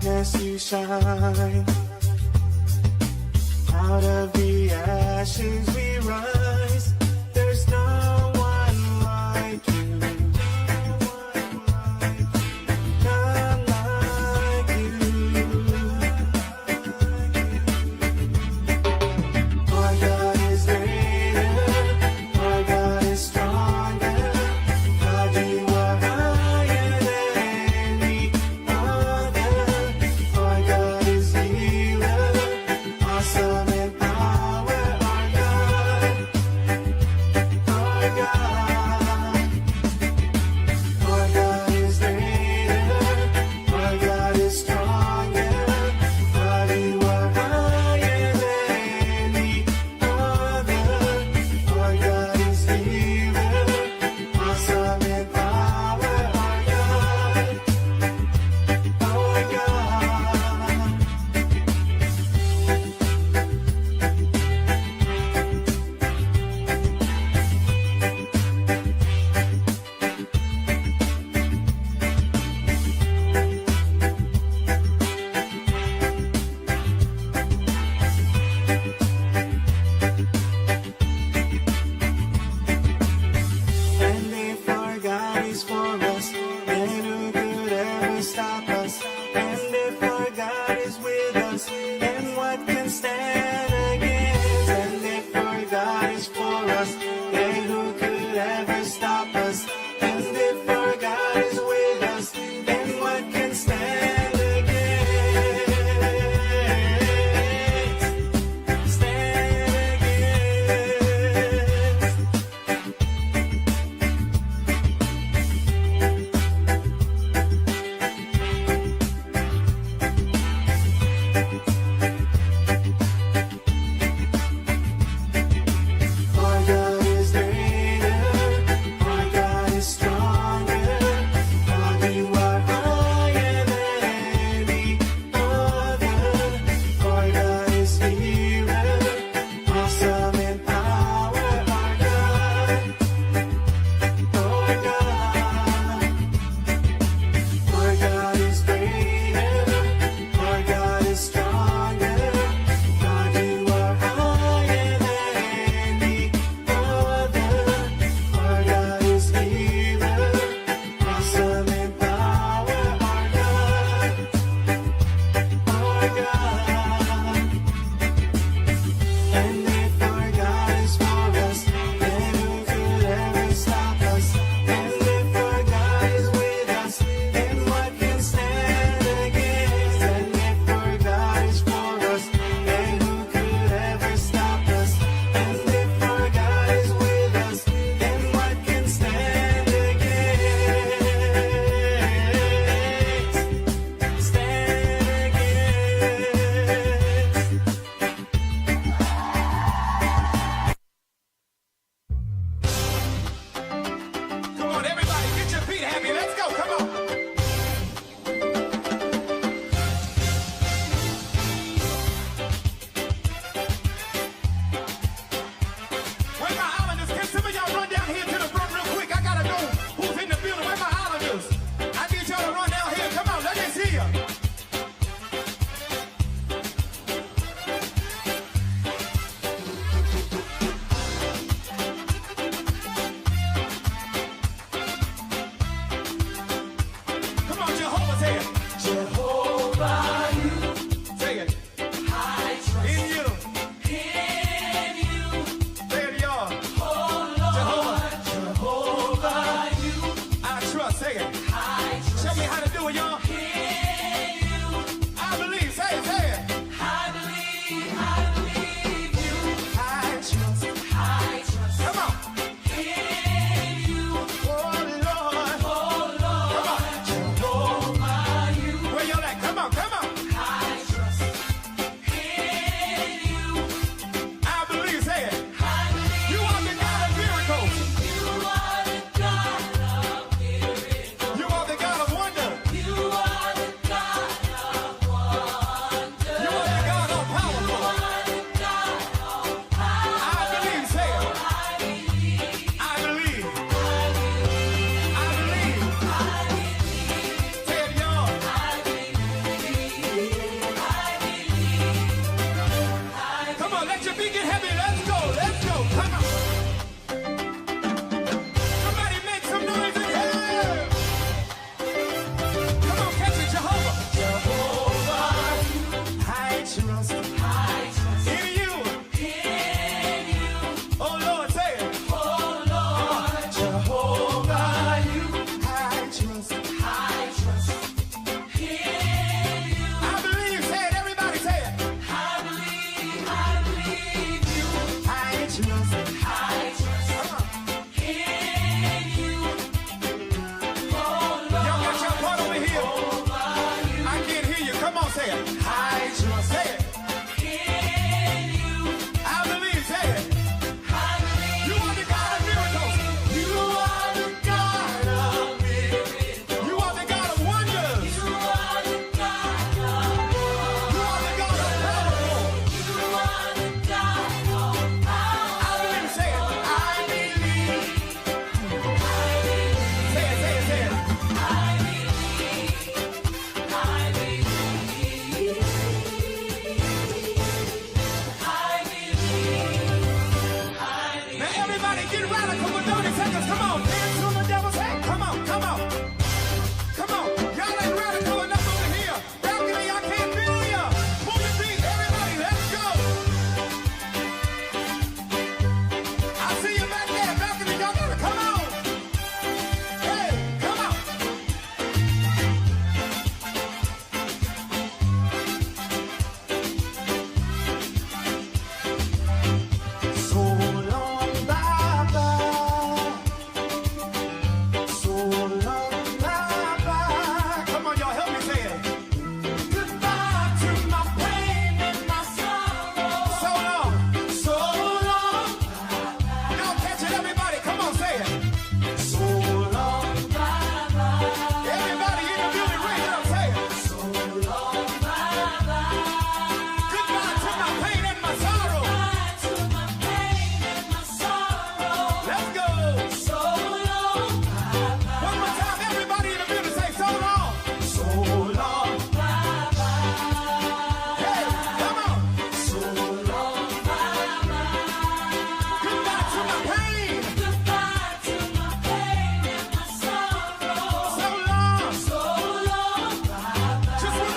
darkness you shine. Out of the ashes we rise. There's no one like you. None like you. Our God is greater. Our God is stronger. God, you are higher than any other. Our God is healer. Awesome in power, our God.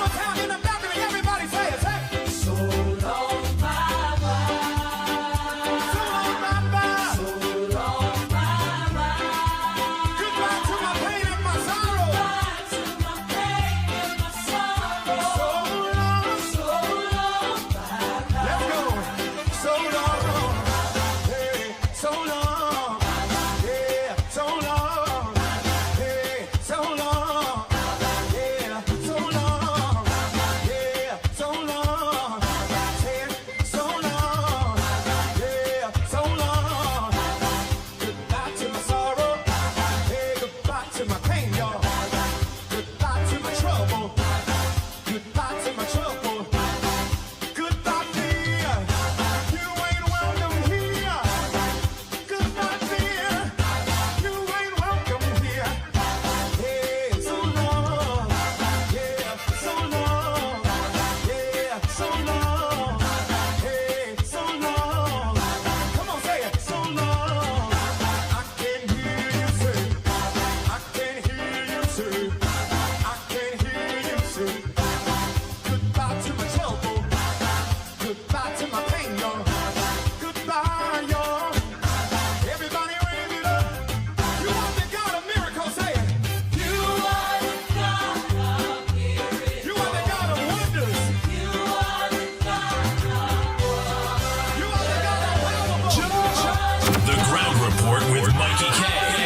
more time in the balcony. Everybody say it. Say it. So long, bye-bye. So long, bye-bye. So long, bye-bye. Goodbye to my pain and my sorrow. Goodbye to my pain and my sorrow. So long, bye-bye. Let's go. So long, hey, so long, yeah, so long, hey, so long, yeah, so long, yeah, so long, hey, so long, yeah, so long. Goodbye to my sorrow, hey, goodbye to my pain, y'all. Goodbye to my trouble, goodbye to my trouble. Goodbye, dear, you ain't welcome here. Goodbye, dear, you ain't welcome here. Hey, so long, yeah, so long, yeah, so long, hey, so long. Come on, say it, so long. I can hear you say, I can hear you say, I can hear you say. Goodbye to my trouble. Goodbye to my pain, y'all. Goodbye, y'all. Everybody raise it up. You are the God of miracles, say it. You are the God of miracles. You are the God of wonders. You are the God of wonders. You are the God of powerful. The Ground Report with Mickie K,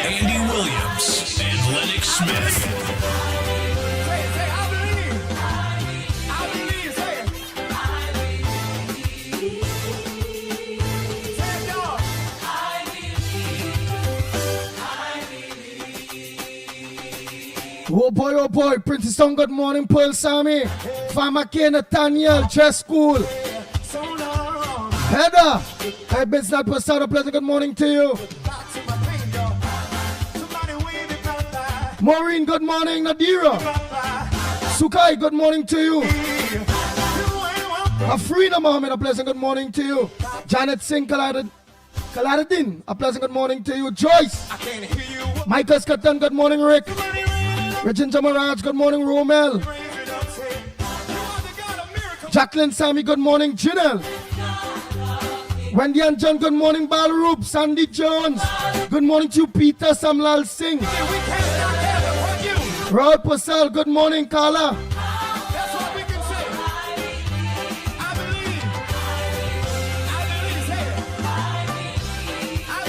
Andy Williams, and Lennox Smith. Say it, say, I believe. I believe, say it. Say it, y'all. Oh boy, Princess Song, good morning, Pearl Sammy. Farmer K, Nathaniel, Chess School. So long. Heather, hey, Business Passado, pleasant good morning to you. Goodbye to my pain, y'all. Somebody wave it bye-bye. Maureen, good morning, Nadira. Bye-bye. Sukai, good morning to you. You ain't welcome. Afrida Mohammed, a pleasant good morning to you. Janet Singh, Kalaradin, a pleasant good morning to you. Joyce, I can't hear you. Michael Scotton, good morning, Rick. Somebody raise it up. Regina Maraj, good morning, Romel. Raise it up, say it. You are the God of miracles. Jacqueline Sammy, good morning, Janelle. Wendy and John, good morning, Balroop. Sandy Jones, good morning to you, Peter Samlal Singh. We can't stop heaven for you. Raul Pasal, good morning, Carla. That's what we can say. I believe. I believe. Say it. I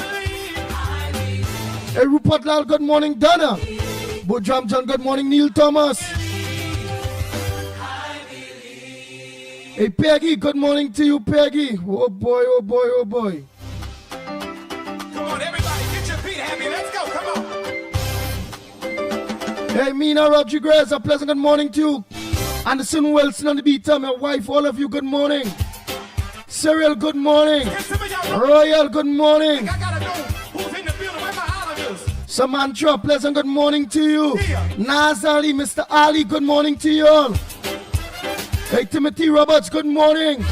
believe. Hey, Rupert Lal, good morning, Donna. Bujram John, good morning, Neil Thomas. Hey, Peggy, good morning to you, Peggy. Oh boy, oh boy, oh boy. Come on, everybody, get your feet happy. Let's go. Come on. Hey, Mina Rodriguez, a pleasant good morning to you. Anderson Wilson on the beat, my wife, all of you, good morning. Cyril, good morning. Can some of y'all Royal, good morning. I gotta know who's in the building. Where my islanders? Samantha, pleasant good morning to you. Yeah. Naz Ali, Mr. Ali, good morning to you all. Hey, Timothy Roberts, good morning.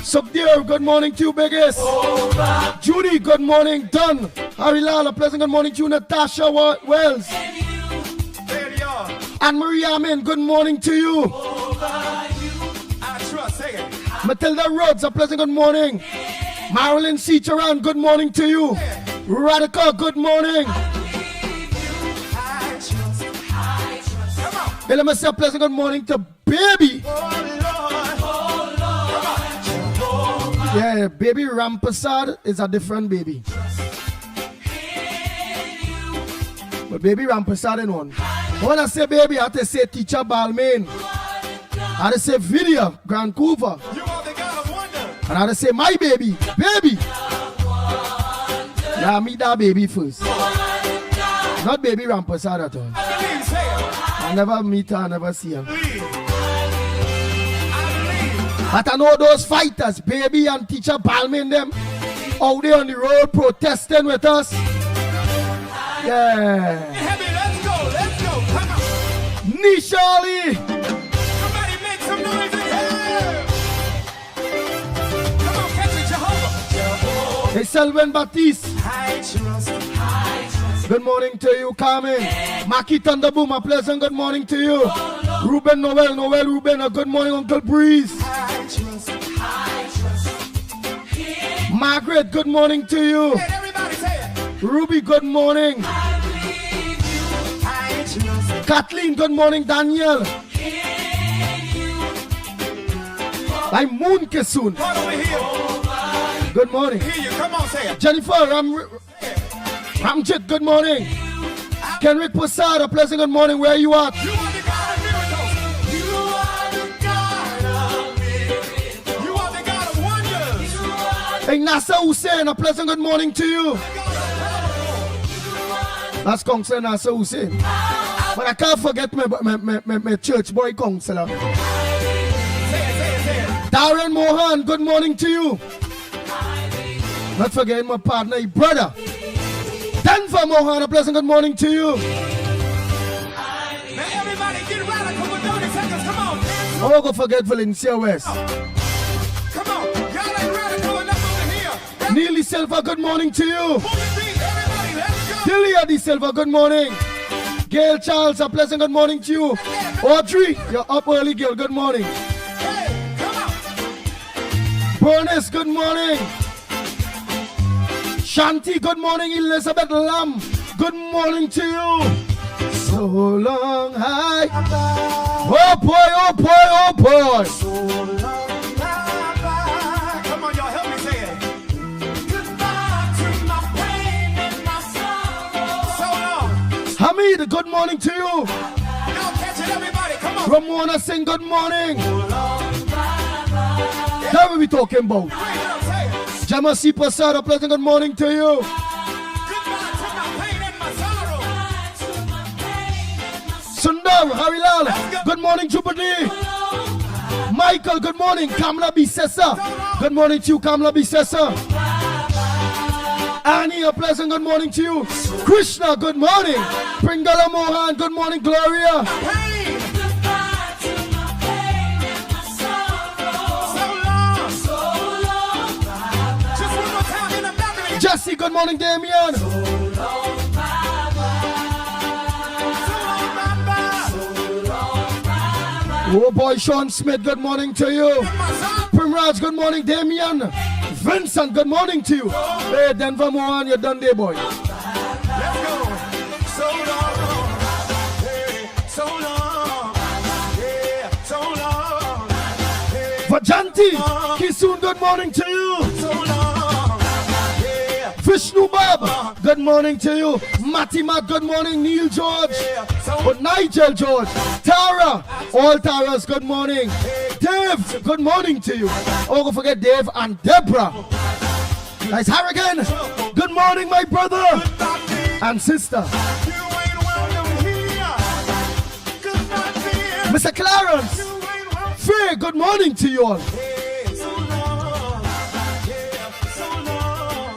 Subdear, good morning to you, biggest. Judy, good morning. Don, Harry Lala, pleasant good morning to you. Natasha Wells. There they are. Anne Marie Amin, good morning to you. I trust. Say it. Matilda Rhodes, a pleasant good morning. Marilyn Ciceran, good morning to you. Radical, good morning. I trust. Come on. Hey, let me say a pleasant good morning to Baby. Oh, Lord. Yeah, Baby Rampasad is a different baby. But Baby Rampasad in one. When I say baby, I have to say Teacher Balmain. I have to say Video, Grand Couva. You are the God of wonder. And I have to say my baby, baby. Yeah, meet that baby first. Not Baby Rampasad at all. I believe. Say it. I never meet her, I never see her. I believe. But I know those fighters, Baby and Teacher Balmain them, out there on the road protesting with us. Yeah. Heavy, let's go. Let's go. Come on. Nishali. Somebody make some noise in here. Come on, catch it, Jehovah. Selwyn Baptiste. Good morning to you, Carmen. Mickie Thunderboom, a pleasant good morning to you. Ruben Noel, Ruben, a good morning, Uncle Breeze. Margaret, good morning to you. Ruby, good morning. Kathleen, good morning. Daniel. I'm Moon Kesoon. Good morning. Jennifer, Ramjit, good morning. Kenrick Posada, a pleasant good morning. Where are you at? You are the God of miracles. You are the God of miracles. You are the God of wonders. Hey, Nasa Hussein, a pleasant good morning to you. That's Counselor Nasa Hussein. But I can't forget my church boy counselor. Darren Mohan, good morning to you. Not forgetting my partner, your brother. Denver Mohan, a pleasant good morning to you. Now everybody get radical with 30 seconds. Come on. I won't go forget Valencia West. Come on. Y'all ain't radical enough over here. Neely Silva, good morning to you. Move your feet, everybody. Let's go. Delia D. Silva, good morning. Gail Charles, a pleasant good morning to you. Audrey, you're up early, girl. Good morning. Hey, come on. Bernice, good morning. Shanti, good morning. Elizabeth Lam, good morning to you. So long, hi. Oh boy, oh boy, oh boy. So long, bye-bye. Come on, y'all, help me say it. Goodbye to my pain and my sorrow. So long. Hamid, good morning to you. Y'all catch it, everybody. Come on. Ramona sing good morning. So long, bye-bye. That what we talking about. Wait, y'all say it. Jamasi Pasada, pleasant good morning to you. Goodbye to my pain and my sorrow. Sundar, Harilal, good morning Jubilee. Michael, good morning. Kamla Bisesa, good morning to you, Kamla Bisesa. Annie, a pleasant good morning to you. Krishna, good morning. Pringala Mohan, good morning. Gloria. Pain. Jesse, good morning, Damien. Oh boy, Sean Smith, good morning to you. Primraj, good morning, Damien. Vincent, good morning to you. Hey, Denver Mohan, you're done there, boy. Let's go. So long. Hey, so long. Yeah, so long. Hey, Vajanti, Kisoon, good morning to you. so long. Yeah, Vishnu Bab, good morning to you. Matty Matt, good morning. Neil George. But Nigel George. Tara, all Taras, good morning. Dave, good morning to you. Oh, don't forget Dave and Deborah. Nice Harrigan, good morning, my brother and sister. you ain't welcome here. Goodbye, dear. Mr. Clarence, You ain't welcome. Faye, good morning to you all. Hey, so long. Yeah, so long.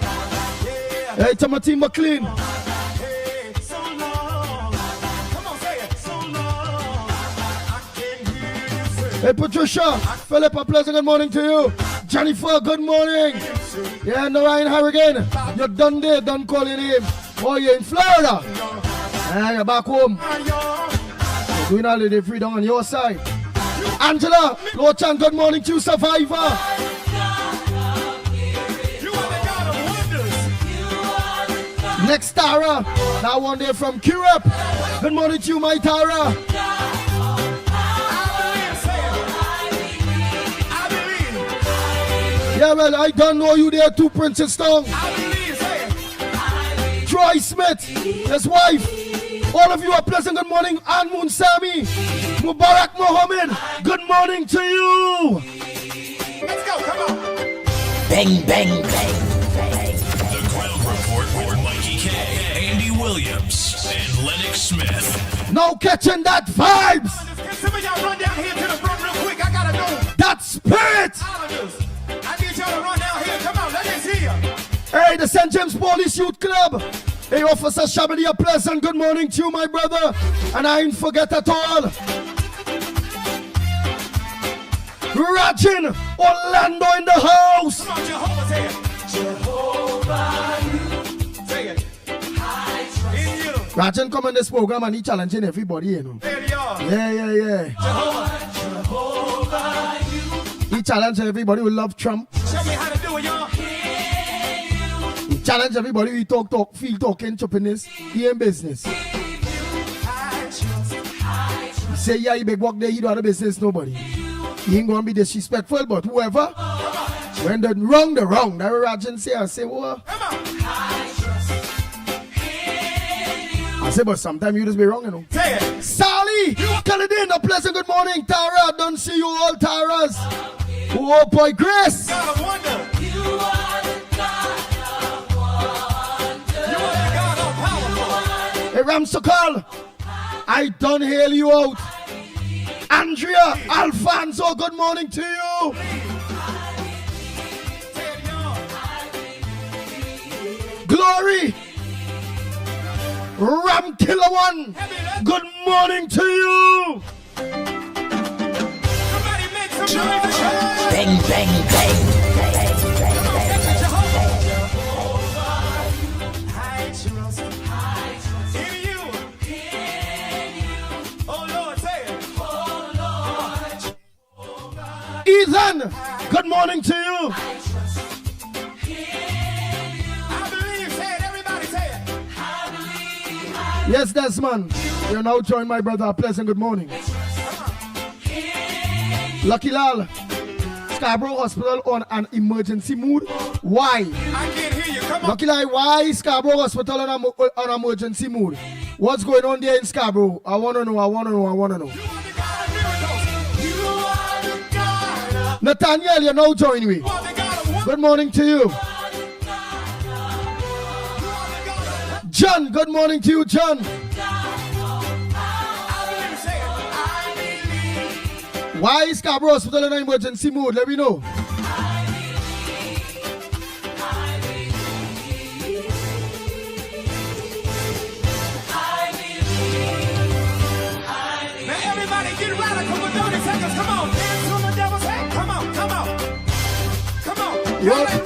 Yeah, Hey, Timothy McLean. hey, so long. Come on, say it. So long. I can hear you say. Hey, Patricia, Philip, a pleasant good morning to you. Jennifer, good morning. Yeah, no, Ryan Harrigan, you're done there, done calling him. Oh, you're in Florida. Yeah, you're back home. You're doing holiday freedom on your side. Angela, Lochan, good morning to you, Survivor. You are the God of wonders. Next, Tara, that one there from Europe. Good morning to you, my Tara. I believe. Yeah, well, I don't know you there too, Princess Tong. I believe. Say it. Troy Smith, his wife. All of you are pleasant good morning. Ann Moon Sami, Mubarak Mohammed, good morning to you. Let's go. Come on. Bang, bang, bang, bang. The Ground Report with Mikey K, Andy Williams, and Lennox Smith. Now catching that vibes, Can some of y'all run down here to the front real quick? I gotta know. that spirit. Islanders. I need y'all to run down here. Come on. Let me see you. Hey, the St. James Police Youth Club. Hey, Officer Shabali, a pleasant good morning to you, my brother. And I ain't forget at all. Rajin, Orlando in the house. Come on, Jehovah's here. Jehovah, you. Say it. I trust in you. Rajan come on this program and he challenging everybody, you know. There you are. Yeah. Jehovah, you. He challenged everybody who love Trump. Show me how to do it, y'all. He challenged everybody who feel talking, chopping this. He in business. He say, yeah, he big work there, he don't have a business, nobody. He ain't gonna be disrespectful, but whoever, when the wrong. That Rajan say, I say, what? I say, but sometimes you just be wrong, you know. Say it. Sally, Caledon, a pleasant good morning, Tara. Don't see you all, Taras. Oh boy, Grace. God of wonder. You are the God of wonder. You are the God of power. Hey, Ramsokal, I done hail you out. Andrea, Alfonso, good morning to you. Glory, Ram Killer One, good morning to you. Somebody make some noise. Bang, bang, bang. I trust in you. Oh Lord, say it. Oh Lord. Ethan, good morning to you. I believe, say it. Everybody say it. Yes, Desmond, you're now joined my brother. A pleasant good morning. Lucky Lal, Scarborough Hospital on an emergency mood. Why? I can't hear you. Come on. Lucky Lal, why Scarborough Hospital on emergency mood? What's going on there in Scarborough? I want to know. You are the God of miracles. You are the God of. Nathaniel, you're now joining me. You are the God of wonder. Good morning to you. You are the God of. John, good morning to you, John. I believe, say it. I believe. Why is Scarborough Hospital in an emergency mood? Let me know. Now everybody get radical with 30 seconds. Come on. Dance on the devil's head. Come on. Come on.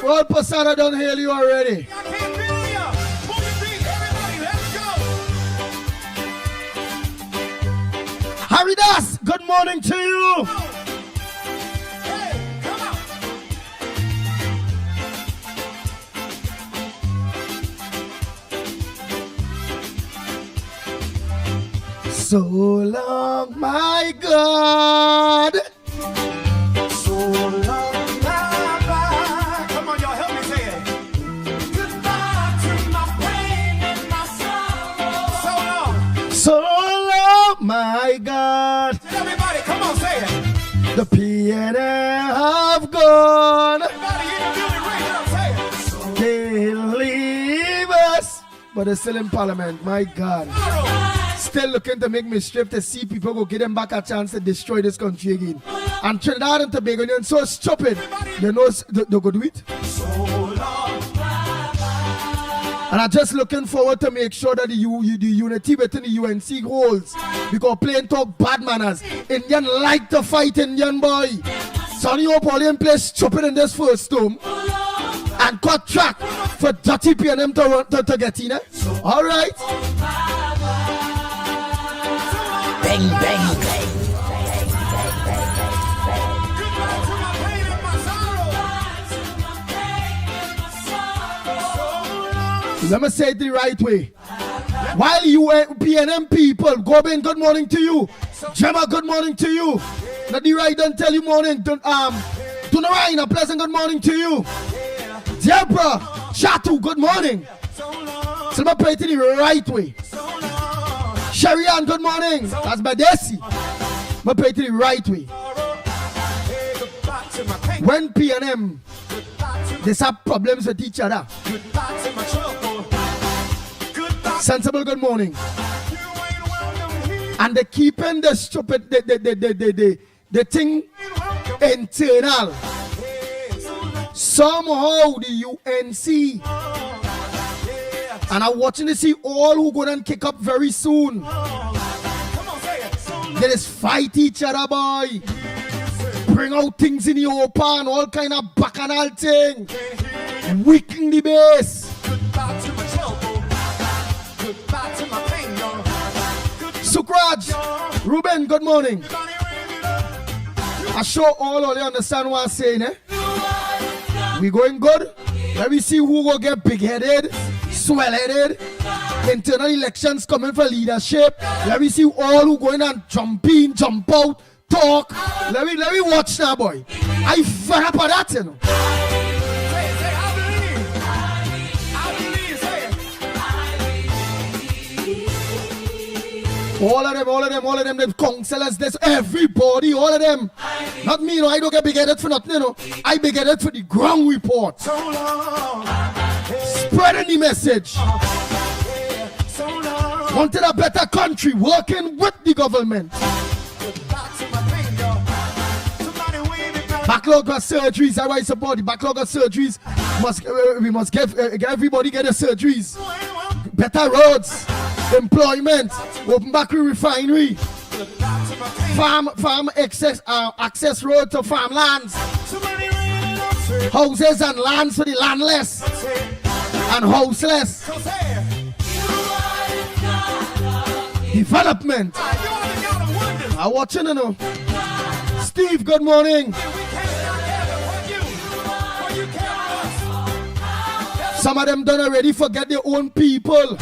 Well, Posada done hail you already. I can't feel ya. Move your feet. Everybody, let's go. Harry Das, good morning to you. Hey, come on. So long, my God. So long, bye-bye. Come on, y'all, help me say it. Goodbye to my pain and my sorrow. So long. So long, my God. Everybody, come on, say it. The PNL have gone. Everybody in the building right now, say it. They leave us. But they're still in Parliament, my God. Sorrow. Still looking to make mischief to see people go give them back a chance to destroy this country again. And Trinidad and Tobago, you're so stupid. You know they go do it. So long. And I'm just looking forward to make sure that the unity within the UNC holds. Because playing talk bad manners. Indian like to fight Indian boy. Sonny O'Paulian plays stupid in this first storm. And cut track for dirty PNM to get in. All right. Bang, bang, bang. Goodbye to my pain and my sorrow. Let me say it the right way. While you PNM people, Gobin, good morning to you. Gemma, good morning to you. Not the right, don't tell you morning. Tunarain, a pleasant good morning to you. Deborah, Chatu, good morning. So let me play it the right way. Sherry Ann, good morning. That's my Desi. But play it the right way. When PNM, they have problems with each other. Sensible, good morning. And they keeping the stupid, the thing internal. Somehow the UNC. And I'm watching to see all who go and kick up very soon. They just fight each other, boy. Bring out things in the open, all kind of bacchanal thing. Weaken the base. Goodbye to my trouble. Goodbye to my pain, y'all. Sukraj, Ruben, good morning. I sure all of you understand what I'm saying, eh? We going good? Let me see who will get big-headed, swell-headed. Internal elections coming for leadership. Let me see all who going and jump in, jump out, talk. Let me watch now, boy. I fed up of that, you know. All of them, the councillors, this, everybody, all of them. Not me, you know, I don't get big-headed for nothing, you know. I big-headed for the ground report. So long. Spreading the message. So long. Wanted a better country, working with the government. Goodbye to my pain, y'all. Somebody wave it back. Backlog of surgeries, I write support. The backlog of surgeries, we must get everybody get their surgeries. Better roads, employment, open back refinery, farm access road to farmlands, houses and lands for the landless and houseless, development. I'm watching, you know. Steve, good morning. Some of them done already forget their own people.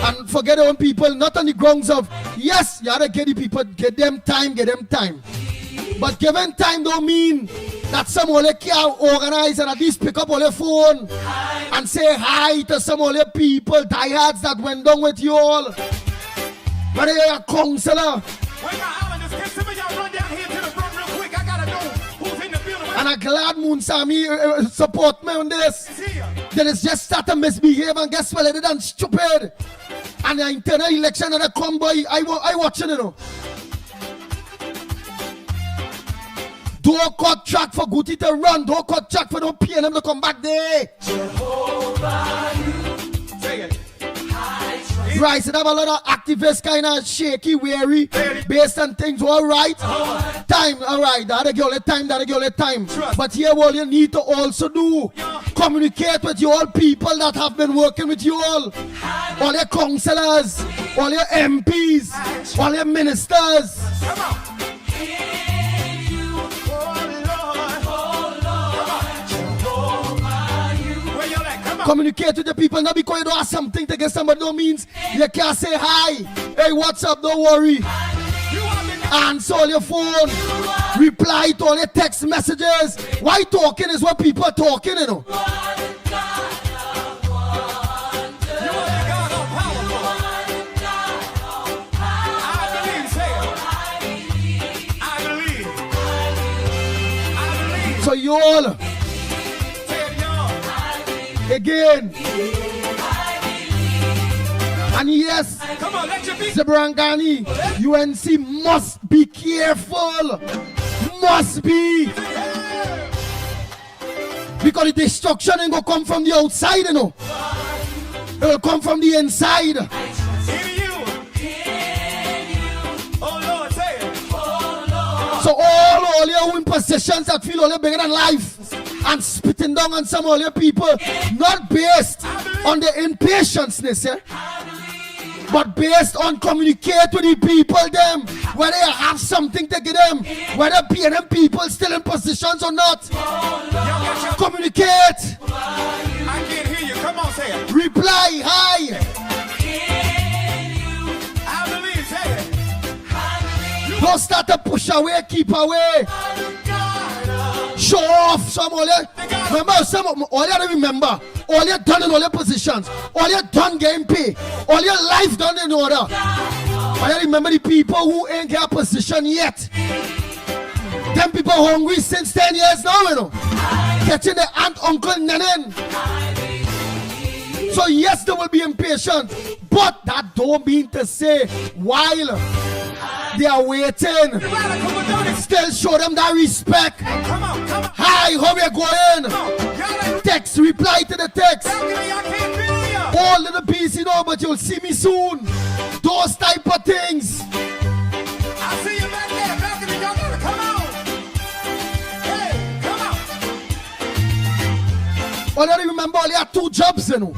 And forget their own people, not on the grounds of, yes, you gotta get the people, get them time. But giving time don't mean that some of them can organize and at least pick up all their phone and say hi to some of the people, diehards that went down with you all. Whether you're a counselor. And I'm glad Moon Sami support me on this. They just start to misbehave and guess what? They done stupid. And the internal election and the convoy, I watching it, you know. Don't cut track for Guti to run. Don't cut track for no PNM to come back there. Right, so they have a lot of activists kind of shaky, weary, based on things, all right? Time, all right, that'll give it time. But here what you need to also do, communicate with your people that have been working with you all your councillors, all your MPs, all your ministers. Communicate with the people, not because you don't have something to get somebody, no means you can't say hi. Hey, what's up? Don't worry. Answer all your phone. Reply to all your text messages. Why talking is what people are talking, you know. So you all again. And yes, Zebrangani, UNC must be careful. Must be. Because the destruction ain't gonna come from the outside, you know. It will come from the inside. So all your own possessions that feel all bigger than life and spitting down on some of your people, not based on the impatience, but based on communicate with the people them, whether you have something to give them, whether PNM people still in positions or not. Communicate. I can't hear you. Come on, say it. Reply, hi. Don't start to push away, keep away. Show off some all your, remember some all you remember. All you done in all your positions. All you done game pay. All your life done in order. All you remember the people who ain't got a position yet. Them people hungry since 10 years now, you know. Catching the aunt, uncle, nanen. So yes, they will be impatient. But that don't mean to say while they are waiting, still show them that respect. Hi, how you going? Text, reply to the text. All little piece, you know, but you'll see me soon. Those type of things. I see you back there, back in the yard. Come on. Hey, come on. All you remember, all you have 2 jobs, you know.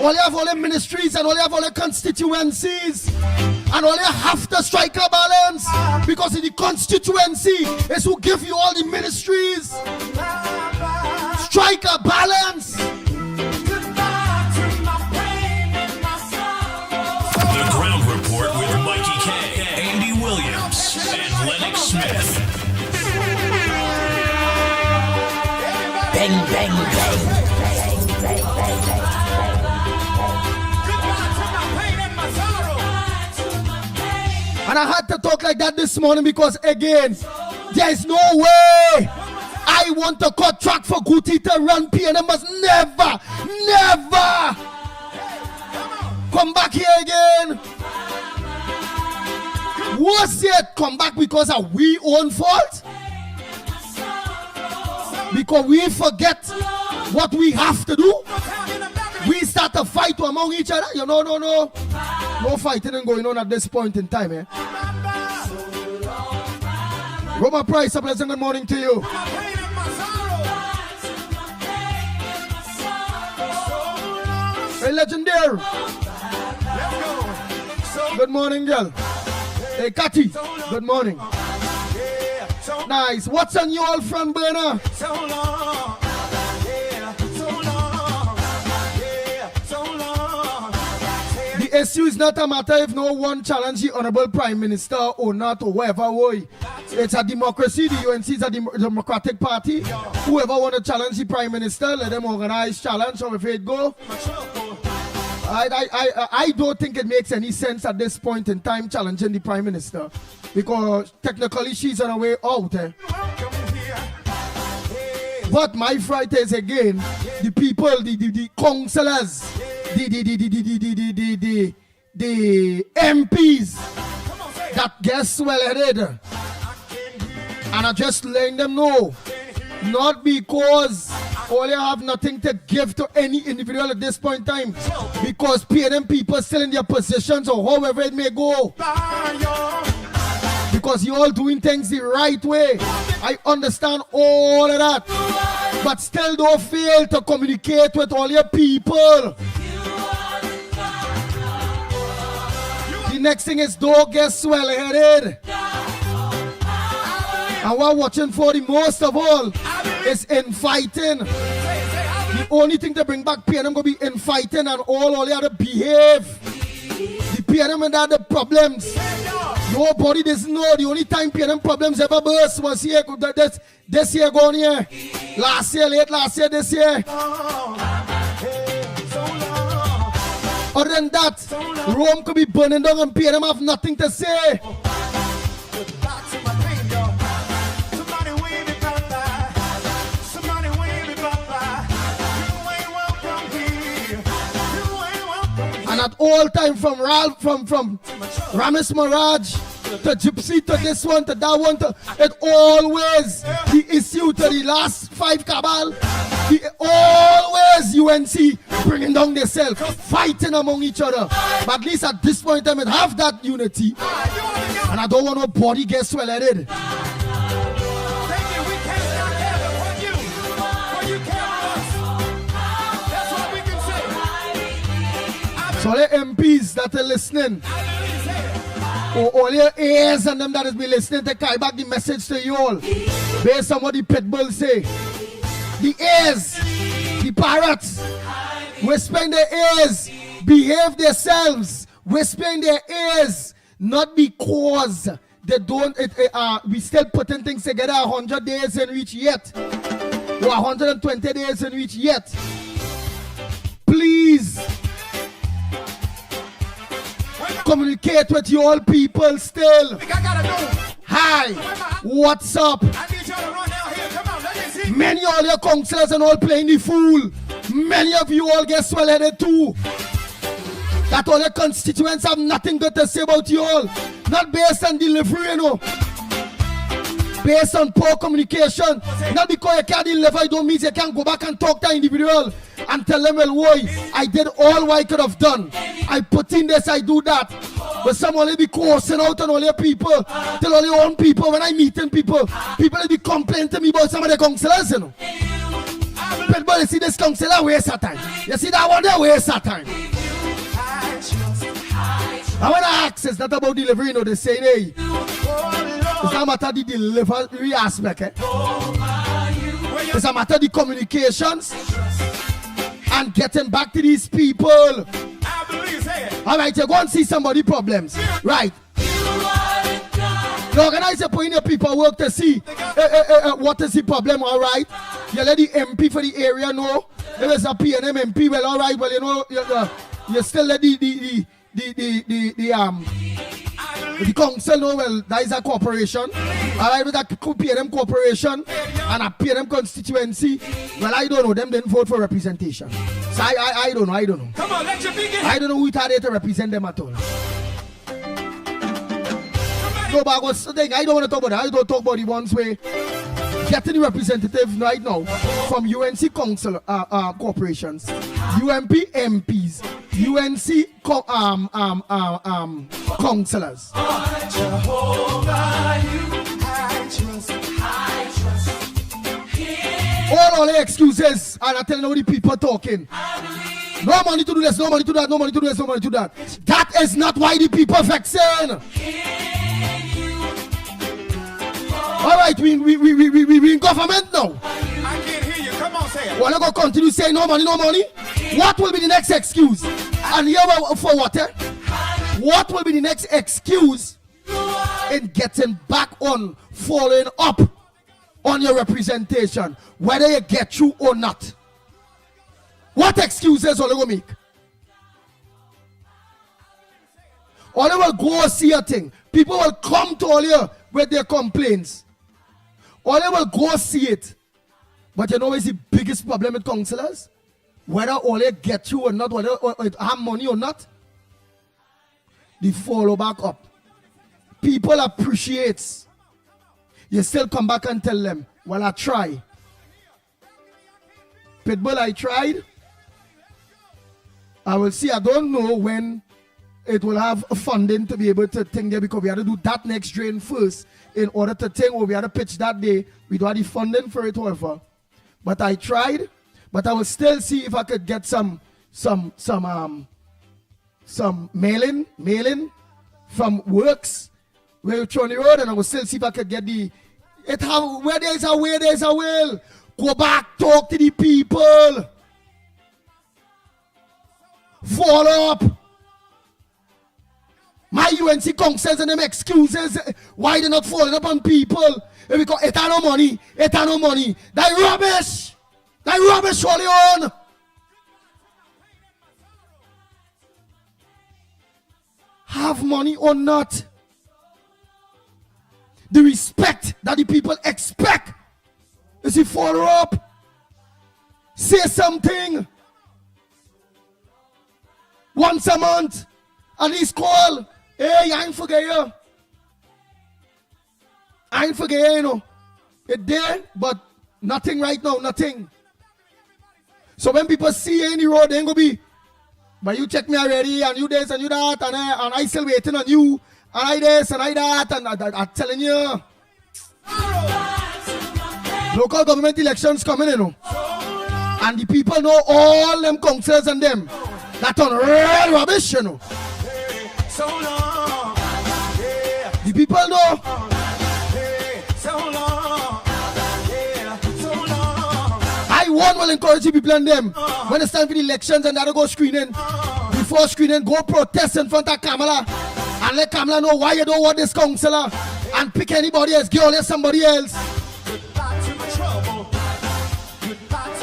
All you have all the ministries and all you have all the constituencies. And all you have to strike a balance. Because in the constituency is who give you all the ministries. Strike a balance. The Ground Report with Mickie K, Andy Williams, and Lennox Smith. Bang, bang, bang. And I had to talk like that this morning because, again, there is no way I want to cut track for Guti to run PNM. Must never come back here again. Worse yet, come back because of we own fault. Because we forget what we have to do. We start to fight among each other. You know, no fighting going on at this point in time, eh? Roma Price, a pleasant good morning to you. Hey, legendary. Good morning, girl. Hey, Cathy. Good morning. Nice. What's on your old front burner? So long. The issue is not a matter if no one challenge the Honorable Prime Minister or not or whoever way. It's a democracy. The UNC is a democratic party. Whoever want to challenge the Prime Minister, let them organize challenge or if it go. I don't think it makes any sense at this point in time challenging the Prime Minister because technically she's on her way out. But my fright is again the people, the councillors, the MPs that get swell-headed, and I just letting them know, not because all you have nothing to give to any individual at this point in time, because PNM people still in their positions or however it may go, because you all doing things the right way. I understand all of that, but still don't fail to communicate with all your people. The next thing is don't get swell-headed. And we're watching for the most of all is infighting. The only thing to bring back PNM gonna be infighting and all the other behave. The PNM and other problems. Nobody doesn't know. The only time PNM problems ever burst was here. This year gone here. Last year, late last year, this year. Other than that, Rome could be burning down and PNM have nothing to say. And at all time from Ralph, from Ramis Mirage to Gypsy to this one to that one to it always the issue to the last 5 cabal. Always UNC bringing down themselves, fighting among each other. But at least at this point in time it have that unity. And I don't want nobody get swell-headed. So all the MPs that are listening, or all your ears and them that has been listening, to carry back the message to you all, based on what the pitbulls say. The ears, the parrots, whispering their ears, behave themselves, whispering their ears, not because they don't, we still putting things together 100 days in reach yet, or 120 days in reach yet. Please, communicate with your people still. Hi, what's up? Many of your councillors and all playing the fool. Many of you all get swell-headed too. That all your constituents have nothing good to say about you all. Not based on delivery, you know. Based on poor communication. Not because you can't deliver, it don't mean you can't go back and talk to an individual and tell them, well, boy, I did all what I could have done. I put in this, I do that. But some only be coursing out on all your people. Tell all your own people when I meeting people. People will be complaining to me about some of the councillors, you know. Pitbull, you see this council waste of time. You see that one there waste of time. I want to ask, it's not about delivery, you know, they say, hey, it's not matter the delivery aspect, eh? It's a matter of the communications and getting back to these people. All right, you go and see somebody problems, right? You organize a point of people work to see what is the problem, all right? You let the MP for the area know. There is a PNM MP, well, all right, well, you know, you still let the council know, well, that is a corporation. All right, with that PNM corporation and a PNM constituency, well, I don't know, them didn't vote for representation. So I don't know. Come on, let your begin. I don't know who thought they to represent them at all. No, but I was saying, I don't want to talk about that. I don't talk about the ones where getting the representatives right now from UNC council corporations, UMP MPs, UNC councillors. All the excuses, and I tell you the people talking. No money to do this, no money to that, no money to do this, no money to that. That is not why the people vexing. All right, we in government now. I can't hear you. Come on, say it. Wanna go continue saying no money, no money? What will be the next excuse? And here for what? What will be the next excuse in getting back on, following up on your representation, whether you get through or not? What excuses will you make? Or they will go see a thing. People will come to all you with their complaints. Or they will go see it. But you know what's the biggest problem with councillors? Whether all they get through or not, whether it have money or not, they follow back up. People appreciate. You still come back and tell them, well, I try. Pitbull, I tried. I will see. I don't know when it will have funding to be able to think there, because we had to do that next drain first in order to think, or we had to pitch that day. We don't have the funding for it, however. But I tried. But I will still see if I could get some mailing from works where you're on the road, and I will still see if I could get where there is a way, there is a will. Go back, talk to the people. Follow up. My UNC councils and them excuses why they're not following up on people. Because it ain't no money. It ain't no money. That rubbish. That rubbish all on. Have money or not, the respect that the people expect is to follow up. Say something. Once a month. At least call. Hey, I ain't forget you. I ain't forget you, you know. It's there, but nothing right now, nothing. So when people see you in the road, they ain't gonna be, but you check me already, and you this and you that, and I still waiting on you, and I this and I that, and I'm telling you. Local government elections coming, you know. And the people know all them councillors and them. That on real rubbish, you know. So long. Yeah. The people know. So long. Yeah. So long. I will encourage the people and them when it's time for the elections and that'll go screening. Before screening, go protest in front of Kamala and let Kamala know why you don't want this councillor, and pick anybody else, give all somebody else.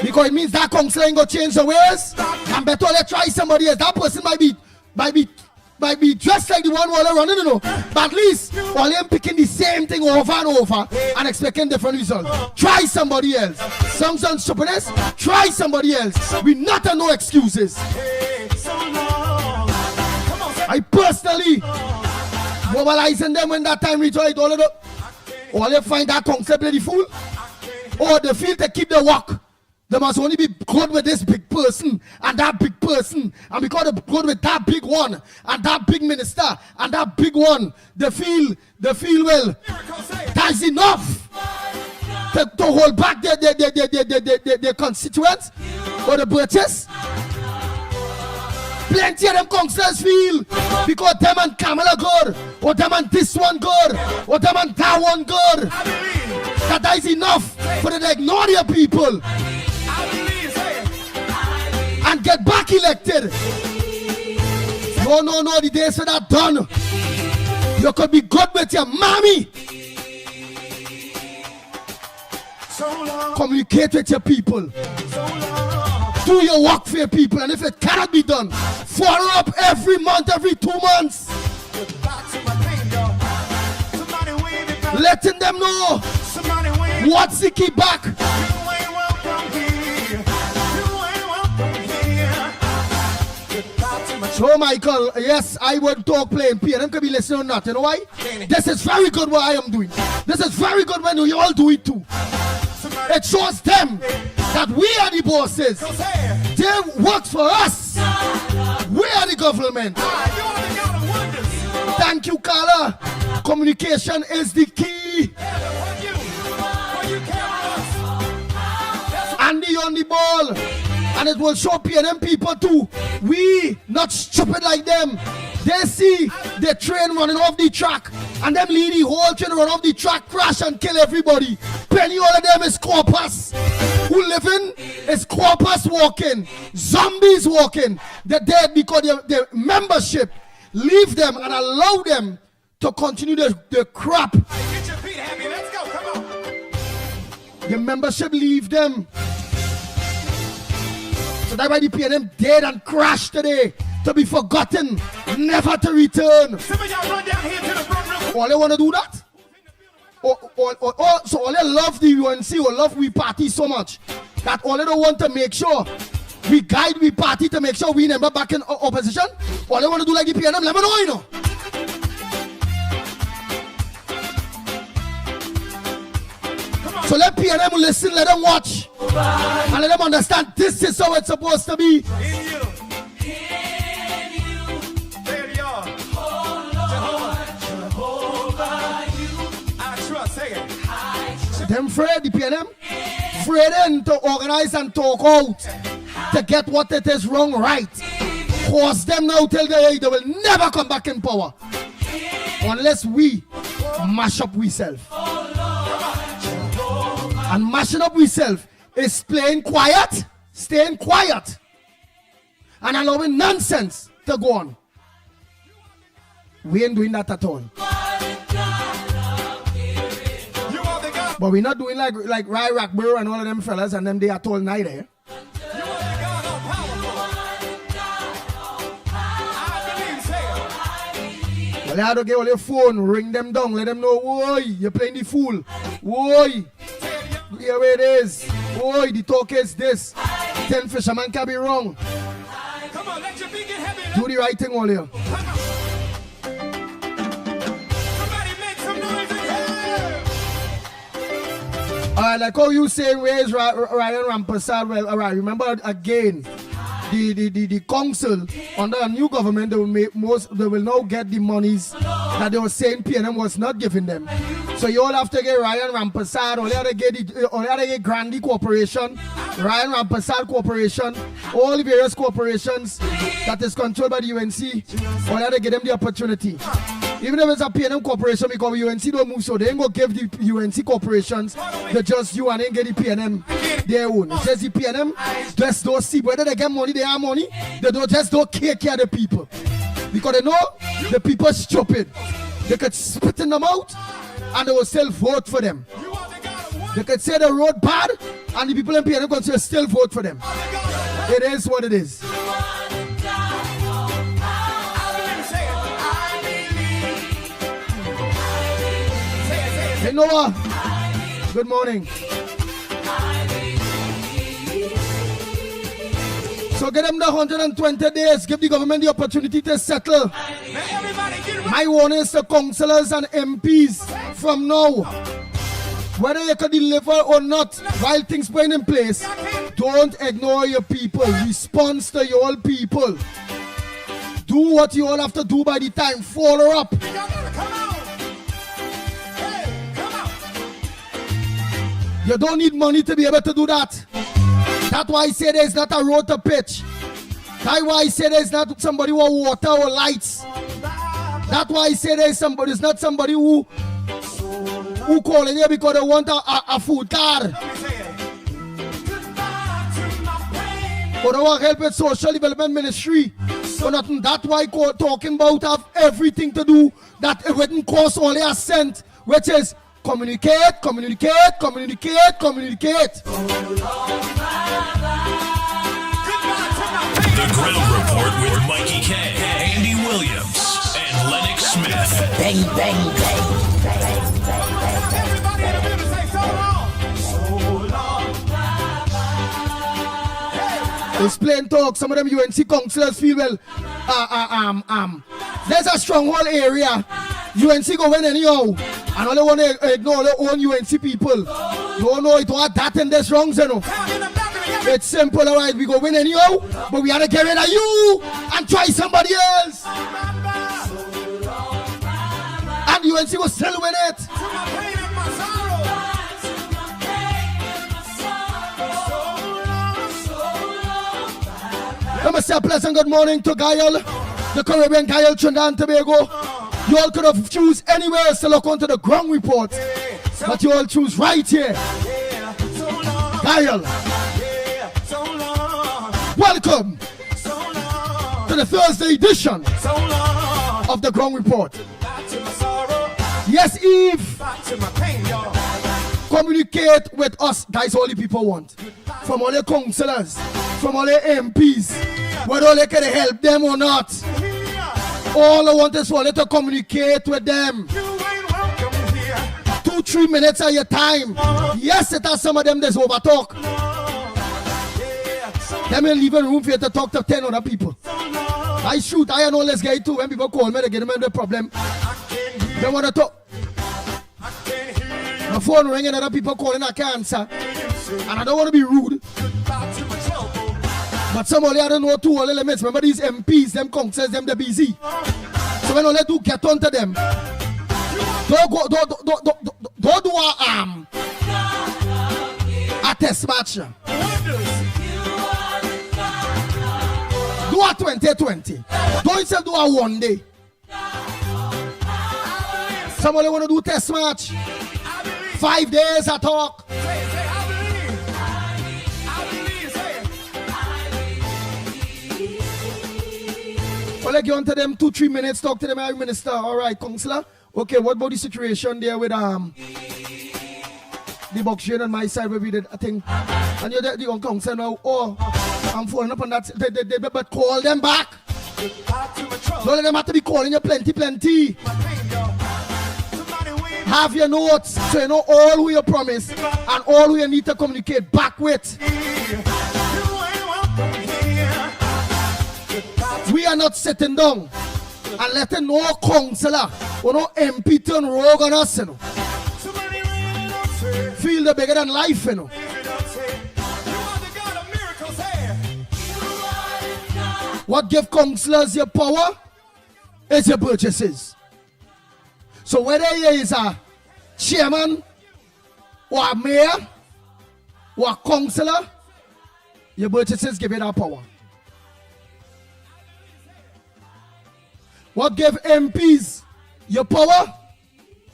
Because it means that councillor ain't gonna change the ways, and better let try somebody else. That person might be dressed like the one while they're running, you know. But at least while they're picking the same thing over and over and expecting different results. Try somebody else. Some stupidness. Try somebody else. We not have no excuses. I personally mobilizing them when that time reach all of them. Or they find that concept bloody fool. Or they feel to keep the walk. They must only be good with this big person and that big person. And because they're good with that big one and that big minister and that big one, they feel well. That's enough. to hold back their constituents or the British. Plenty of them councillors feel because them and Kamala good, or them and this one good, or them and that one good. That is enough for them to ignore their people and get back elected. No, the days for that done. You could be good with your mommy. Communicate with your people. Do your work for your people, and if it cannot be done, follow up every month, every 2 months. Letting them know what's the key back. So Michael, yes, I would talk playing P, and them can be listening or not. You know why? This is very good what I am doing. This is very good when you all do it too. It shows them that we are the bosses. They work for us. We are the government. Thank you, Carla. Communication is the key. Andy on the ball. And it will show PNM people too. We not stupid like them. They see the train running off the track, and them lead the whole train run off the track, crash and kill everybody. Penny all of them is corpus. Who living is corpus walking. Zombies walking. They're dead because their membership leave them and allow them to continue the crap. Get your feet happy. Let's go. Come on. The membership leave them. So that's why the PNM dead and crashed today, to be forgotten, never to return. Some of y'all run down here to the front room. All they want to do that? So all they love the UNC or love we party so much that all they don't want to make sure we guide we party to make sure we never back in opposition. All they want to do like the PNM, let me know, you know. So let PNM listen, let them watch, and let them understand this is how it's supposed to be. In you. There you are. Jehovah, you. I trust. Say it. Them afraid, the PNM, afraid to organize and talk out to get what it is wrong right. Force them now till they will never come back in power unless we mash up ourselves. And mashing up ourselves is playing quiet, staying quiet, and allowing nonsense to go on. We ain't doing that at all. But we're not doing like Ry Rockborough and all of them fellas and them they at all night there. Well, you have to get all your phone, ring them down, let them know, whoa, you're playing the fool. Whoa, here it is. Whoa, the talk is this. 10 fishermen can be wrong. Come on, let your feet get heavy. Do the right thing all here. Somebody make some noise in here. Alright, like how you say, where's Ryan Rampersad? Well, alright, remember again, the council under a new government, they will now get the monies that they were saying PNM was not giving them. So you all have to get Ryan Rampersad, or you have to get Grandy Corporation, Ryan Rampersad Corporation, all the various corporations that is controlled by the UNC, or you have to get them the opportunity. Even if it's a PNM corporation, because the UNC don't move, so they ain't going to give the UNC corporations the just you and ain't get the PNM their own. It's just the PNM, just don't see whether they get money, they have money, they don't care of the people. Because they know the people are stupid. They could spit in them out and they will still vote for them. They could say the road bad and the people in PNM can still vote for them. It is what it is. Hey Noah, good morning. So get them the 120 days, give the government the opportunity to settle. My warning is to councillors and MPs from now. Whether you can deliver or not, while things put in place, don't ignore your people. Response to your people. Do what you all have to do by the time. Follow up. You don't need money to be able to do that. That's why I say there's not a road to pitch. That's why I say there's not somebody with water or lights. That's why I say there's not somebody who calling you because they want a food card. But they want help with social development ministry. So nothing. That's why talking about have everything to do that it wouldn't cost only a cent, which is communicate. The Ground Report with Mickie K, Andy Williams, and Lennox Smith. Bang, bang, bang. Everybody in the building say so long. So long. It's plain talk. Some of them UNC councillors feel well. There's a stronghold area. UNC go win anyhow. And all they want to ignore their own UNC people. You don't know it want that and this wrong, you know. It's simple, alright. We go win anyhow, but we gotta get rid of you and try somebody else. And UNC will still win it. Let me say a pleasant good morning to Gael, the Caribbean Gael, Trinidad and Tobago. You all could have choose anywhere else to look onto the ground report, but you all choose right here. Gael, welcome to the Thursday edition of the ground report. Yes, Eve. Communicate with us. That's all the people want. From all the councillors, from all the MPs, whether they can help them or not. All I want is for you to communicate with them. 2-3 minutes of your time. Yes, it has some of them that's over talk. Them will leave a room for you to talk to 10 other people. I shoot, I know let's get too. When people call me, they get them in the problem. They want to talk. My phone ringing, other people calling, I can't answer. And I don't want to be rude. But somebody I don't know two all the limits. Remember these MPs, them councillors, them they busy. So when all they do get onto them. Don't do a test match. Do a 2020. Don't yourself do a one day. Somebody want to do test match. 5 days I talk. Well, like you onto them 2-3 minutes, talk to them, our minister. All right, councillor. Okay, what about the situation there with the box on my side where we did a thing? And you're the young councillor now. Oh, I'm following up on that. But call them back. Don't let them have to be calling you plenty. Have your notes so you know all who you promise and all who you need to communicate back with. We are not sitting down and letting no councillor or no MP turn rogue on us, you know. Feel the bigger than life, you know. What gives councillors your power is your purchases. So whether he is a chairman or a mayor or a councillor, your purchases give you that power. What gave MPs your power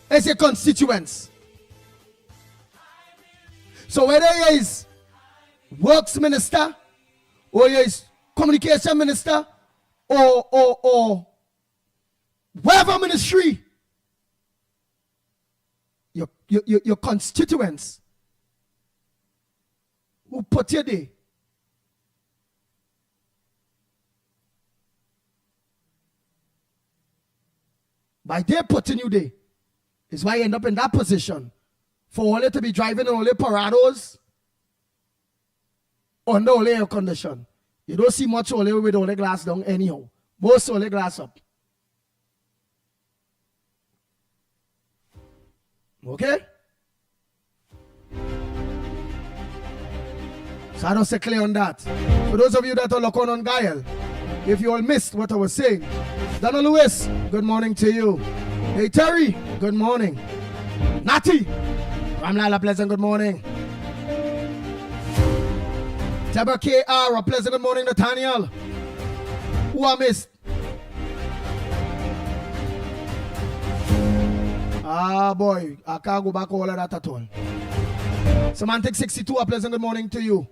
is your constituents. So whether he is works minister or he is communication minister or whatever ministry, your constituents who put you there. By their putting you there is why you end up in that position. For all you to be driving in all the parados under all the air condition. You don't see much all with all the glass down anyhow. Most all the glass up. Okay? So I don't say clear on that. For those of you that are looking on Gael, if you all missed what I was saying, Donna Lewis, good morning to you. Hey Terry, good morning. Natty, Ramlala Pleasant, good morning. Deborah KR, a pleasant good morning, Nathaniel. Who I missed? Ah, boy, I can't go back all of that at all. Semantic 62, a pleasant good morning to you.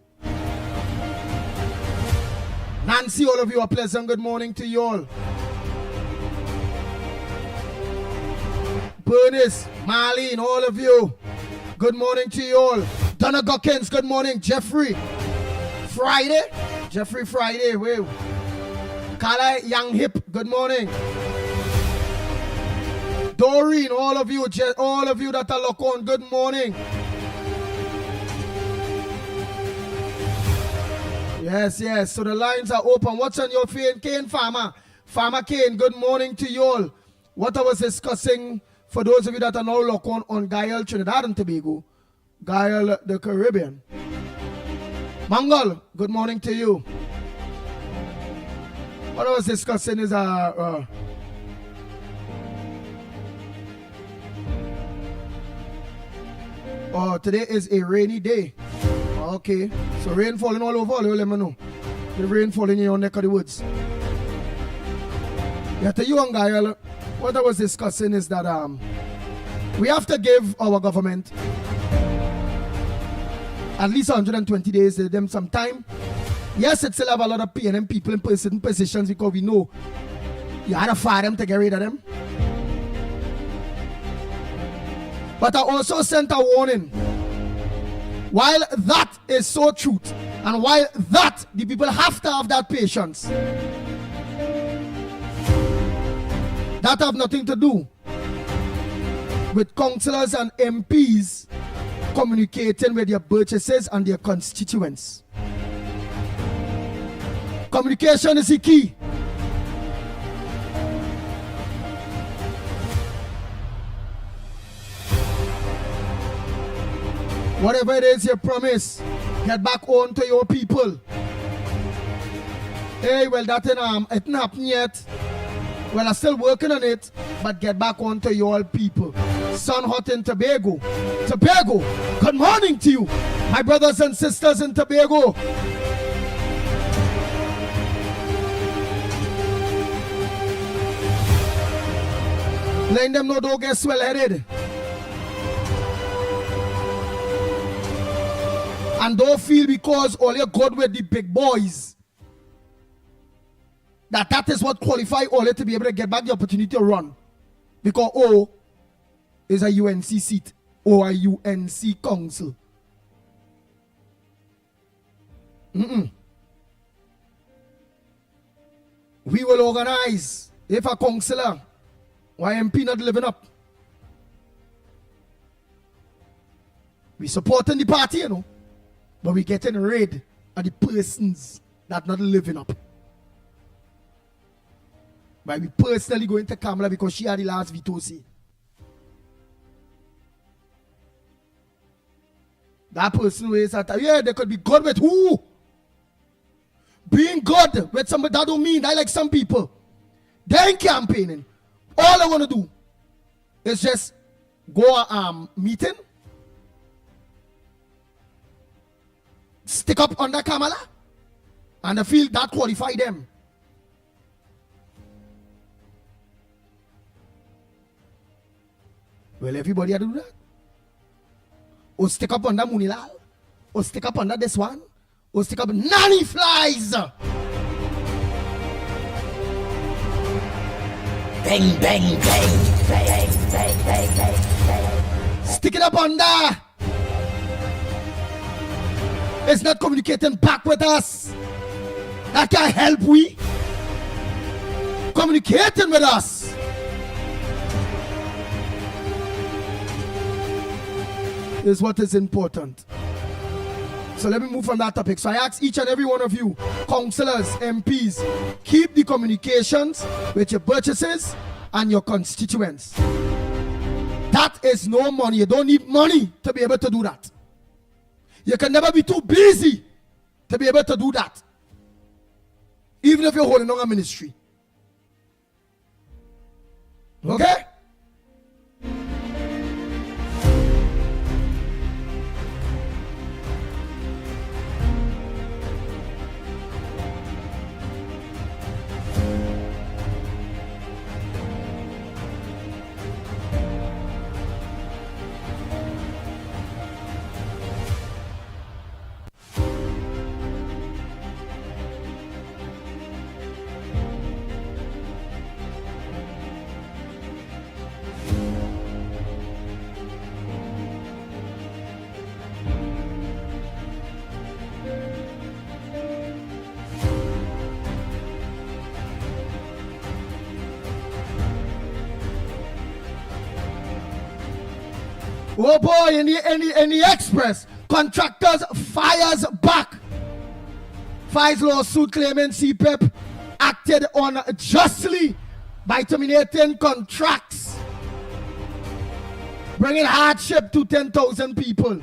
Nancy, all of you, a pleasant good morning to you all. Bernice, Marlene, all of you, good morning to you all. Donna Gockins, good morning. Jeffrey Friday, Jeffrey Friday, wait. Kala Young Hip, good morning. Doreen, all of you that are locked on, good morning. Yes, yes, so the lines are open. What's on your phone? Kane Farmer. Farmer Kane, good morning to you all. What I was discussing, for those of you that are now locked on Guyana, Trinidad and Tobago, Guyana, the Caribbean. Mangal, good morning to you. What I was discussing is today is a rainy day. Okay, so rain falling all over, let me know. The rain falling in your neck of the woods. Yeah, to you and Gael, what I was discussing is that we have to give our government at least 120 days, them some time. Yes, it still have a lot of pain and people in certain positions because we know you had to fire them to get rid of them. But I also sent a warning. While that is so truth, and while that the people have to have that patience, that have nothing to do with councillors and MPs communicating with their purchases and their constituents. Communication is the key. Whatever it is you promise, get back on to your people. Hey, well, that it didn't happen yet. Well, I'm still working on it, but get back on to your people. Sun hot in Tobago. Tobago, good morning to you, my brothers and sisters in Tobago. Letting them know don't get swell-headed. And don't feel because all you're good with the big boys that is what qualify all to be able to get back the opportunity to run. Because O is a UNC seat or a UNC council. We will organize if a councillor or MP not living up. We supporting the party, you know. But we getting rid of the persons that not living up. But we personally going to Kamala because she had the last veto say. That person who is at yeah, they could be good with who? Being good with somebody that don't mean I like some people. They ain't campaigning. All I want to do is just go a meeting. Stick up under Kamala and I feel that qualify them. Well, everybody do that. Or stick up under Munilal, or stick up under this one, or stick up nanny flies. Bang, bang, bang, bang, bang, bang, bang, bang. Stick it up under. It's not communicating back with us. That can't help we. Communicating with us. Is what is important. So let me move from that topic. So I ask each and every one of you, councillors, MPs, keep the communications with your purchases and your constituents. That is no money. You don't need money to be able to do that. You can never be too busy to be able to do that. Even if you're holding on a ministry. Okay? Oh boy, in the Express, contractors fires back. Files lawsuit claiming CPEP acted unjustly by terminating contracts, bringing hardship to 10,000 people.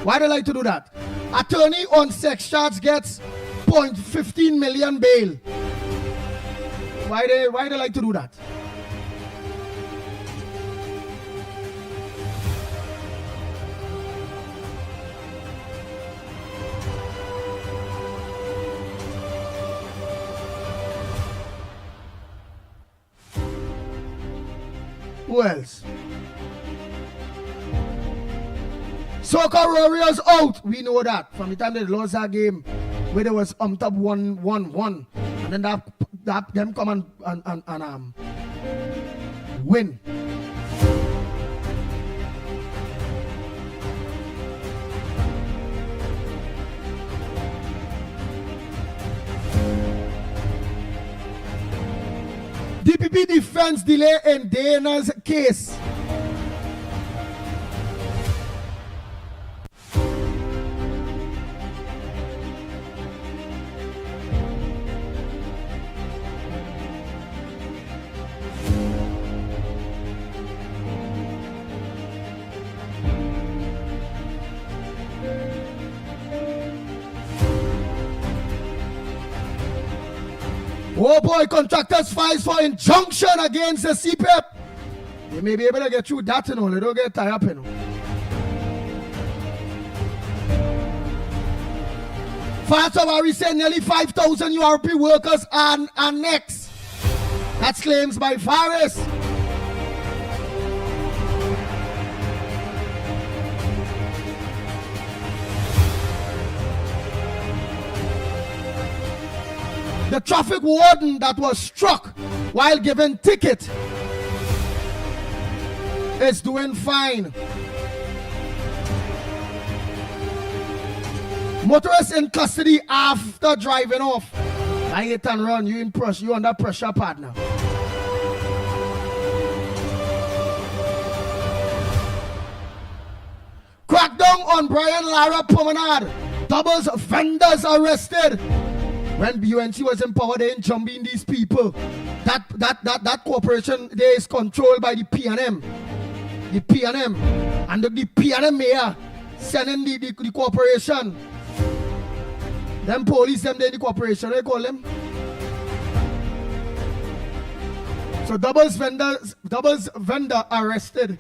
Why do they like to do that? Attorney on sex charge gets 0.15 million bail. Why they like to do that? Who else? Soccer Warriors out. We know that from the time they lost that game where there was top 1-1-1, and then that them come and win. DPP defense delay in Dana's case. Oh boy, contractors files for injunction against the CPEP. They may be able to get through that, you know. They don't get tied up, you know. Farsawari said nearly 5,000 URP workers are next. That's claims by Faris. The traffic warden that was struck while giving ticket is doing fine. Motorists in custody after driving off. I hit and run. You under pressure, partner. Crackdown on Brian Lara Promenade. Doubles vendors arrested. When BUNC was in power, they ain't jumping these people. That corporation there is controlled by the PNM. The PNM. And the PNM mayor sending the corporation. Them police, them there, the corporation, they call them. So doubles vendor arrested.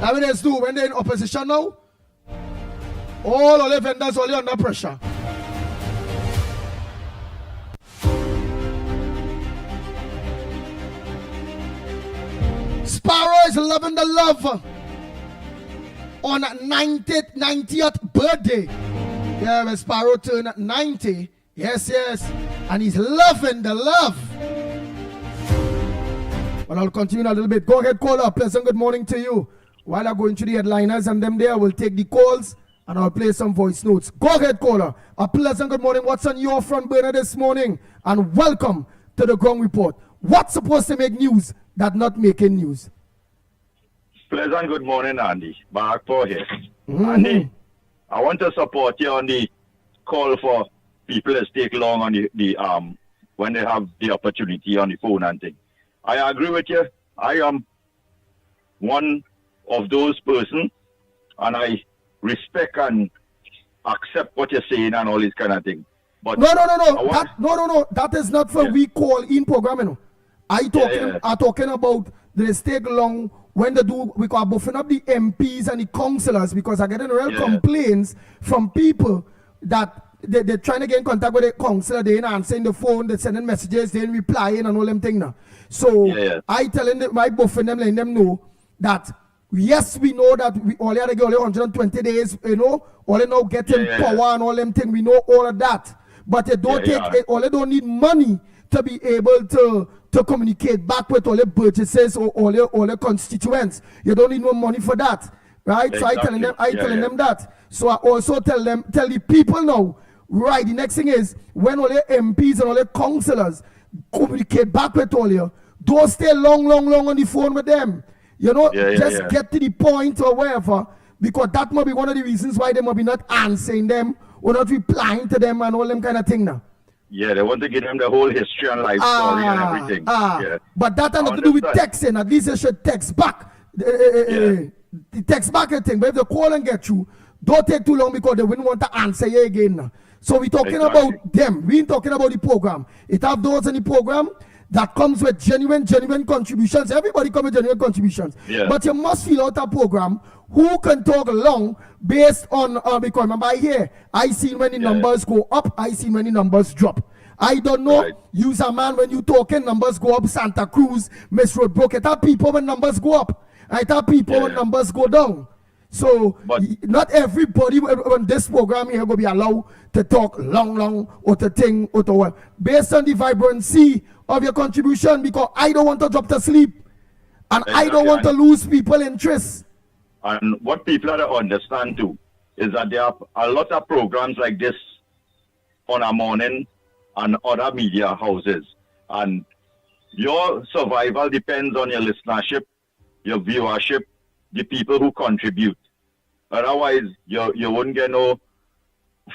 That's what they do when they're in opposition now. All the vendors only under pressure. Sparrow is loving the love on 90th birthday. Yeah, when Sparrow turned 90. Yes. And he's loving the love. But I'll continue a little bit. Go ahead, caller. Pleasant good morning to you. While I go into the headliners and them there, we'll take the calls and I'll play some voice notes. Go ahead, caller. A pleasant good morning. What's on your front burner this morning? And welcome to the Ground Report. What's supposed to make news that not making news? Pleasant good morning, Andy. Back for here. Andy, I want to support you on the call for people to stay long on the when they have the opportunity on the phone and thing. I agree with you. I am one of those persons, and I respect and accept what you're saying and all this kind of thing. But no. That is not for we call in programming. I talking about the stay long when they do, we call buffing up the MPs and the councillors, because I get real complaints from people that they're trying to get in contact with the councillor, they ain't answering the phone, they're sending messages, they ain't replying and all them things now. So I telling them, my buffing them, letting them know that yes, we know that we only had to get only 120 days, you know, only now getting power and all them things, we know all of that. But they don't all they don't need money to be able to communicate back with all the purchases or all the constituents. You don't need no money for that, right? Exactly. So I telling them that. So I also tell the people now, Right, the next thing is, when all the MPs and all the councillors communicate back with all you, don't stay long on the phone with them. You know, just get to the point or wherever, because that might be one of the reasons why they might be not answering them or not replying to them and all them kind of thing now. Yeah, they want to give them the whole history and life story and everything. Yeah. But that has nothing to do with texting. At least you should text back. The text back a thing. But if they call and get you, don't take too long because they wouldn't want to answer you again now. So we're talking about them. We ain't talking about the program. It have those in the program that comes with genuine contributions. Everybody come with genuine contributions. Yeah. But you must fill out a program who can talk long based on, because remember I seen when the numbers go up, I seen when the numbers drop. I don't know, use a man when you talking, numbers go up, Santa Cruz, Miss Roadbrook. It have people when numbers go up. I have people when numbers go down. So, not everybody on this program here will be allowed to talk long, or to think, or to what. Based on the vibrancy of your contribution, because I don't want to drop to sleep. And I don't want to lose people interest. And what people have to understand too, is that there are a lot of programs like this on a morning and other media houses. And your survival depends on your listenership, your viewership, the people who contribute. Otherwise, you wouldn't get no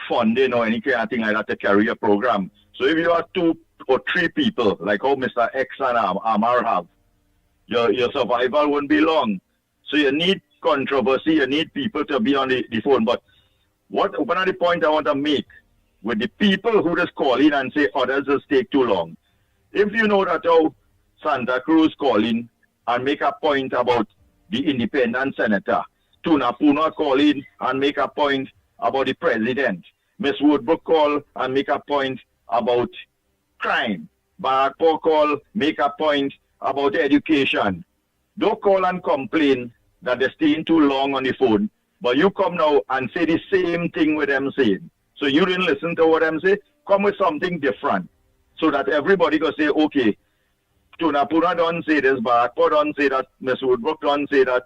funding or any kind of thing like that to carry a program. So if you have 2 or 3 people, like how Mr. X and Amar have, your survival wouldn't be long. So you need controversy, you need people to be on the phone. But one of the point I want to make with the people who just call in and say others just take too long. If you know that how Santa Cruz call in and make a point about the independent senator, Tunapuna call in and make a point about the president, Miss Woodbrook call and make a point about crime, Barakpo call, make a point about education. Don't call and complain that they're staying too long on the phone, but you come now and say the same thing with them saying. So you didn't listen to what them say, come with something different, so that everybody can say, okay, Tunapuna don't say this, Barakpo don't say that, Miss Woodbrook don't say that,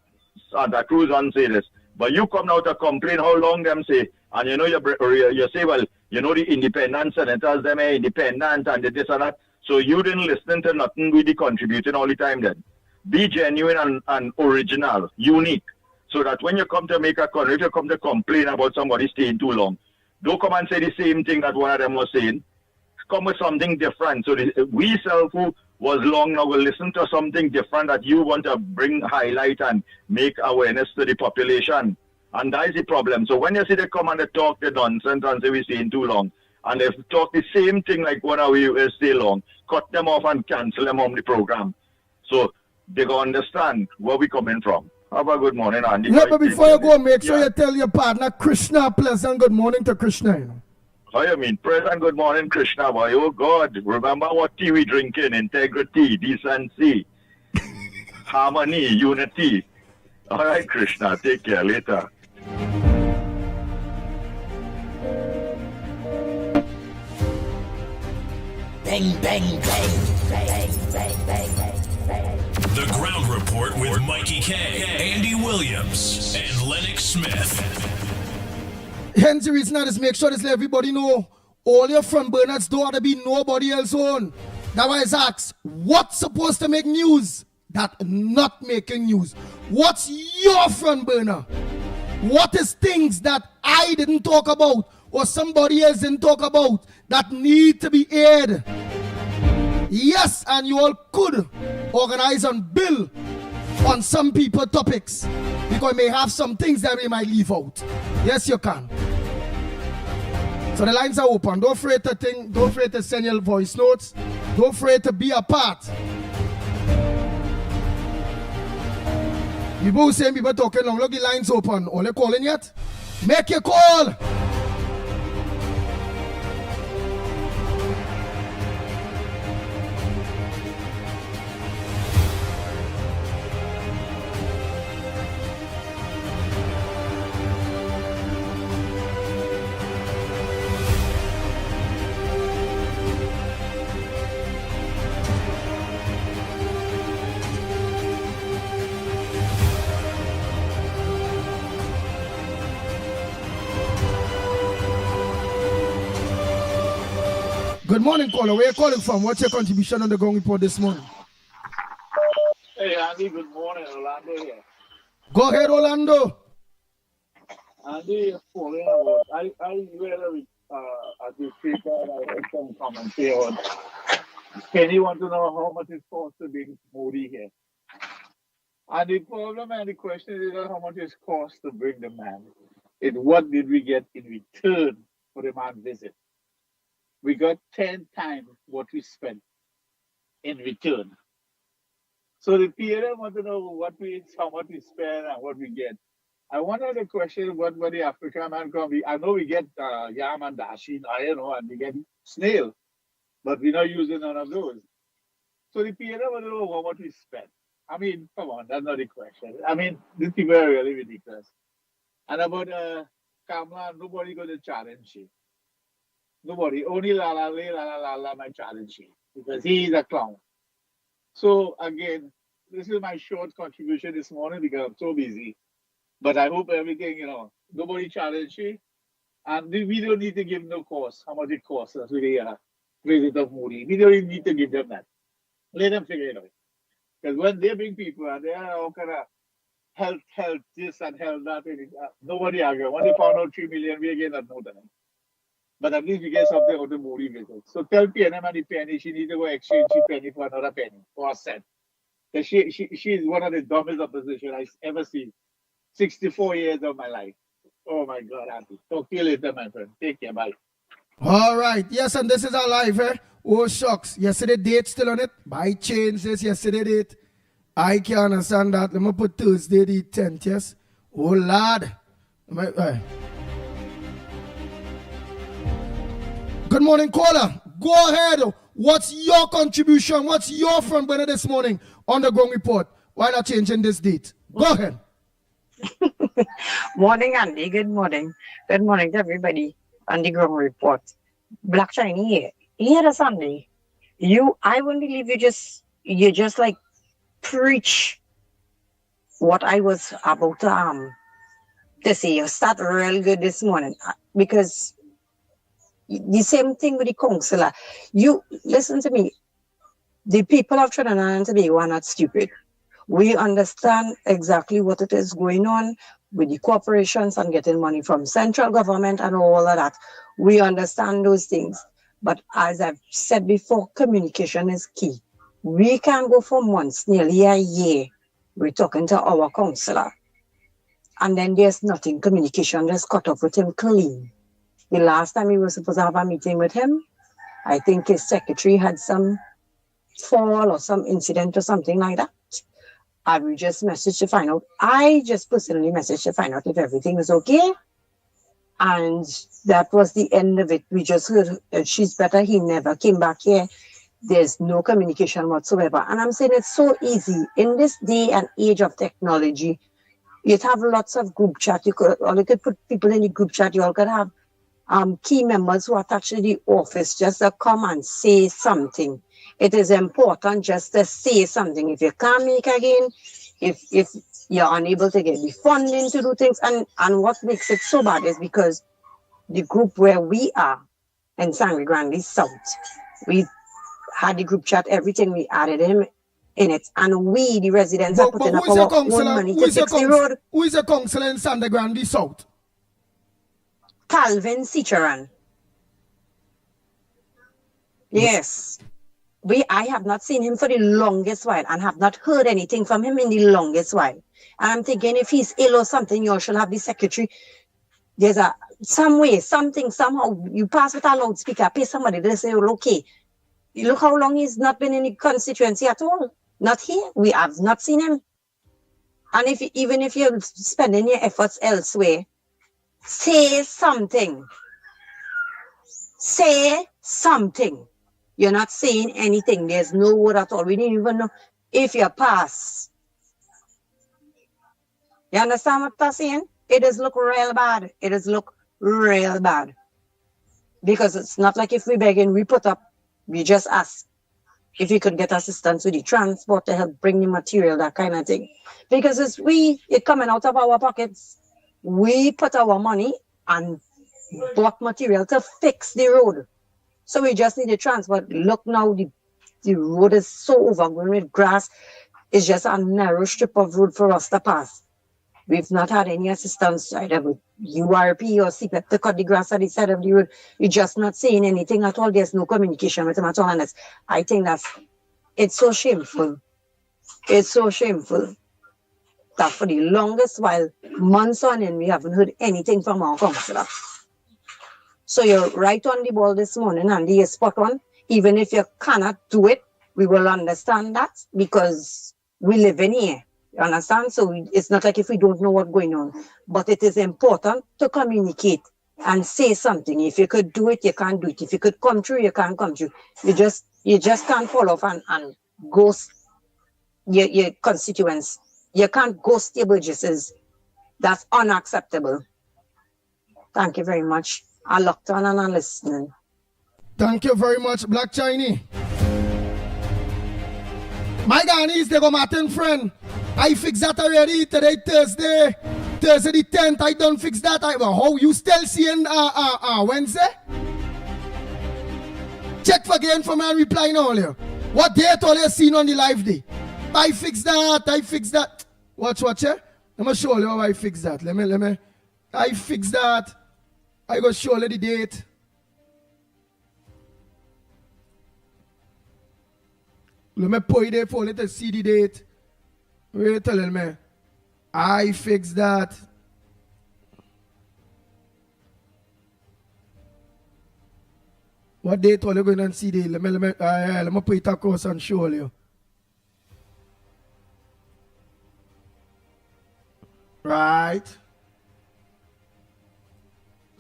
Santa Cruz don't say this. But you come now to complain how long them say, and you know you say, well, you know the independent senators, them are independent and this and that. So you didn't listen to nothing we contributing all the time then. Be genuine and original, unique. So that when you come to make a comment, if you come to complain about somebody staying too long, don't come and say the same thing that one of them was saying. Come with something different. So we self who was long now will listen to something different that you want to bring highlight and make awareness to the population. And that is the problem. So when you see they come and they talk the nonsense and say we're staying too long, and they talk the same thing like one of we will stay long, cut them off and cancel them on the program. So they go understand where we coming from. Have a good morning, Andy. Yeah, but before you go, make sure you tell your partner Krishna pleasant good morning to Krishna. You know? How you mean? Pleasant good morning, Krishna, boy. Oh, God. Remember what tea we drinking? Integrity, decency, harmony, unity. All right, Krishna. Take care. Later. Bang, bang, bang, bang, bang, bang, bang. The Ground Report with Mikey K, Andy Williams, and Lennox Smith. Hence the reason I just make sure this let everybody know all your front burners don't have to be nobody else on. That's why I ask, what's supposed to make news that not making news? What's your front burner? What is things that I didn't talk about or somebody else didn't talk about that need to be aired? Yes, and you all could organize and bill on some people topics because may have some things that we might leave out. Yes, you can. So the lines are open. Don't afraid to think, don't afraid to send your voice notes. Don't afraid to be a part. People saying people talking long, look the lines open. All you calling yet? Make your call. Good morning, caller. Where are you calling from? What's your contribution on the ground report this morning? Hey Andy, good morning. Orlando here. Go ahead, Orlando. Andy, following about, I read at the paper, I read some commentary on Kenny want to know how much it costs to bring Moody here. And the problem and the question is not how much it costs to bring the man. It's what did we get in return for the man's visit. We got 10 times what we spent in return. So the PLM want to know how much we spend and what we get. I wonder the question what the African man come. I know we get yam and dashi, and we get snail, but we're not using none of those. So the PLM want to know how much we spend. I mean, come on, that's not the question. I mean, these people are really ridiculous. And about Kamala, nobody going to challenge him. Nobody. Only La might challenge him because he's a clown. So again, this is my short contribution this morning because I'm so busy. But I hope everything, nobody challenge you. And we don't need to give no cost, how much it costs us with the visit of Moody. We don't even need to give them that. Let them figure it out. Because when they bring people and they are all kind of health this and health that, nobody argue. When they found out 3 million, we again not know that. But at least we get something out of the Moody visit. So tell PNM and the penny, she needs to go exchange the penny for another penny, for a cent. Because she is one of the dumbest opposition I've ever seen. 64 years of my life. Oh my God, Auntie. Talk to you later, my friend. Take care, bye. All right. Yes, and this is our live, eh? Oh, shucks. Yesterday date still on it. I changed this yesterday date. I can't understand that. Let me put Thursday the 10th, yes? Oh, Lord. Good morning, caller. Go ahead. What's your contribution? What's your front burner this morning on the ground report? Why not changing this date? Go ahead. Morning, Andy. Good morning. Good morning to everybody on the ground report. Black Chinese here the Sunday. I wouldn't believe you just like preach what I was about to say. You start real good this morning because the same thing with the counselor. You listen to me. The people of Trinidad and Tobago are not stupid. We understand exactly what it is going on with the corporations and getting money from central government and all of that. We understand those things. But as I've said before, communication is key. We can go for months, nearly a year, we're talking to our counselor. And then there's nothing. Communication just cut off with him clean. The last time we were supposed to have a meeting with him, I think his secretary had some fall or some incident or something like that. I will just message to find out. I just personally messaged to find out if everything was okay. And that was the end of it. We just heard she's better. He never came back here. There's no communication whatsoever. And I'm saying it's so easy. In this day and age of technology, you'd have lots of group chat. You could put people in the group chat. You all could have key members who are attached to the office just to come and say something. It is important just to say something. If you can't make again, if you're unable to get the funding to do things, and what makes it so bad is because the group where we are in Sangre Grande South, we had the group chat, everything, we added him in it, and we, the residents, are putting up our own money to fix the road. Who is the councillor in Sangre Grande South? Calvin Cicheran. Yes. I have not seen him for the longest while and have not heard anything from him in the longest while. And I'm thinking if he's ill or something, you should have the secretary. There's some way, something, somehow, you pass with a loudspeaker, pay somebody, they say, okay. Look how long he's not been in the constituency at all. Not here. We have not seen him. And even if you're spending your efforts elsewhere, say something. Say something. You're not saying anything. There's no word at all. We didn't even know if you pass. You understand what I'm saying? It does look real bad. It does look real bad. Because it's not like if we begging, we put up, we just ask if we could get assistance with the transport to help bring the material, that kind of thing. Because it's coming out of our pockets. We put our money and bought material to fix the road. So we just need a transport. Look now, the road is so overgrown with grass. It's just a narrow strip of road for us to pass. We've not had any assistance either with URP or CPEP to cut the grass at the side of the road. We're just not saying anything at all. There's no communication with them at all. And I think it's so shameful. It's so shameful that for the longest while, months on end, we haven't heard anything from our councillor. So you're right on the ball this morning, Andy. You're spot on. Even if you cannot do it, we will understand that because we live in here. You understand? So it's not like if we don't know what's going on. But it is important to communicate and say something. If you could do it, you can't do it. If you could come through, you can't come through. You just can't fall off and ghost your constituents. You can't ghost your Burgesses. That's unacceptable. Thank you very much. I locked on and I'm listening. Thank you very much, Black Chinese. My Ghanese, they go Martin friend. I fixed that already. Today, Thursday the 10th. I don't fix that. How you still seeing Wednesday? Check for again for my reply now. What date all you seen on the live day? I fixed that. Watch, eh? Let me show you how I fix that. Let me. I fixed that. I go show you the date. Let me put it there for you to see the date. Wait telling me. I fixed that. What date are you going to see the? Let me put it across and show you. Right.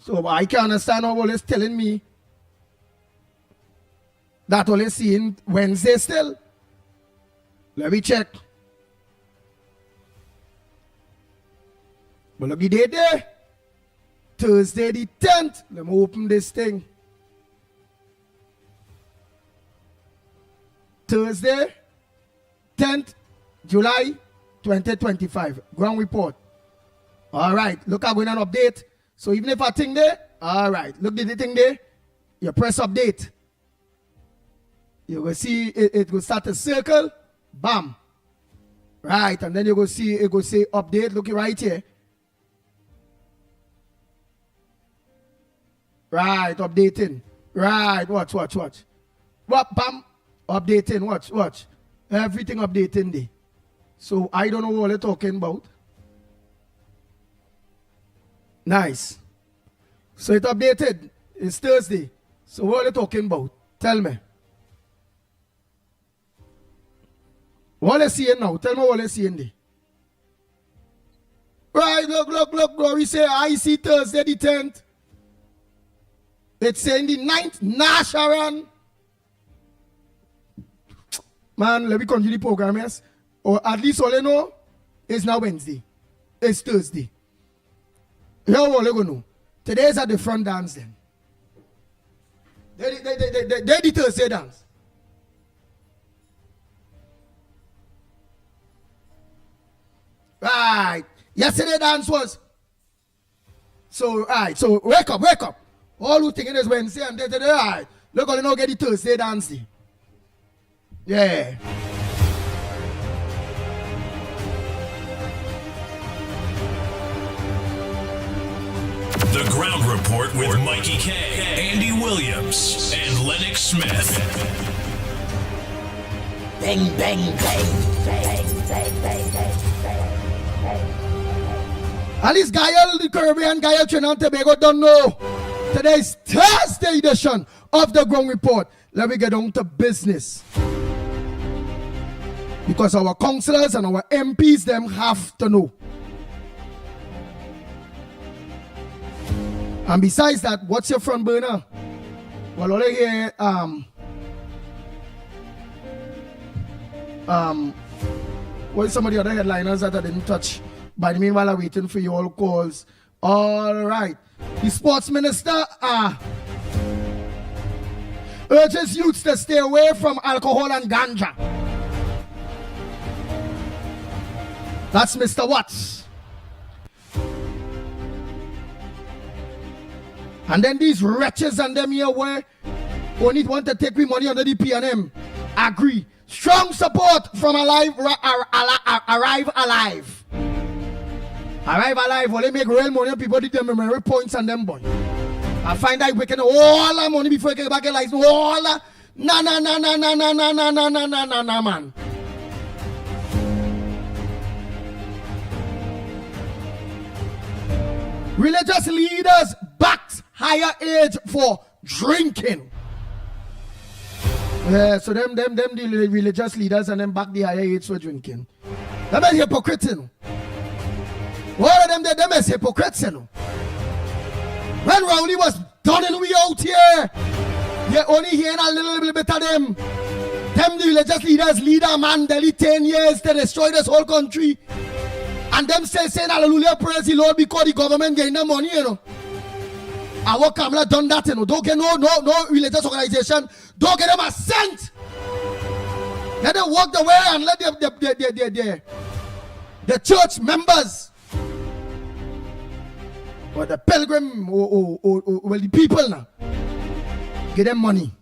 So I can understand how all is telling me that all is seeing Wednesday still. Let me check. But look at the date there. Thursday the 10th. Let me open this thing. Thursday, 10th July 2025. Ground report. All right. Look, I'm going to update. So even if I think there, all right. Look at the thing there. You press update. You will see it will start a circle. Bam. Right. And then you will see it will say update. Look right here. Right. Updating. Right. Watch. What? Bam. Updating. Watch. Everything updating there. So I don't know what they're talking about. Nice. So it updated. It's Thursday. So what are you talking about? Tell me. What are you seeing now? Tell me what you're seeing there. Right, look, bro. We say I see Thursday the 10th. It's saying the 9th. Nah, Sharon. Man, let me continue the program, yes? Or at least all you know is now Wednesday. It's Thursday. Here all you know. Today is a different dance then. They the Thursday dance. Right. Yesterday dance was. So, right. So, wake up. All who thinking is Wednesday and today, right. Look, all you know get the Thursday dance. Yeah. The Ground Report with Mickie K, Andy Williams, and Lennox Smith. Bang, bang, bang, bang, bang, bang, bang. At least Gael, the Caribbean, Gael, Trinidad and Tobago don't know. Today's Thursday edition of the Ground Report. Let me get on to business. Because our councillors and our MPs, them have to know. And besides that, what's your front burner? Well, all I hear, what is some of the other headliners that I didn't touch? By the meanwhile, I'm waiting for your all calls. All right. The sports minister urges youths to stay away from alcohol and ganja. That's Mr. Watts. And then these wretches and them here where only want to take we money under the PNM. Agree. Strong support from Arrive Alive. Arrive Alive. Will they make real money? People did them memory points and them boy. I find out we can all the money before you get back a license. All the na, man. Religious leaders backed higher age for drinking. Yeah, so them the religious leaders and them back the higher age for drinking. Them is hypocrites, you know. All of them is hypocrites, you know. When Rowley was done and we out here, you're only hearing a little bit of them. Them the religious leaders lead a man daily 10 years to destroy this whole country. And them still saying hallelujah, praise the Lord, because the government getting the money, you know. Our Kamala done that, you know. Don't get no religious organization. Don't get them a cent. Let them walk the way and let the church members or the pilgrim or well, the people now get them money.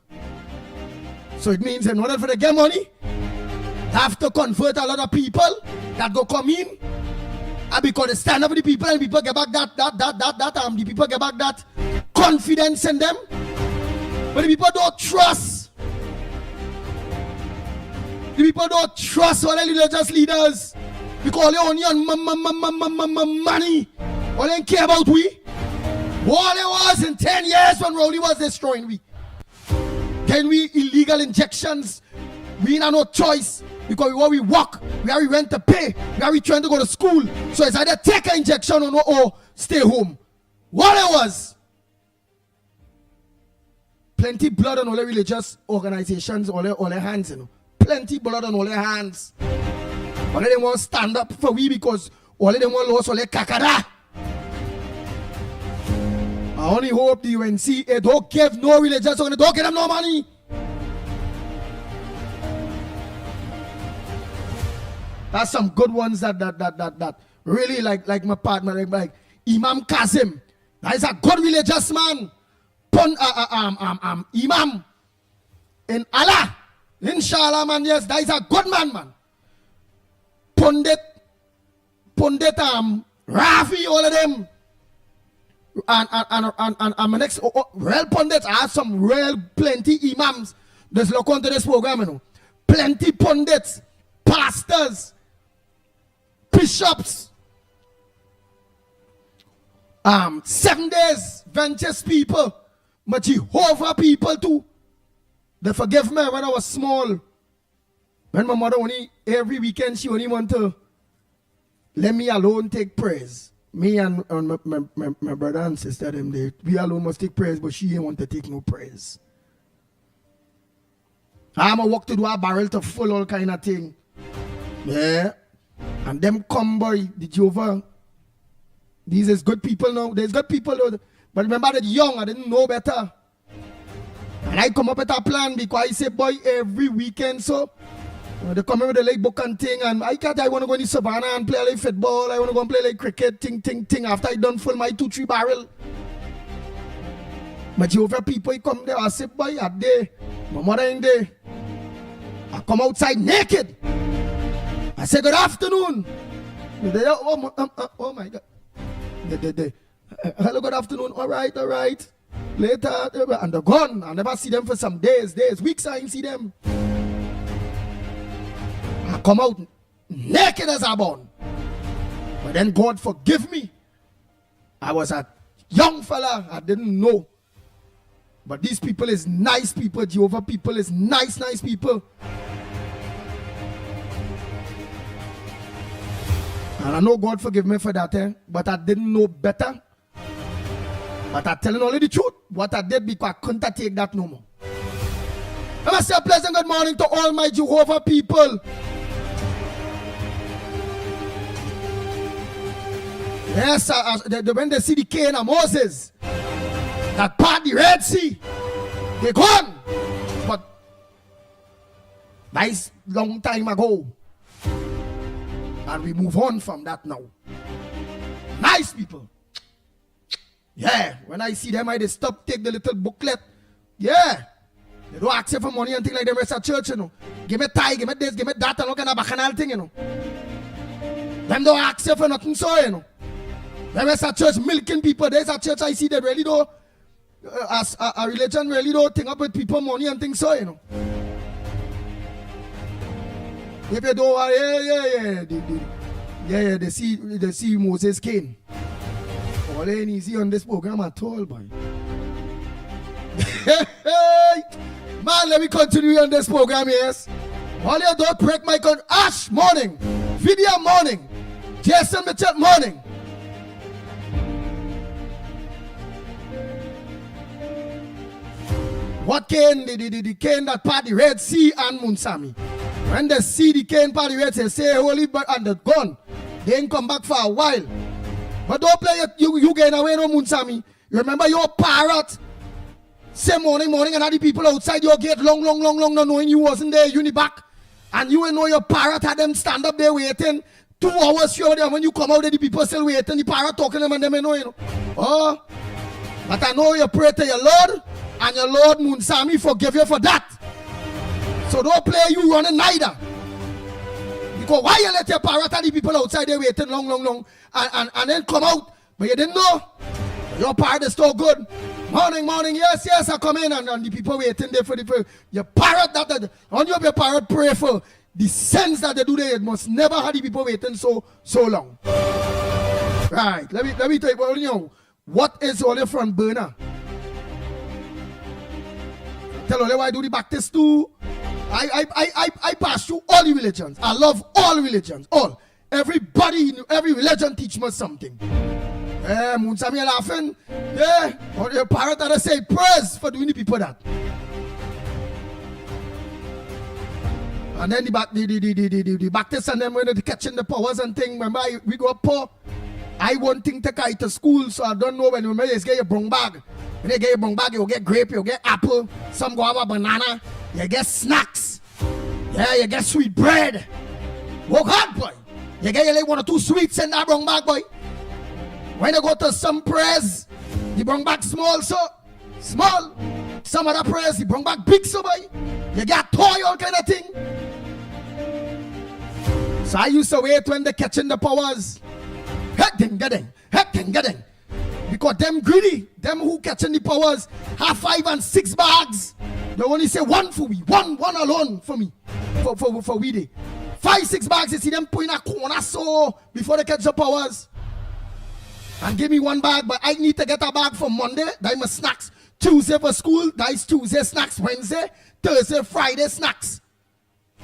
So it means in order for them to get money, they have to convert a lot of people that go come in. And because they stand up with the people and people get back the people get back that confidence in them. But the people don't trust. The people don't trust all the religious leaders because they only on money. All they care about we. All it was in 10 years when Rowley was destroying we. Then we illegal injections. We ain't have no choice. Because where we walk, where we went to pay, where we trying to go to school. So it's either take an injection or stay home. What it was. Plenty blood on all the religious organizations, all their hands, you know. Plenty blood on all their hands. All of them want to stand up for we because all of them want to lose all their kakada. I only hope the UNC don't give no religious organization, don't give them no money. That's some good ones that really like my partner, like Imam Kazim. That is a good religious man. Imam in Allah. Inshallah, man, yes, that is a good man. Pundit, Rafi, all of them. And my next real pundits, I have some real plenty imams. Just look onto this program, you know. Plenty pundits, pastors, bishops, 7 days Ventures people, but Jehovah people too. They forgive me when I was small. When my mother only every weekend she only want to let me alone take praise. Me and my brother and sister them we alone must take praise, but she ain't want to take no praise. I'm a walk to do a barrel to full all kind of thing. Yeah. And them come boy, the Jehovah. These is good people now. There's good people though. But remember that young, I didn't know better. And I come up with a plan because I say, boy, every weekend, so they come in with the like book and thing, and I want to go in the savannah and play like football. I want to go and play like cricket, thing. After I done full my 2-3 barrel. But Jehovah people, he come there, I say, boy, at day, my mother in there. I come outside naked. I say, good afternoon. Oh my God. Hello, good afternoon. All right. Later, and they're gone. I never see them for some days, weeks. I ain't see them. I come out naked as I born. But then God forgive me. I was a young fella. I didn't know. But these people is nice people. Jehovah people is nice people. And I know God forgive me for that, but I didn't know better. But I'm telling only the truth. What I did because I couldn't take that no more. I must say a pleasant good morning to all my Jehovah people. Yes, when they see the cane of Moses, that part the Red Sea, they gone. But nice long time ago. And we move on from that now. Nice people. Yeah, when I see them, I just stop, take the little booklet. Yeah. They don't ask you for money and things like the rest of church, you know. Give me tie, give me this, give me that, and look at a bacchanal thing, you know. Them don't ask you for nothing, so, you know. The rest of church milking people. There's a church I see that really don't, as a religion really don't think about people money and things, so, you know. If you don't, they see Moses Cain. All ain't easy on this program at all, boy. Man, let me continue on this program, yes. All you don't break my con. Ash, morning. Video, morning. Jason Mitchell, morning. What Cain, the Cain that part the Red Sea and Munsami. When they see the Cain part the Red Sea, say holy bird and the gun. They ain't come back for a while. But don't play you getting away no Munsami. You remember your parrot? Say morning, and all the people outside your gate long, not knowing you wasn't there, you back. And you know your parrot had them stand up there waiting. 2 hours sure there. When you come out there, the people still waiting. The parrot talking to them and them know, you know. Oh, but I know you pray to your Lord, and your Lord Munsami forgive you for that. So don't play you running neither. Because why you let your parrot and the people outside there waiting long, and then come out, but you didn't know. Your parrot is so good. Morning, yes, I come in and the people waiting there for your parrot that on your parrot pray for the sense that they do there. It must never have the people waiting so long. Right, let me tell you, well, you know, what is all your front burner? Tell all why I do the Baptist too. I pass through all the religions. I love all religions. All. Everybody, every religion teach me something. Munsami laughing. Yeah. Or the parrot that I say praise for doing the people that. And then the Baptists and them when they catching the powers and thing. Remember we go up poor. I want thing to carry to school, so I don't know when you remember you get your brown bag. When you get your brown bag, you get grape, you get apple, some go have a banana, you get snacks. Yeah, you get sweet bread. Work hard, boy. You get like 1 or 2 sweets in that brown bag, boy. When you go to some prayers, you bring back small, so small. Some other prayers, you bring back big, so boy. You get toy, all kind of thing. So I used to wait when they catching the powers. Heck, getting. Because them greedy, them who catching the powers, have 5 and 6 bags. They only say 1 for me, one alone for me, for we day. 5, 6 bags, you see them put in a corner so before they catch the powers. And give me 1 bag, but I need to get a bag for Monday. That is my snacks. Tuesday for school, that is Tuesday snacks. Wednesday, Thursday, Friday snacks.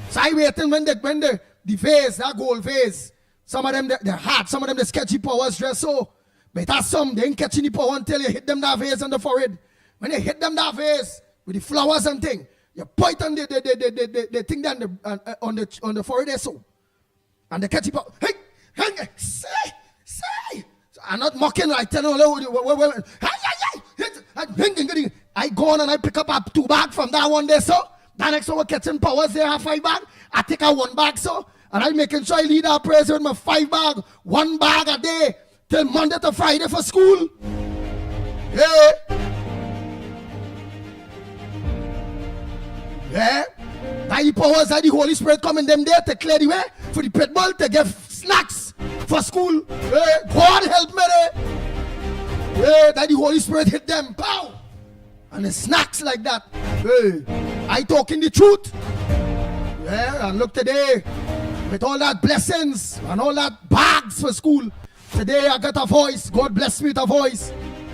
So I waiting when the vase, that gold vase. Some of them they're hard, some of them the sketchy powers dress so. But that's some, they ain't catching the power until you hit them that vase on the forehead. When you hit them that vase with the flowers and thing, you point on the thing down on the forehead there so. And the catchy power, hey, say. I'm not mocking, I tell you, I go on and I pick up 2 bags from that one there, so. The next one, catching powers there, have 5 bags. I take out 1 bag, so. And I'm making sure I lead our prayers with my 5 bag, 1 bag a day, till Monday to Friday for school. Yeah. Now the powers of the Holy Spirit coming them there to clear the way for the pit bull to give snacks for school. God help me there. That the Holy Spirit hit them. Pow! And the snacks like that. I talking the truth. And look today, with all that blessings and all that bags for school, today I got a voice. God bless me with a voice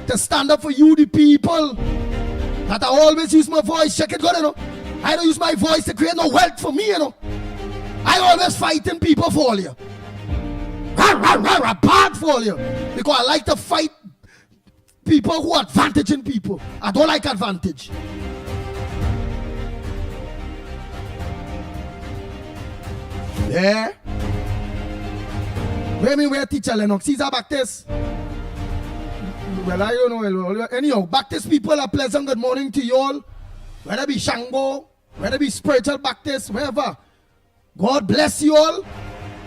to stand up for you, the people. That I always use my voice. Check it good, you know. I don't use my voice to create no wealth for me, you know. I always fighting people for you. Bad for you. Because I like to fight people who are advantaging people. I don't like advantage. Yeah. Where teacher Lennox? He's a Baptist. Well, I don't know. Anyhow, Baptist people, a pleasant good morning to you all. Whether it be Shango, whether it be spiritual Baptist, wherever. God bless you all.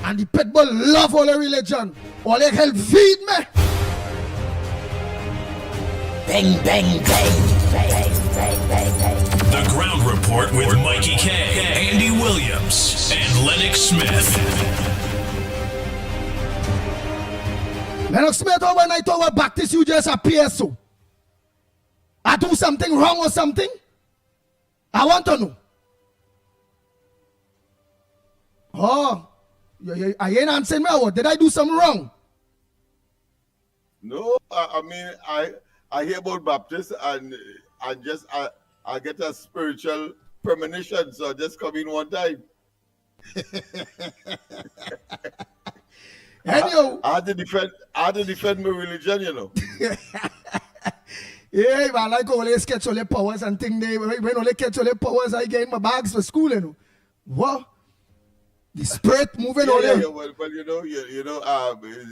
And the people love all the religion. All they help feed me. Bang, bang, bang. The Ground Report with Mikey K, Andy Williams, and Lennox Smith. Lennox Smith, when I talk about Baptist, you just appear so. I do something wrong or something? I want to know. Oh, I ain't answering me. What did I do something wrong? No, I mean, I hear about Baptist and I get a spiritual premonition, so I just come in one time. Anyhow, I had to defend my religion, you know. yeah, but I like always catch all the powers and thing. When only catch all the powers, I get in my bags for school, you know. What? The spirit moving on. Yeah, well,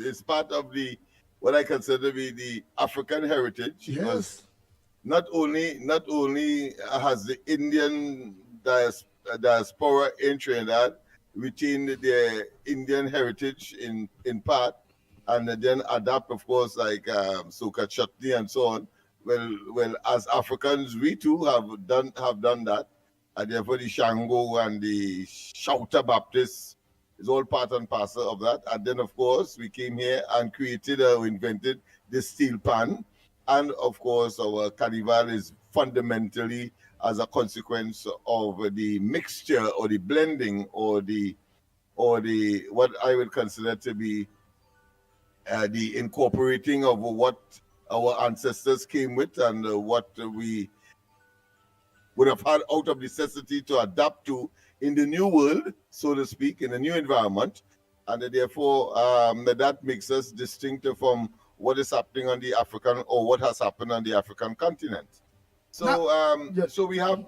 it's part of what I consider to be the African heritage. Yes. Not only has the Indian diaspora in Trinidad retained their Indian heritage in part, and then adapt, of course, like soca chutney and so on. Well, as Africans, we too have done that, and therefore the Shango and the Shouter Baptist is all part and parcel of that. And then, of course, we came here and invented the steel pan. And of course, our carnival is fundamentally as a consequence of the mixture or the blending or the what I would consider to be the incorporating of what our ancestors came with and what we would have had out of necessity to adapt to in the new world, so to speak, in a new environment. And therefore, that makes us distinct from what is happening on the African, or what has happened on the African continent. So, so we have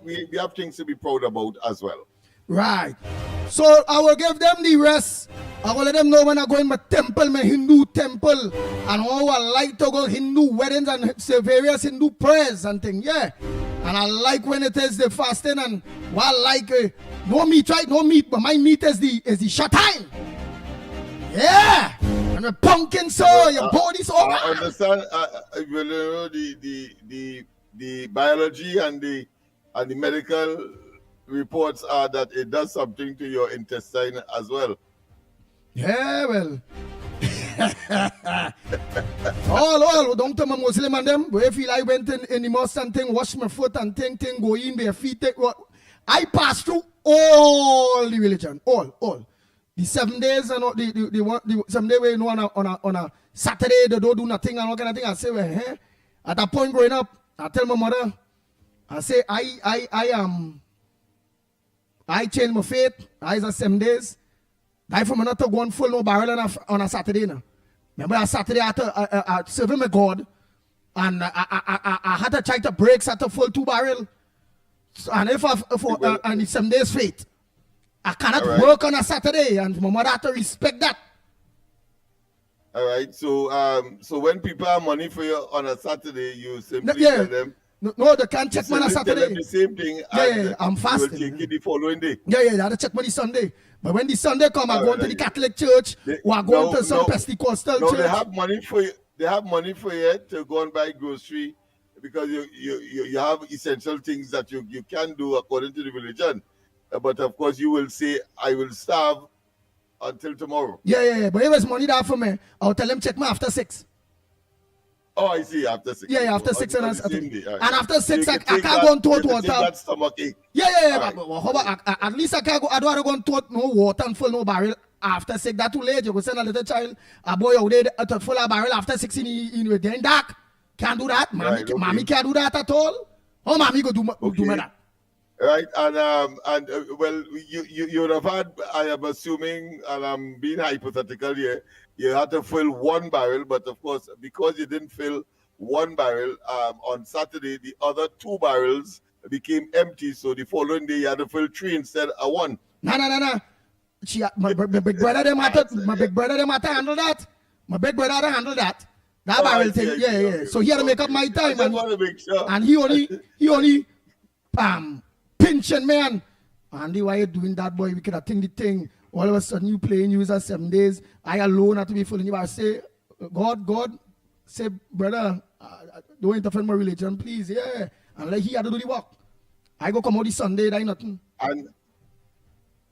things to be proud about as well. Right. So I will give them the rest. I will let them know when I go in my temple, my Hindu temple, and how I like to go Hindu weddings and say various Hindu prayers and things. Yeah. And I like when it is the fasting and I like no meat, right? No meat, but my meat is the shatain. Yeah. And the pumpkin soy, your body's all right. I understand. You know, the biology and the medical reports are that it does something to your intestine as well. Yeah, well. all don't tell my Muslim and them. But if I went in the mosque and thing, wash my foot and thing, go in their feet. Take what I pass through all the religion, all. The 7 days and the 7 day where you know on a Saturday they don't do nothing and all kind of thing. I say, well, at that point growing up, I tell my mother, I say I changed my faith. I is 7 days. I from not to go and full no barrel on a Saturday now. Remember a Saturday I serving my God, and I had to try to break at a full 2 barrel. And if and it's 7 days faith, I cannot work on a Saturday, and my mother had to respect that. All right. So when people have money for you on a Saturday, you simply tell them. No, they can't check money on a Saturday. Tell them the same thing. Yeah, I'm fasting. You will take it the following day. Yeah, they have to check money Sunday. But when the Sunday come, I go to the Catholic church, or I go to some Pentecostal church. They have money for you. They have money for you to go and buy grocery because you have essential things that you can do according to the religion. But of course, you will say, I will starve until tomorrow. Yeah. But if there's money there for me, I'll tell them check me after 6. Oh, I see. After 6. Yeah, after 6 and after 6, I can't that, go and throw water. That stomach ache. Yeah. But at least I can't go. I don't want to go and throw no water and full no barrel after 6. That's too late. You go send a little child, a boy out there to full a barrel after 6 in the dark. Can't do that. Mommy can't do that at all. How mommy go do that? Right, and well, you would have had, I am assuming, and I'm being hypothetical here, you had to fill 1 barrel, but of course, because you didn't fill 1 barrel, on Saturday, the other 2 barrels became empty, so the following day you had to fill 3 instead of 1. No. My big brother them had to handle that. My big brother had to handle that. That barrel thing, yeah. So he had to make up my time, and he only pinching man. Andy, why you doing that, boy? We could have think the thing. All of a sudden you playing user 7 days. I alone have to be fooling you. I say, God, say, brother, don't interfere in my religion, please. Yeah. and let he had to do the work. I go come out this Sunday, that ain't nothing.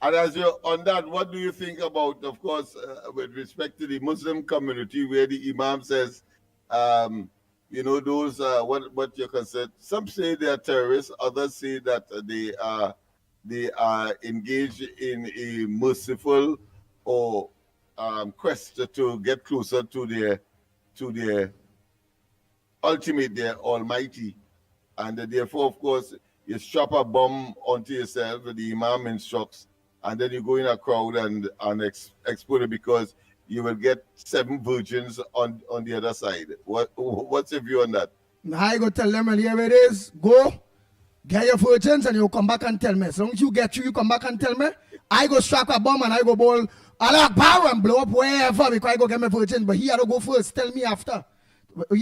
And as you're on that, what do you think about, of course, with respect to the Muslim community, where the Imam says, those what you consider? Some say they are terrorists, others say that they are engaged in a merciful or quest to get closer to their ultimate, their Almighty, and therefore, of course, you strap a bomb onto yourself. The Imam instructs. And then you go in a crowd and explode it because you will get 7 virgins on the other side. What's your view on that? Now I go tell them, and here it is. Go, get your virgins, and you come back and tell me. As long as you get through, you come back and tell me. I go strike a bomb and I go ball Allah power and blow up wherever because I go get my virgins. But he had to go first. Tell me after. I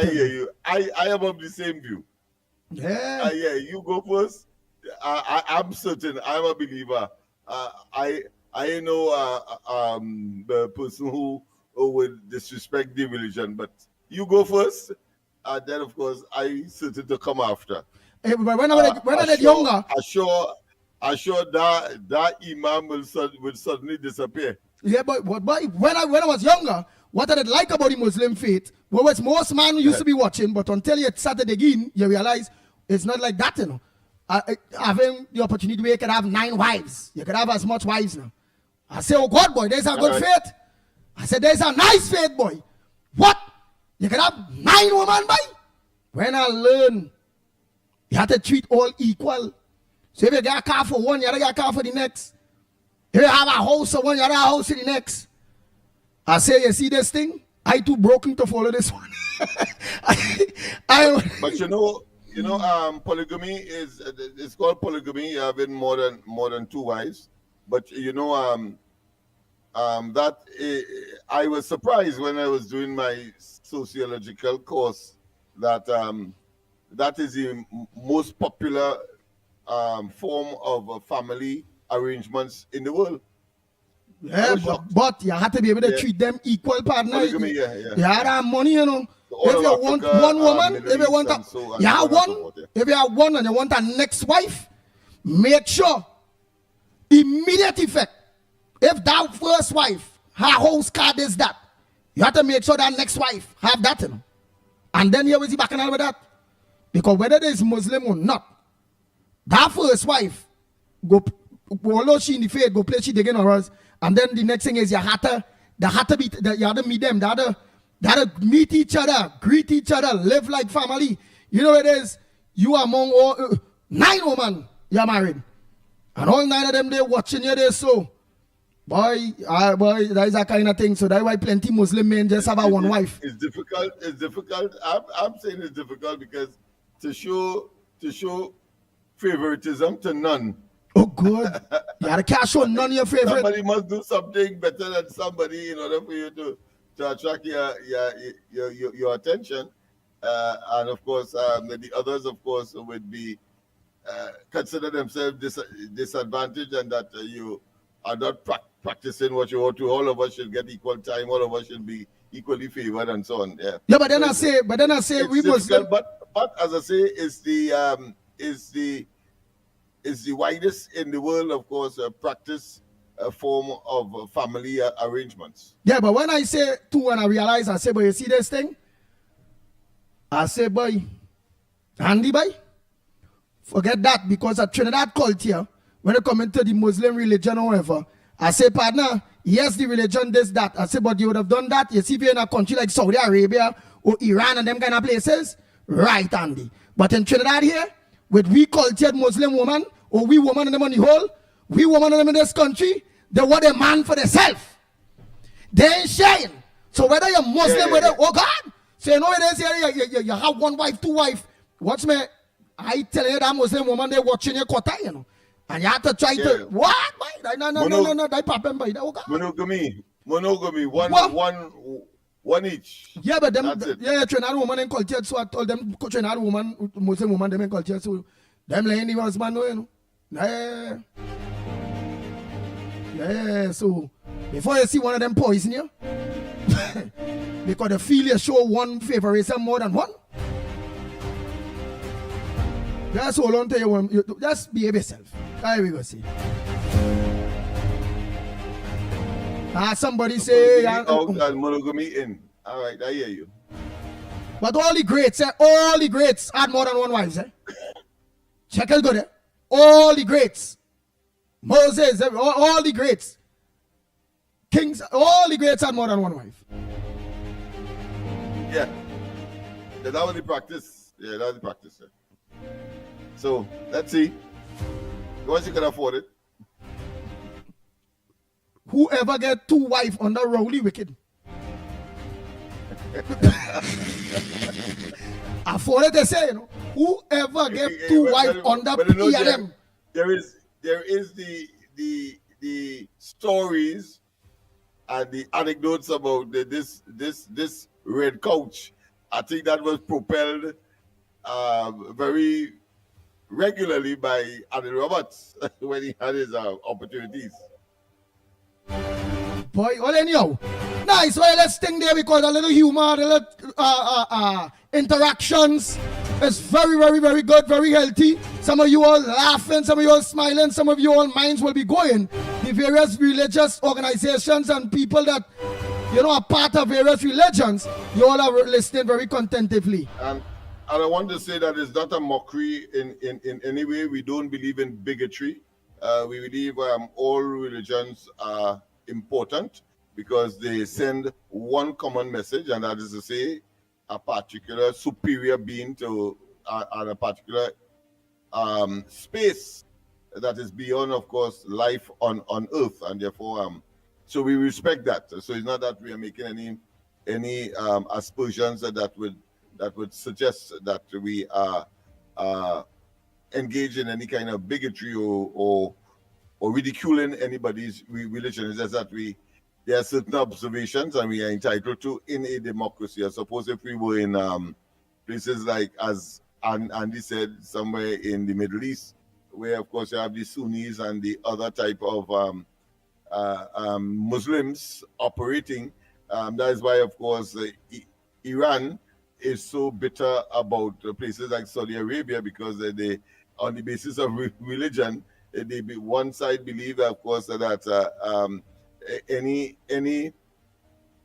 hear you. I am of the same view. Yeah. You go first. I'm certain. I'm a believer. I know the person who would disrespect the religion, but you go first, and then of course I certain to come after. Hey, but when I was younger, I sure that Imam will suddenly disappear. Yeah, but when I was younger, what I did like about the Muslim faith, what most man used to be watching, but until you started again, you realize it's not like that, you know. Having the opportunity where you can have 9 wives. You can have as much wives now. I say, oh God, boy, there's a good faith. I said, there's a nice faith, boy. What? You can have 9 women, boy? When I learn, you have to treat all equal. So if you get a car for one, you have to get a car for the next. If you have a house for one, you have to have a house for the next. I say, you see this thing? I too broken to follow this one. But polygamy it's called polygamy. You having more than 2 wives, but that I was surprised when I was doing my sociological course that that is the most popular form of family arrangements in the world. Yeah, but you have to be able to treat them equal, partner. Polygamy, You have to have money, you know. If you want one woman, if you want if you have one and you want a next wife, make sure immediate effect. If that first wife, her house card is that, you have to make sure that next wife have that, you know. And then you will see back and with that. Because whether there is Muslim or not, that first wife go although she in the faith, go play she again or us. And then the next thing is you have to meet them, they have to meet each other, greet each other, live like family. You know it is. You are among all 9 women you're married. And all 9 of them they watching you there. So boy, that is that kind of thing. So that's why plenty Muslim men just have one wife. It's difficult. I'm saying it's difficult because to show favoritism to none. Oh, good. You have to cash on none of your favorite. Somebody must do something better than somebody in order for you to attract your attention. And of course, the others, of course, would be consider themselves disadvantaged and that you are not practicing what you ought to. All of us should get equal time. All of us should be equally favored and so on. Yeah. Yeah, but then I say we must. But as I say, is the widest in the world, of course, practice a form of family arrangements. Yeah, but when I say 2 and I realize, I say, but you see this thing? I say, boy, Andy, boy, forget that because of Trinidad culture, when it comes into the Muslim religion or whatever, I say, partner, yes, the religion does that. I say, but you would have done that. You see, if you're in a country like Saudi Arabia or Iran and them kind of places, right, Andy. But in Trinidad here, with we cultured Muslim woman, or we woman and them on the whole, we woman and them in this country, they want a man for themselves. They ain't sharing. So whether you're Muslim, oh God, so you know it is here, you have 1 wife, 2 wife. Watch me, I tell you that Muslim woman, they watching your quota, you know. And you have to try to, what? No, that papa, boy, oh God. Monogamy, one each. Yeah, but them, Trinidad woman in culture, so I told them, Trinidad woman, Muslim woman, them in culture, so them laying the husband, you know. Yeah, so before you see one of them poison you, because the feel you show one favoritism more than one. Just hold on to your one. Just behave yourself. There we go, see. Somebody say... out and monogamy in. All right, I hear you. But all the greats had more than one wife, eh? Check it good, eh? All the greats. Moses, all the greats. Kings, all the greats had more than one wife. Yeah. That was the practice. Yeah, that was the practice. Yeah. So, let's see. Once you can afford it. Whoever get 2 wives under Rowley wicked. Afford it, they say, you know. Whoever get 2 wives under PLM. There is the stories and the anecdotes about this red coach. I think that was propelled very regularly by Andy Roberts when he had his opportunities. Boy, well anyhow, nice. Well, let's think there because a little humor, a little interactions is very, very, very good, very healthy. Some of you all laughing, some of you all smiling, some of you all minds will be going. The various religious organizations and people that are part of various religions, you all are listening very contentively. And I want to say that it's not a mockery in any way. We don't believe in bigotry. We believe all religions are important because they send one common message, and that is to say a particular superior being to a particular space that is beyond, of course, life on earth, and therefore so we respect that. So it's not that we are making any aspersions that would suggest that we are engaged in any kind of bigotry or ridiculing anybody's religion. It's just that there are certain observations and we are entitled to in a democracy. I suppose if we were in places like, as Andy said, somewhere in the Middle East, where of course you have the Sunnis and the other type of Muslims operating. That is why, of course, Iran is so bitter about places like Saudi Arabia, because they on the basis of religion, one side believe, of course, that any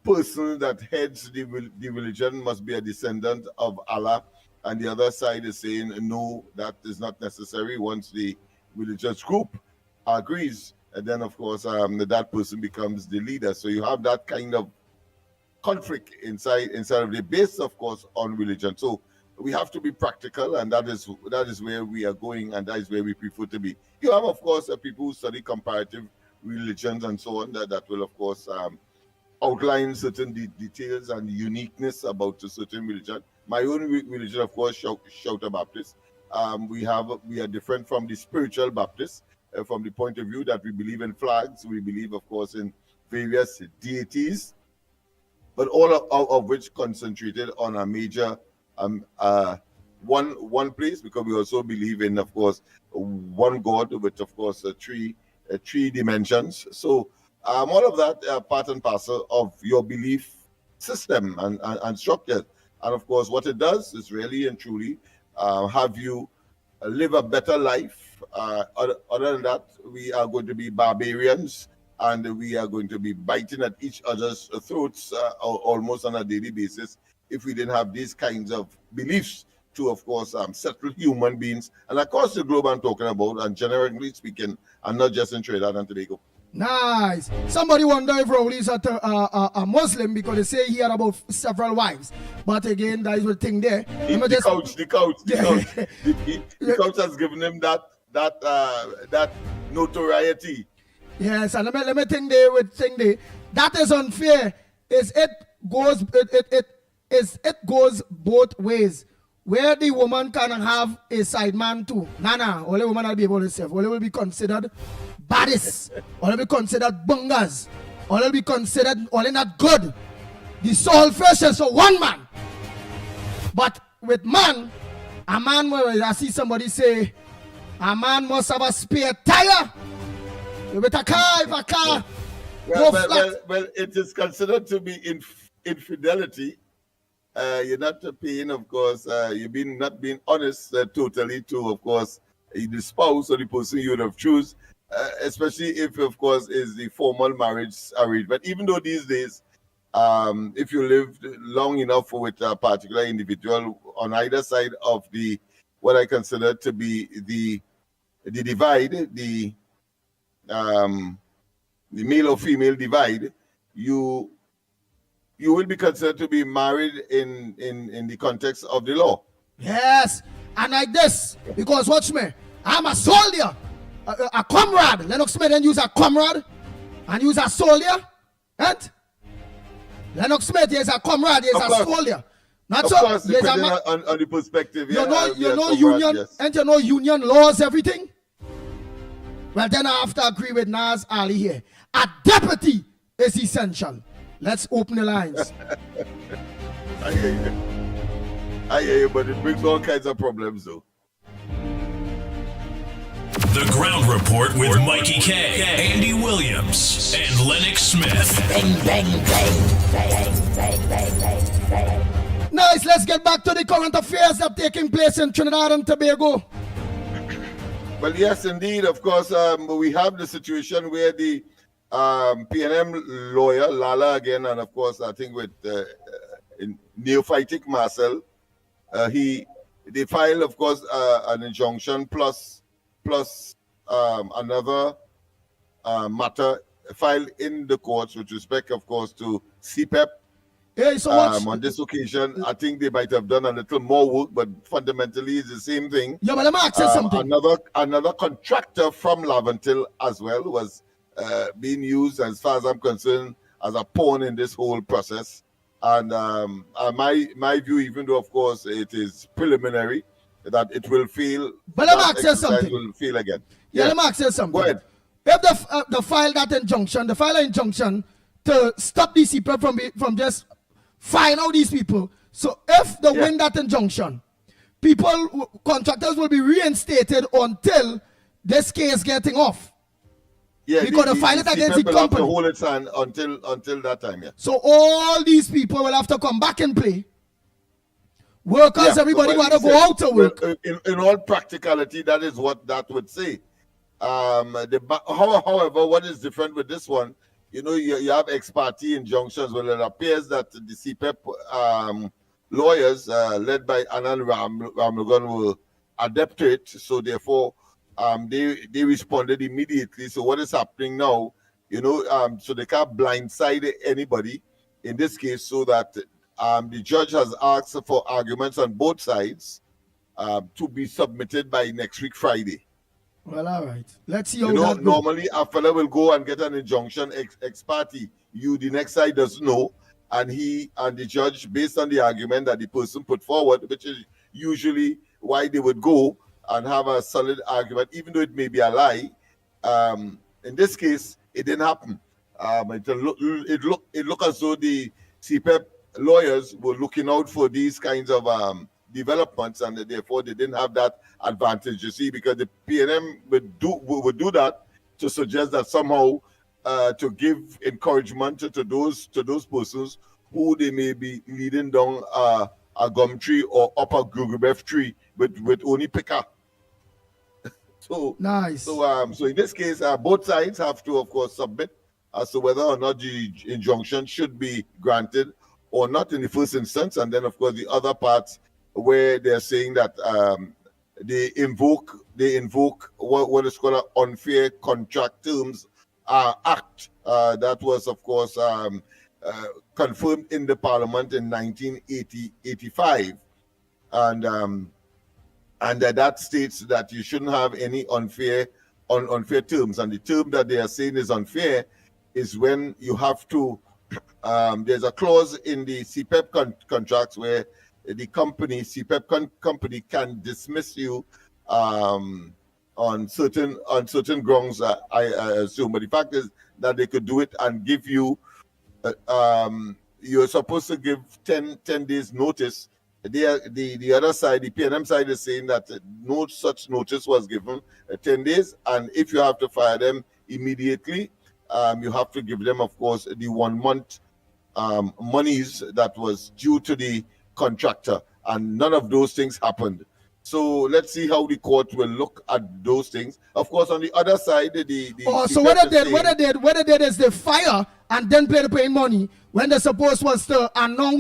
person that heads the religion must be a descendant of Allah, and the other side is saying no, that is not necessary. Once the religious group agrees, and then of course that person becomes the leader. So you have that kind of conflict inside of the base, of course, on religion. So we have to be practical, and that is where we are going, and that is where we prefer to be. You have, of course, people who study comparative religions and so on that will, of course, outline certain details and uniqueness about a certain religion. My own religion, of course, Shouter Baptist. We are different from the spiritual Baptists from the point of view that we believe in flags. We believe, of course, in various deities, but all of which concentrated on a major one place, because we also believe in, of course, one God with, of course, three dimensions. So all of that part and parcel of your belief system and structure. And of course, what it does is really and truly have you live a better life. Other than that, we are going to be barbarians, and we are going to be biting at each other's throats almost on a daily basis if we didn't have these kinds of beliefs to, of course, settle human beings and across the globe I'm talking about, and generally speaking, and not just in Trinidad and Tobago. Nice. Somebody wonder if Rowley is a Muslim because they say he had about several wives. But again, that is the thing there. The coach has given him that notoriety. Yes, and let me think there with thing there. That is unfair. It goes both ways. Where the woman can have a side man too. Nah, only woman will be able to serve. Only will be considered baddies. Only will be considered bungas. Only will be considered only not good. The soul first is for one man. But with man, a man, I see somebody say, a man must have a spare tire. With a car, if a car. Well, it is considered to be infidelity you're not paying, of course, you're not being honest totally to, of course, the spouse or the person you would have choose, especially if, of course, is the formal marriage arrangement. Even though these days, if you lived long enough with a particular individual on either side of what I consider to be the divide, the male or female divide, you will be considered to be married in the context of the law. Yes, and like this, because watch me, I'm a soldier, a comrade. Lennox Smith then use a comrade and use a soldier, and Lennox Smith is a comrade, he is a soldier. Not of so. Course, depending on the perspective. You know union, yes. And you know union laws, everything. Well, then I have to agree with Nas Ali here. A deputy is essential. Let's open the lines. I hear you, but it brings all kinds of problems, though. The Ground Report with Mikey K, Andy Williams, and Lennox Smith. Bang, bang, bang, bang, bang, bang, bang, bang. Nice, let's get back to the current affairs that are taking place in Trinidad and Tobago. Well, yes, indeed. Of course, we have the situation where the PNM lawyer, Lala again, and of course, I think with neophytic Marcel, they filed, of course, an injunction plus another matter filed in the courts with respect, of course, to CPEP. Hey, so on this occasion, I think they might have done a little more work, but fundamentally it's the same thing. Yeah, but let me ask you something. Another contractor from Laventil as well was being used, as far as I'm concerned, as a pawn in this whole process. And my view, even though of course it is preliminary, that it will fail. But let me ask you something. Will fail again. Yeah, let me ask you something. Go ahead. If the file an injunction to stop these people from just fine out these people. So if they win that injunction, contractors will be reinstated until this case getting off. Yeah, because the file it against the company. To hold its hand until that time. Yeah. So all these people will have to come back and play. Workers, everybody got to go out to work. In all practicality, that is what that would say. However, what is different with this one? You know, you have ex parte injunctions. Well, it appears that the CPEP lawyers, led by Anand Ramlogan, will adapt to it. So therefore, they responded immediately. So what is happening now? You know, so they can't blindside anybody in this case. So that the judge has asked for arguments on both sides to be submitted by next week Friday. Well, all right. Let's see how that goes. Normally, a fella will go and get an injunction ex parte. The next side doesn't know. And the judge, based on the argument that the person put forward, which is usually why they would go and have a solid argument, even though it may be a lie. In this case, it didn't happen. It looked as though the CPEP lawyers were looking out for these kinds of developments, and therefore they didn't have that advantage. You see, because the PNM would do that to suggest that somehow to give encouragement to those persons who they may be leading down a gum tree or up a Gugubef tree with only picker. So nice. So in this case, both sides have to, of course, submit as to whether or not the injunction should be granted or not in the first instance, and then of course the other parts where they're saying that they invoke what is called an unfair contract terms act that was of course confirmed in the parliament in 1985, and that states that you shouldn't have any unfair terms, and the term that they are saying is unfair is when you have to there's a clause in the CPEP contracts where the CPEP company can dismiss you on certain grounds, I assume. But the fact is that they could do it and give you, you're supposed to give 10 days notice. The other side, the PNM side, is saying that no such notice was given, 10 days. And if you have to fire them immediately, you have to give them, of course, the 1 month monies that was due to the contractor, and none of those things happened. So let's see how the court will look at those things. Of course, on the other side, so what they did is they fire and then pay money when they're supposed was to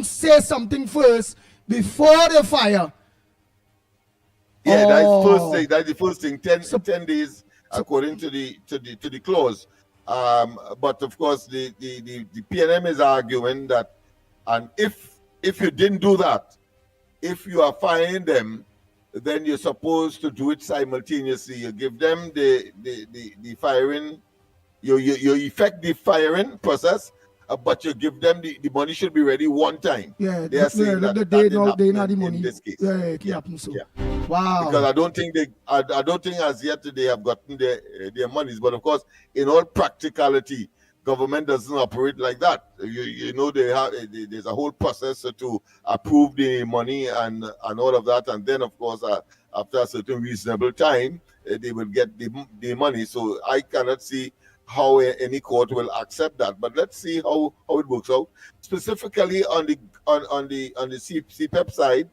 say something first before they fire. Yeah, that's the first thing. That's the first thing. 10 days according to the clause. But of course, the PNM is arguing that, and if you didn't do that, if you are firing them, then you're supposed to do it simultaneously. You give them the firing, you effect the firing process, but you give them the money should be ready one time. Yeah, they are saying they not the money. In this case. Yeah. Wow. Because I don't think as yet they have gotten their monies. But of course, in all practicality, government doesn't operate like that. You know, there's a whole process to approve the money and all of that, and then of course after a certain reasonable time they will get the money. So I cannot see how any court will accept that. But let's see how it works out. Specifically on the CPEP side,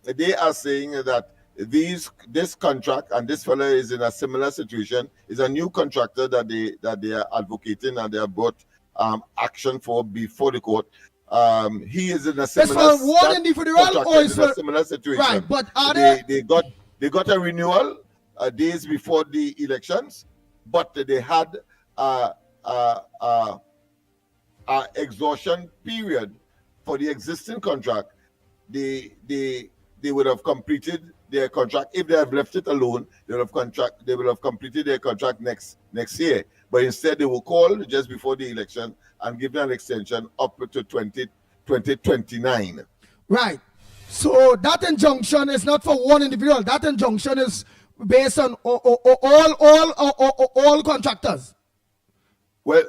they are saying that this contract, and this fellow is in a similar situation, is a new contractor that they are advocating, and they have brought action for before the court. He is in a similar similar situation. Right, but they got a renewal days before the elections, but they had a exhaustion period for the existing contract. They would have completed their contract. If they have left it alone, they will have completed their contract next year. But instead, they will call just before the election and give them an extension up to 2029. Right. So that injunction is not for one individual. That injunction is based on all contractors. Well,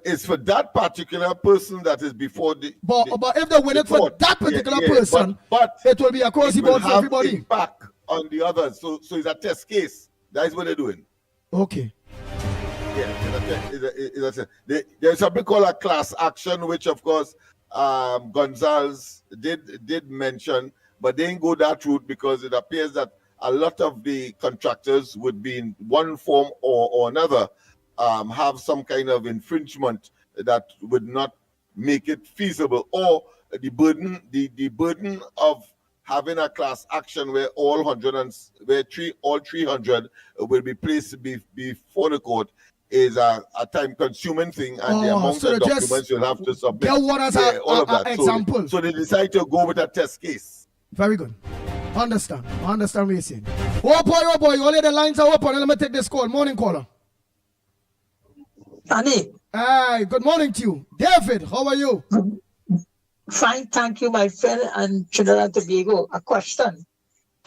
it's for that particular person that is before the. But if they win it for that particular person, but it will be across the board for everybody. Impact on the others. So it's a test case. That is what they're doing. Okay. Yeah, there's something called a class action, which of course Gonzalez did mention, but they didn't go that route because it appears that a lot of the contractors would be in one form or another. Have some kind of infringement that would not make it feasible, or the burden of having a class action where all 300 will be placed before the court is a time-consuming thing, and the amount of documents you'll have to submit. All of that. Example. So they decide to go with a test case. Very good. Understand what you're saying. Oh boy, all the lines are open. Let me take this call. Morning caller. Annie. Hi, good morning to you. David, how are you? Fine, thank you, my friend, and Trinidad and Tobago. A question.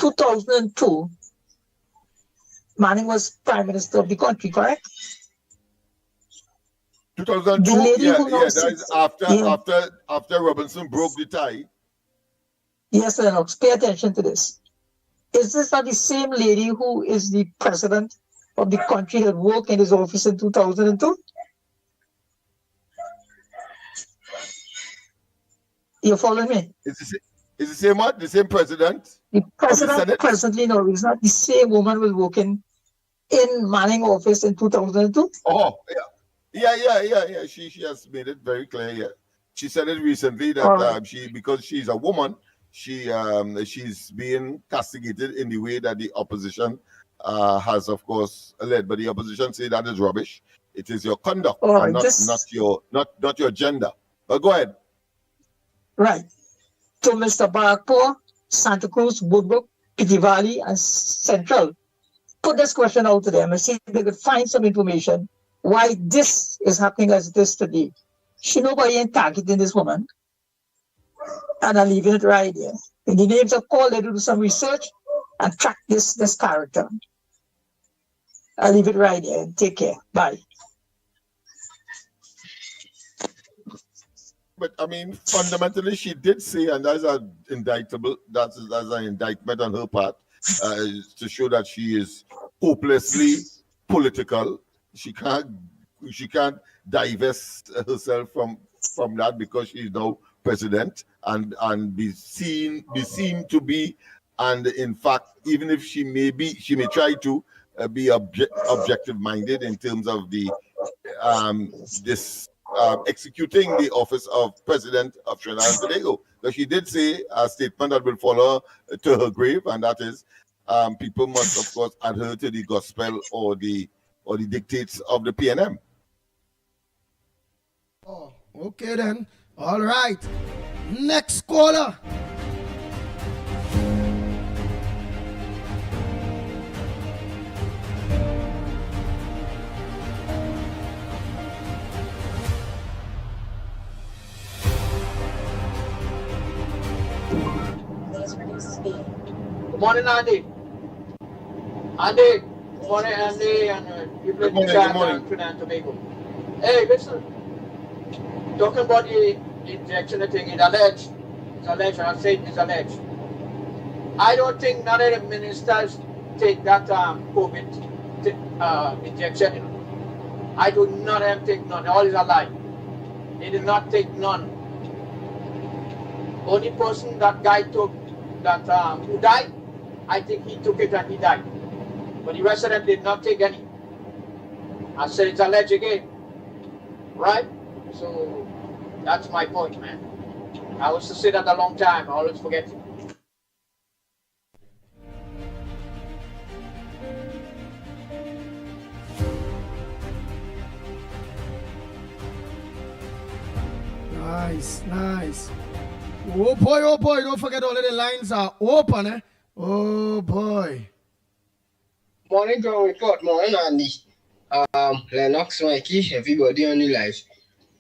2002, Manning was Prime Minister of the country, correct? 2002, that is after Robinson broke the tie. Yes, Lennox, pay attention to this. Is this not the same lady who is the president of the country that worked in his office in 2002? You following me? Is the same what? The same president? The president presently, no, it's not the same woman who was working in Manning office in 2002. Oh, yeah. She has made it very clear. Yeah, she said it recently that because she's a woman, she's being castigated in the way that the opposition has, of course, led. But the opposition say that is rubbish. It is your conduct, and not your gender. But go ahead. Right. To Mr. Barakpur, Santa Cruz, Woodbrook, Pity Valley, and Central. Put this question out to them and see if they could find some information why this is happening as it is today. She nobody ain't targeting this woman. And I'm leaving it right there. When the names are called, they do some research and track this character. I'll leave it right there. Take care. Bye. But I mean, fundamentally, she did say, and that's an indictment on her part, to show that she is hopelessly political. She can't divest herself from that because she's now president and be seen to be, and in fact, even if she may try to be objective minded in terms of the executing the office of president of Trinidad and Tobago. Because she did say a statement that will follow to her grave, and that is people must of course adhere to the gospel or the dictates of the PNM. Oh, okay then. All right. Next caller. Good morning, Andy. Good morning, Andy, and you play Trinidad and Tobago. Hey, listen. Talking about the injection thing, it's alleged. It's alleged, and I say it's alleged. I don't think none of the ministers take that COVID injection. I do not have take none. All is a lie. They did not take none. Only person that guy took that who died, I think he took it and he died. But the rest of them did not take any. I said it's alleged again. Right? So that's my point, man. I used to say that a long time. I always forget it. Nice, nice. Oh boy, don't forget all of the lines are open, eh? Oh boy. Morning, Ground Report. Morning, Andy. Lennox, Mickie, everybody on the live.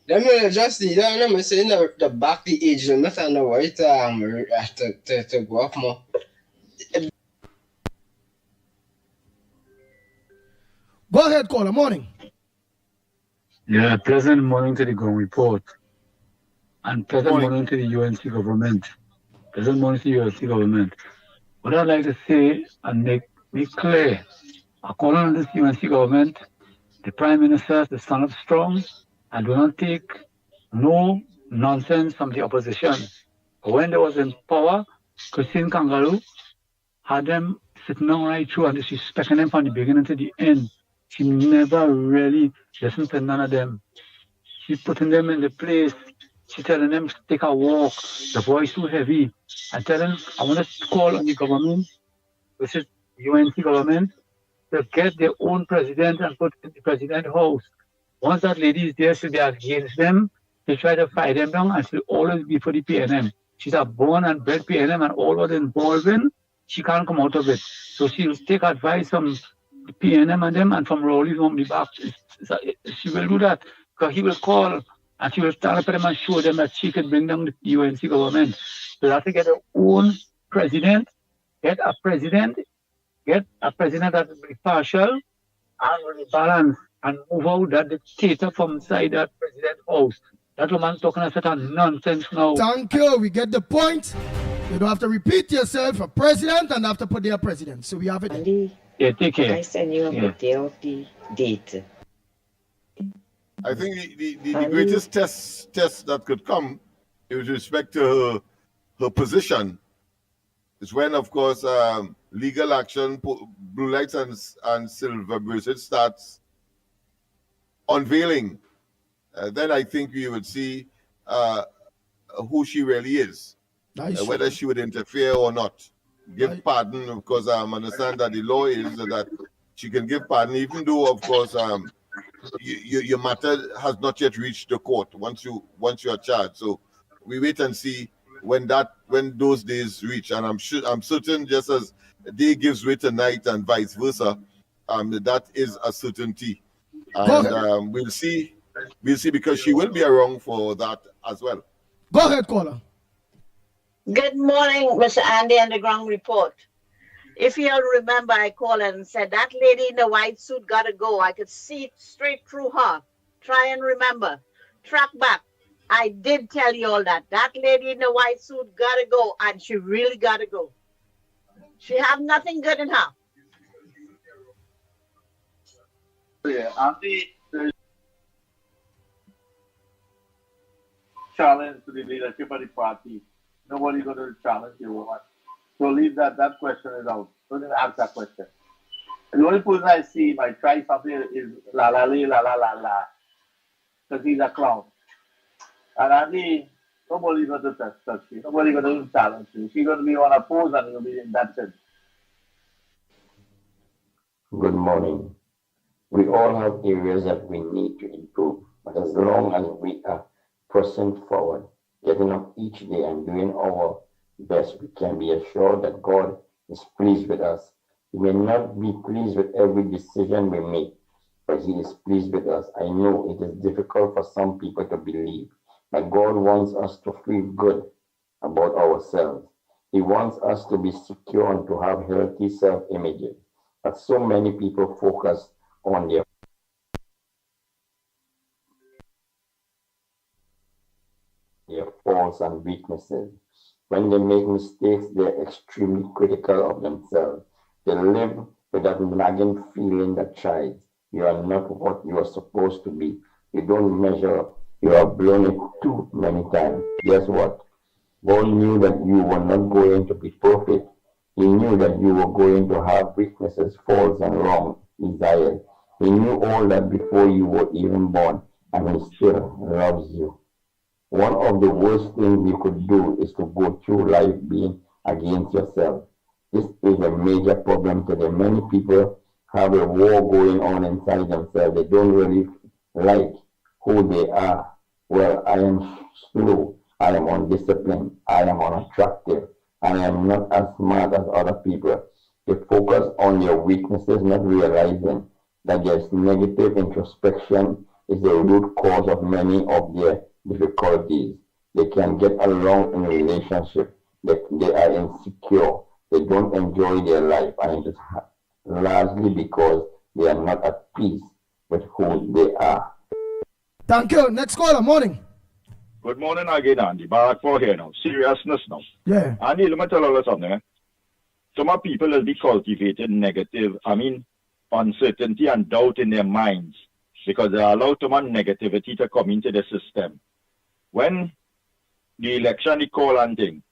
Let me just lead on. I'm saying the back the age limit and the right to go up more. Go ahead, caller. Morning. Yeah, pleasant morning to the Ground Report. And pleasant morning to the UNC government. Pleasant morning to the UNC government. What I'd like to say and make clear, according to this UNC government, the Prime Minister has to stand up strong and do not take no nonsense from the opposition. When they was in power, Christine Kangaroo had them sitting on right through and disrespecting them from the beginning to the end. She never really listened to none of them. She putting them in the place. She telling them to take a walk. The voice too heavy. I tell them, I want to call on the government, which is UNC government, to get their own president and put in the president house. Once that lady is there, so they are against them, they try to fight them down and she'll always be for the PNM. She's a born and bred PNM and all what involved in, she can't come out of it. So she'll take advice from the PNM and them and from Rowley from the back. She will do that because he will call and she will stand up to them and show them that she can bring down the UNC government. So they have to get her own president, get a president that will be partial and will be balanced and move out that dictator from inside that president house. That woman's talking a certain nonsense now. Thank you. We get the point. You don't have to repeat yourself. A president and have to put their president. So we have it. Andy, yeah, take care. I send you a birthday of the date. I think the greatest test that could come with respect to her position is when, of course, legal action, blue lights and silver bracelet starts unveiling. Then I think we would see who she really is, whether she would interfere or not. Give pardon, of course, I understand that the law is that she can give pardon, even though, of course, your matter has not yet reached the court once you are charged. So we wait and see when those days reach, and I'm certain, just as day gives way to night and vice versa, that is a certainty, and we'll see because she will be around for that as well. Go ahead, caller. Good morning, Mr. Andy and the Ground Report. If you'll remember, I called and said that lady in the white suit gotta go. I could see it straight through her. Try and remember. Track back. I did tell you all that. That lady in the white suit gotta go, and she really gotta go. She have nothing good in her. Yeah, Andy, challenge to the leadership of the party. Nobody's going to challenge the woman. So leave that. That question is out. Don't even ask that question. The only person I see might try something is la la la la la la, because he's a clown. And Andy, nobody's going to touch you. Nobody's going to challenge you. She's going to be on a pose and you'll be in that sense. Good morning. We all have areas that we need to improve, but as long as we are pressing forward, getting up each day and doing our best, we can be assured that God is pleased with us. He may not be pleased with every decision we make, but He is pleased with us. I know it is difficult for some people to believe, but God wants us to feel good about ourselves. He wants us to be secure and to have healthy self-images. But so many people focus on their faults and weaknesses. When they make mistakes, they're extremely critical of themselves. They live with that nagging feeling that chides, you are not what you are supposed to be. You don't measure up. You have blown it too many times. Guess what? God knew that you were not going to be perfect. He knew that you were going to have weaknesses, faults, and wrong desires. He knew all that before you were even born, and He still loves you. One of the worst things you could do is to go through life being against yourself. This is a major problem today. Many people have a war going on inside themselves. They don't really like who they are. Well, I am slow. I am undisciplined. I am unattractive. I am not as smart as other people. They focus on their weaknesses, not realizing that their negative introspection is the root cause of many of their difficulties. They can get along in a relationship. They are insecure. They don't enjoy their life, and it is largely because they are not at peace with who they are. Thank you. Next caller, morning. Good morning again, Andy. Back for here now. Seriousness now. Yeah. Andy, let me tell you something. Some of people will be cultivating uncertainty and doubt in their minds because they allow too much negativity to come into the system. When the election is called and thing,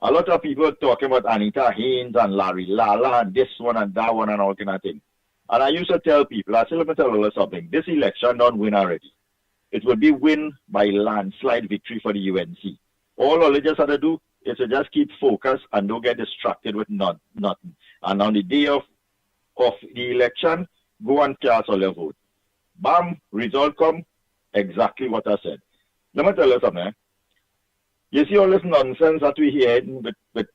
a lot of people talking about Anita Haynes and Larry Lala and this one and that one and all kind of thing. And I used to tell people, I said, let me tell you something. This election don't win already. It will be win by landslide victory for the UNC. All they just have to do is to just keep focused and don't get distracted with nothing. And on the day of the election, go and cast all your vote. Bam, result come, exactly what I said. Let me tell you something. You see all this nonsense that we hear with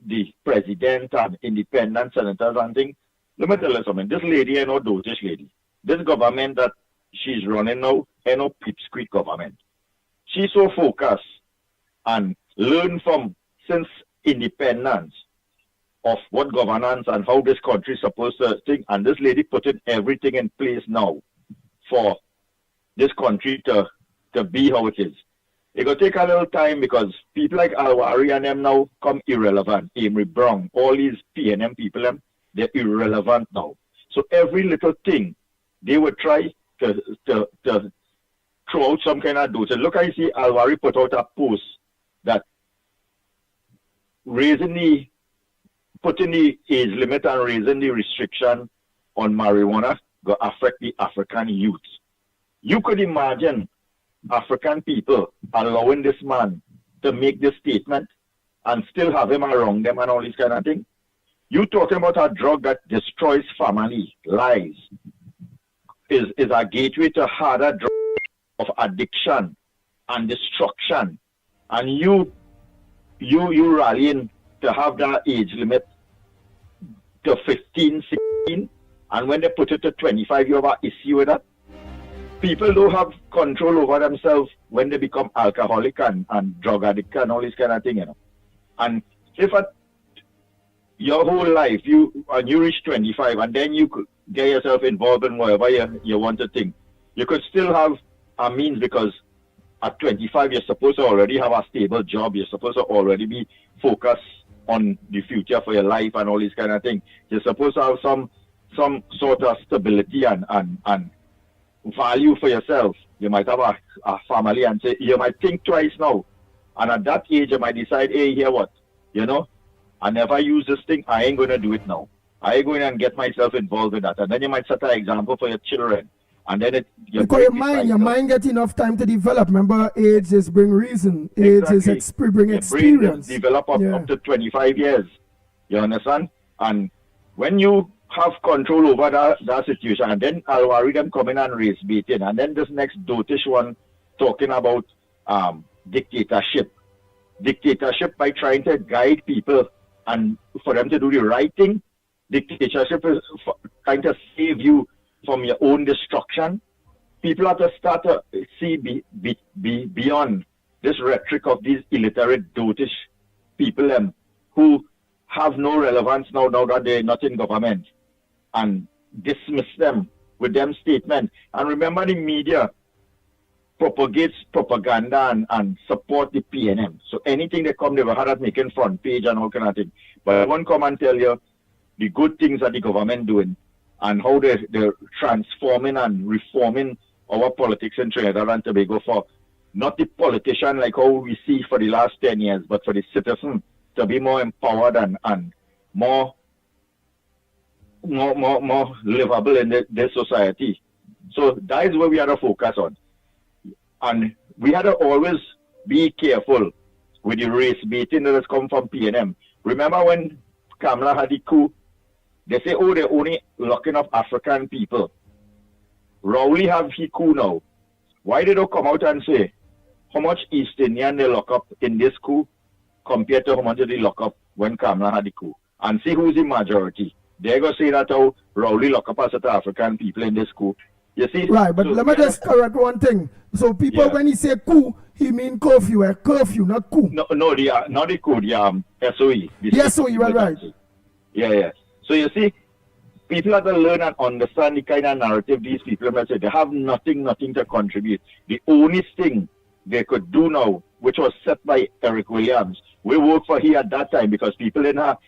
the president and independent senators and things. Let me tell you something. This lady ain't no dotish lady. This government that she's running now ain't no pipsqueak government. She's so focused and learned from since independence of what governance and how this country is supposed to think. And this lady putting everything in place now for this country to be how it is. It will take a little time because people like Alwari and them now come irrelevant. Amory Brown, all these PNM people, they're irrelevant now. So every little thing, they would try to throw out some kind of dose. Look, I see Alwari put out a post that putting the age limit and raising the restriction on marijuana will affect the African youth. You could imagine African people allowing this man to make this statement and still have him around them and all this kind of thing. You talking about a drug that destroys family, lives, is a gateway to harder drug of addiction and destruction. And you rallying to have that age limit to 15, 16, and when they put it to 25, you have an issue with that. People don't have control over themselves when they become alcoholic and drug addict and all this kind of thing, you know. And if your whole life you reach 25 and then you could get yourself involved in whatever you want to think, you could still have a means because at 25 you're supposed to already have a stable job. You're supposed to already be focused on the future for your life and all this kind of thing. You're supposed to have some sort of stability and value for yourself. You might have a family and say, you might think twice now. And at that age, you might decide, hey, here what? You know, I never use this thing. I ain't going to do it now. I ain't going to get myself involved with that. And then you might set an example for your children. And then because your mind get enough time to develop. Remember, age is bring reason. Age exactly. is bring experience. Develop up to 25 years. You understand? And when you have control over that situation, and then I'll worry them coming and race baiting, and then this next dotish one talking about dictatorship by trying to guide people and for them to do the right thing. Dictatorship is trying to save you from your own destruction. People have to start to see beyond this rhetoric of these illiterate dotish people who have no relevance now that they're not in government, and dismiss them with them statement. And remember, the media propagates propaganda and support the PNM. So anything they come, they've had it making front page and all kind of thing. But I won't come and tell you the good things that the government doing and how they're transforming and reforming our politics in Trinidad and Tobago for not the politician like how we see for the last 10 years, but for the citizen to be more empowered and more livable in this society. So that is where we have to focus on. And we had to always be careful with the race baiting that has come from PNM. Remember when Kamala had the coup, they say, oh, they're only locking up African people. Rowley have he coup now. Why they don't come out and say how much East Indian they lock up in this coup compared to how much they lock up when Kamala had the coup? And see who's the majority. They're going to say that how Rowley lock up a set of African people in this coup. You see? Right, but let me just correct one thing. So people, when he say coup, he mean curfew, curfew, not coup. No, not the coup, the SOE. The SOE, right. Yeah. So you see, people have to learn and understand the kind of narrative these people have said. They have nothing to contribute. The only thing they could do now, which was set by Eric Williams, we worked for here at that time because people didn't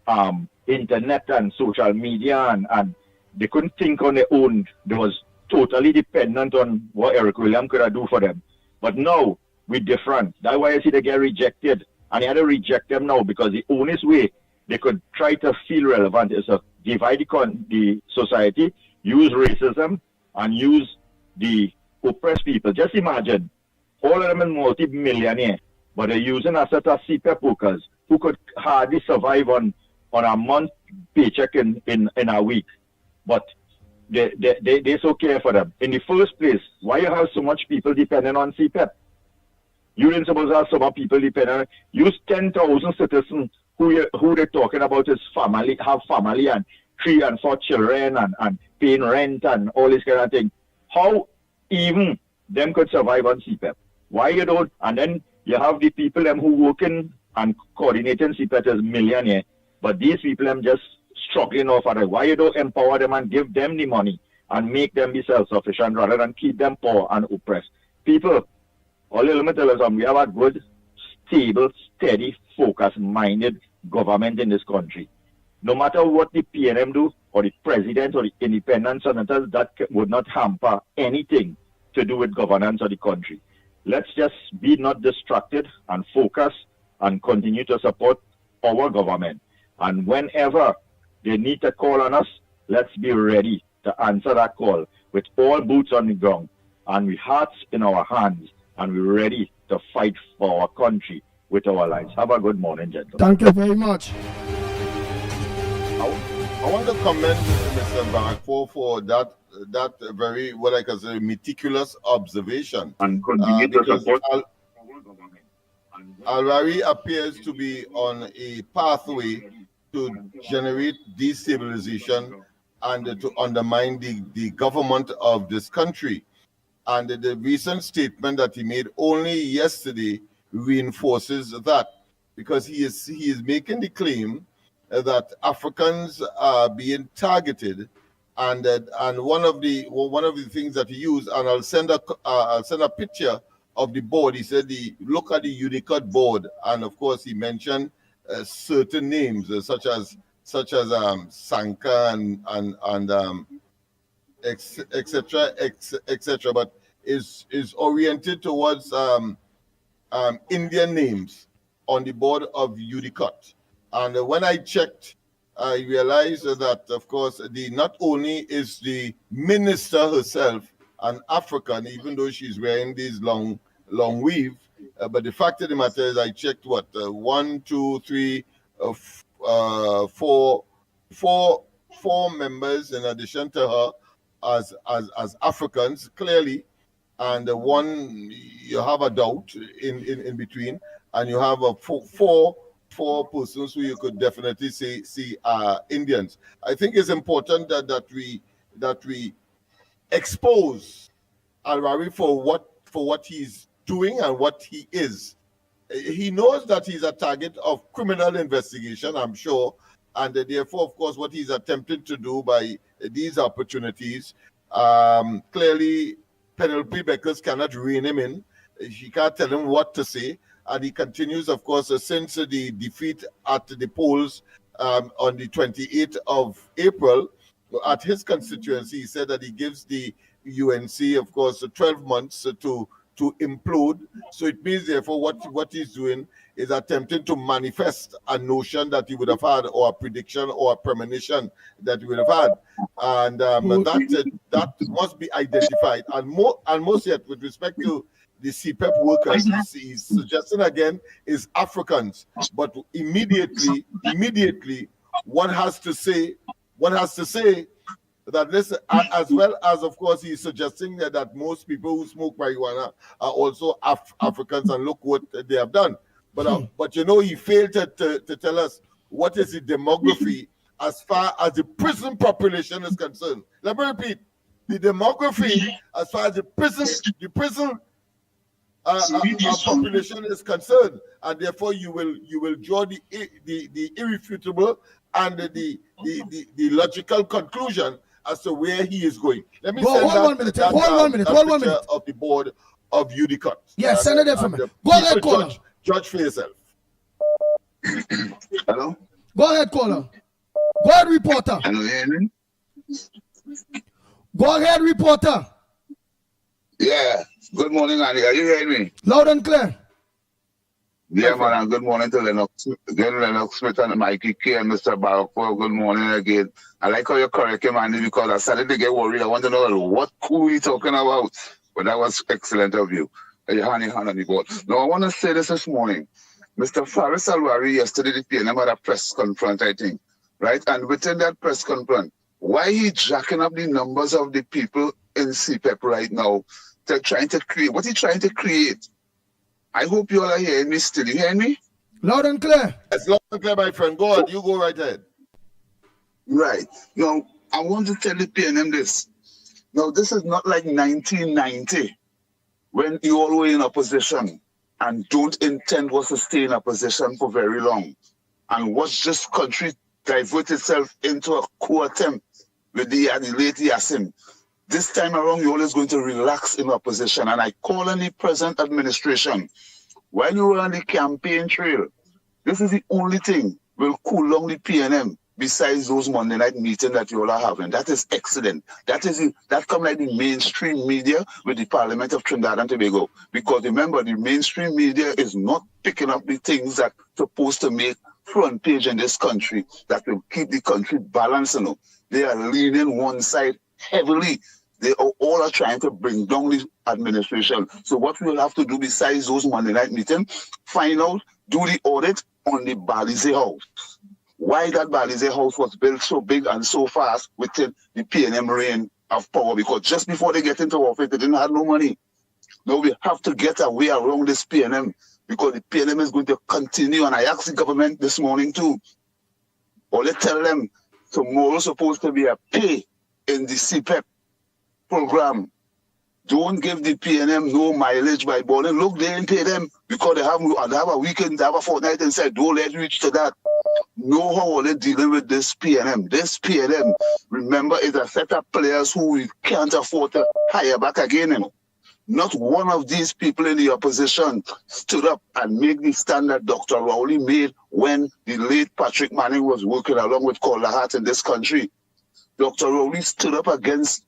have internet and social media and they couldn't think on their own. They was totally dependent on what Eric Williams could do for them. But now, we're different. That's why I see they get rejected. And they had to reject them now because the only way they could try to feel relevant is to divide the society, use racism, and use the oppressed people. Just imagine, all of them are multi-millionaire, but they're using a set of CPAP workers who could hardly survive on a month paycheck in a week. But they so care for them. In the first place, why you have so much people depending on CPAP? You didn't suppose to have so much people depending. Use 10,000 citizens who they're talking about is have family and 3 and 4 children and paying rent and all this kind of thing. How even them could survive on CPAP? Why you don't? And then you have the people them who working and coordinating CPAP as millionaire, but these people them just struggling off at it. Why you don't empower them and give them the money and make them be self-sufficient rather than keep them poor and oppressed? People, all let me tell us, we have a good, stable, steady, focus-minded government in this country. No matter what the PNM do, or the president, or the independent senators, that would not hamper anything to do with governance of the country. Let's just be not distracted and focus and continue to support our government. And whenever they need to call on us, let's be ready to answer that call with all boots on the ground and with hearts in our hands, and we're ready to fight for our country with our lives. Have a good morning, gentlemen. Thank you very much. I want to commend Mr. Barakpo for that very, what I can say, meticulous observation. And continue to support Al-Rari appears to be on a pathway to generate destabilization and to undermine the government of this country. And the recent statement that he made only yesterday reinforces that, because he is making the claim that Africans are being targeted, and one of the things that he used, and I'll send a picture of the board. He said, look at the Unicode board, and of course he mentioned certain names such as Sanka and etc. But is oriented towards Indian names on the board of UDCOT. And when I checked, I realized that, of course, not only is the minister herself an African, even though she's wearing these long weave, but the fact of the matter is, I checked what 1, 2, 3, 4 members in addition to her as Africans, clearly, and one you have a doubt in between, and you have four persons who you could definitely see are Indians. I think it's important that we expose Al-Rawi for what he's doing and what he is. He knows that he's a target of criminal investigation, I'm sure, and therefore, of course, what he's attempting to do by these opportunities, clearly Penelope Beckers cannot rein him in. She can't tell him what to say, and he continues, of course, since the defeat at the polls on the 28th of April at his constituency. He said that he gives the UNC, of course, 12 months to implode. So it means, therefore, what he's doing is attempting to manifest a notion that he would have had, or a prediction or a premonition that he would have had, and that must be identified. And most yet, with respect to the CPEP workers, he's suggesting again is Africans, but immediately one has to say that this, as well as, of course, he's suggesting that most people who smoke marijuana are also Africans, and look what they have done. But you know, he failed to tell us what is the demography as far as the prison population is concerned. Let me repeat: the demography as far as the prison population is concerned, and therefore you will draw the irrefutable and the logical conclusion as to where he is going. Let me send hold 1 minute. Hold 1 minute. Of the board of UDCOT. Yes, send it there for me. Go ahead, caller. Judge for yourself. Hello? Go ahead, caller. Go ahead, reporter. Hello, you hear me? Go ahead, reporter. Yeah. Good morning, Andy. Are you hearing me? Loud and clear. Yeah, man, and good morning to Lennox Smith and Mickie K and Mr. Barrow. Good morning again. I like how you correct him, Andy, because I started to get worried. I want to know what cool we talking about. But that was excellent of you. Your hand on the board. Now, I want to say this morning. Mr. Faris Al-Wari yesterday, the PNM had a press conference, I think, right? And within that press conference, why he jacking up the numbers of the people in CPEP right now? They're trying to create. What he trying to create? I hope you all are hearing me still. You hear me? Loud and clear. It's loud and clear, my friend. Go on. You go right ahead. Right. Now, I want to tell the PNM this. Now, this is not like 1990 when you all were in opposition and don't intend to stay in opposition for very long. And watch this country divert itself into a coup attempt with the late Yassin. This time around, you're always going to relax in opposition. And I call on the present administration, while you were on the campaign trail, this is the only thing will cool down the PNM besides those Monday night meetings that you all are having. That is excellent. That come like the mainstream media with the Parliament of Trinidad and Tobago. Because remember, the mainstream media is not picking up the things that supposed to make front page in this country that will keep the country balanced. You know. They are leaning one side heavily. They all are trying to bring down the administration. So what we will have to do besides those Monday night meetings, find out, do the audit on the Balize House. Why that Balize House was built so big and so fast within the PNM reign of power, because just before they get into office, they didn't have no money. Now we have to get a way around this PNM, because the PNM is going to continue. And I asked the government this morning too, or they tell them tomorrow supposed to be a pay in the CPEP program. Don't give the PNM no mileage by boarding. Look, they didn't pay them because they have a weekend, they have a fortnight inside. Don't let reach to that. Know how they're dealing with this PNM. This PNM, remember, is a set of players who we can't afford to hire back again. You know. Not one of these people in the opposition stood up and made the stand that Dr. Rowley made when the late Patrick Manning was working along with Calder Hart in this country. Dr. Rowley stood up against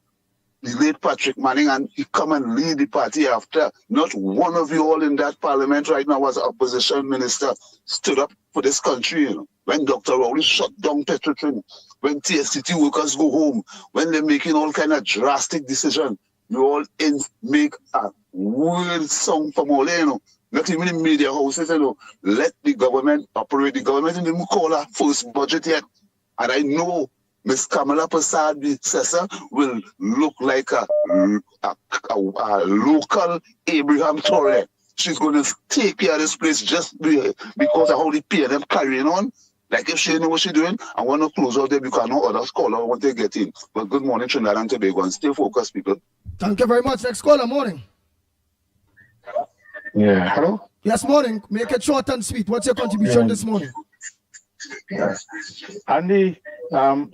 the late Patrick Manning, and he come and lead the party after. Not one of you all in that parliament right now as opposition minister stood up for this country. You know. When Dr. Rowley shut down Petrotrin, when TSCT workers go home, when they're making all kind of drastic decisions, you all make a word song from all, you know. Not even in media houses, you know. Let the government operate. The government didn't call her first budget yet. And I know Miss Kamala Prasad, the successor, will look like a local Abraham Torre. She's going to take care of this place just because of how the PNM carrying on. Like if she know what she's doing, I want to close out there because no other scholar want to get in. But good morning, Trinidad and Tobago, and stay focused, people. Thank you very much. Next caller, morning. Yeah, hello? Yes, morning. Make it short and sweet. What's your contribution this morning? Andy,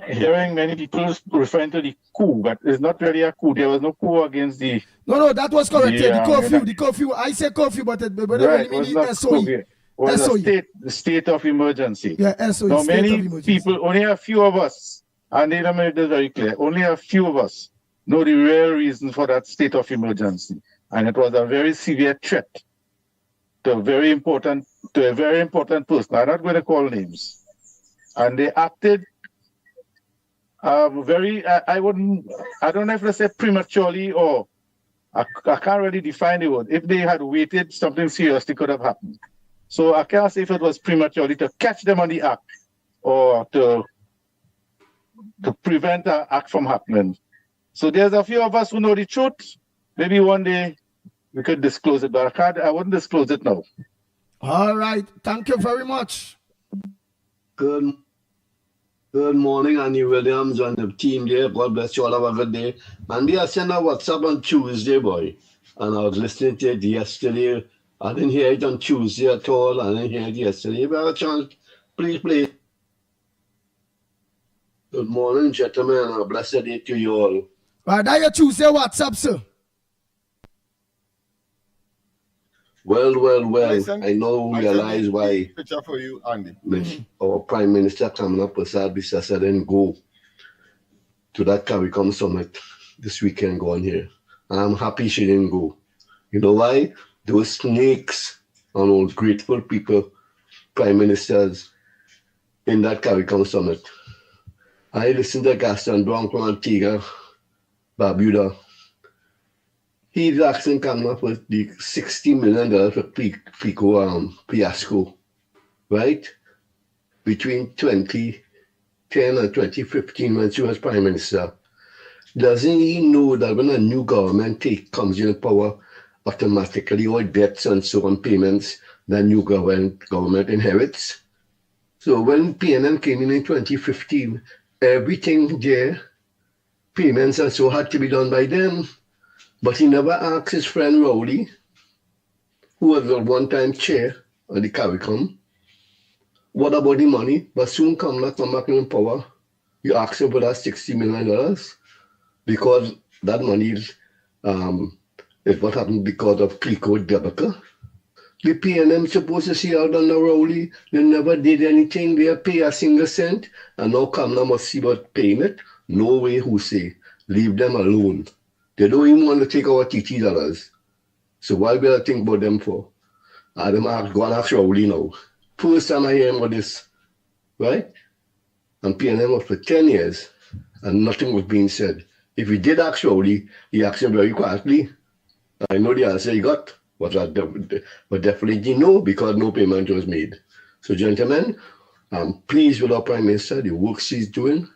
hearing many people referring to the coup, but it's not really a coup. There was no coup against the... No, that was correct. The curfew. I say curfew, but it right, really mean not SOE. It was a state of emergency. Yeah, SOE. Now, many people, only a few of us, and they made this very clear, only a few of us know the real reason for that state of emergency. And it was a very severe threat to a very important person. I'm not going to call names. And they acted I don't know if they say prematurely or I can't really define the word. If they had waited, something seriously could have happened. So I can't say if it was prematurely to catch them on the act or to prevent an act from happening. So there's a few of us who know the truth. Maybe one day we could disclose it, but I wouldn't disclose it now. All right. Thank you very much. Good morning, Annie Williams and the team there. God bless you all. Have a good day. Andy, I sent a WhatsApp on Tuesday, boy. And I was listening to it yesterday. I didn't hear it on Tuesday at all. I didn't hear it yesterday. But I have a chance. Please play. Good morning, gentlemen. A blessed day to you all. That your Tuesday WhatsApp, sir. Well. I now realize why picture for you, Andy. Our Prime Minister Kamala Prasad didn't go to that CARICOM summit this weekend going here. And I'm happy she didn't go. You know why? Those snakes and all grateful people, prime ministers in that CARICOM summit. I listened to Gaston Bronco Antigua, Barbuda. He's asking Kamala for the $60 million for Pico fiasco, right? Between 2010 and 2015 when she was Prime Minister. Doesn't he know that when a new government comes in power, automatically all debts and so on payments the new government inherits? So when PNM came in 2015, everything there, payments and so had to be done by them. But he never asked his friend Rowley, who was the one-time chair of the CARICOM, what about the money? But soon come back in power, you ask him for that $60 million because that money is what happened because of Pico debacle. The PNM supposed to see out under Rowley. They never did anything. They pay a single cent. And now Kamala must see about paying it. No way, who say. Leave them alone. They don't even want to take our TT dollars. So why will I think about them for? Go and ask Rowley now. First time I hear him about this, right? And PNM was for 10 years and nothing was being said. If he did ask Rowley, he asked him very quietly. I know the answer he got, but definitely no, because no payment was made. So gentlemen, I'm pleased with our Prime Minister, the work she's doing.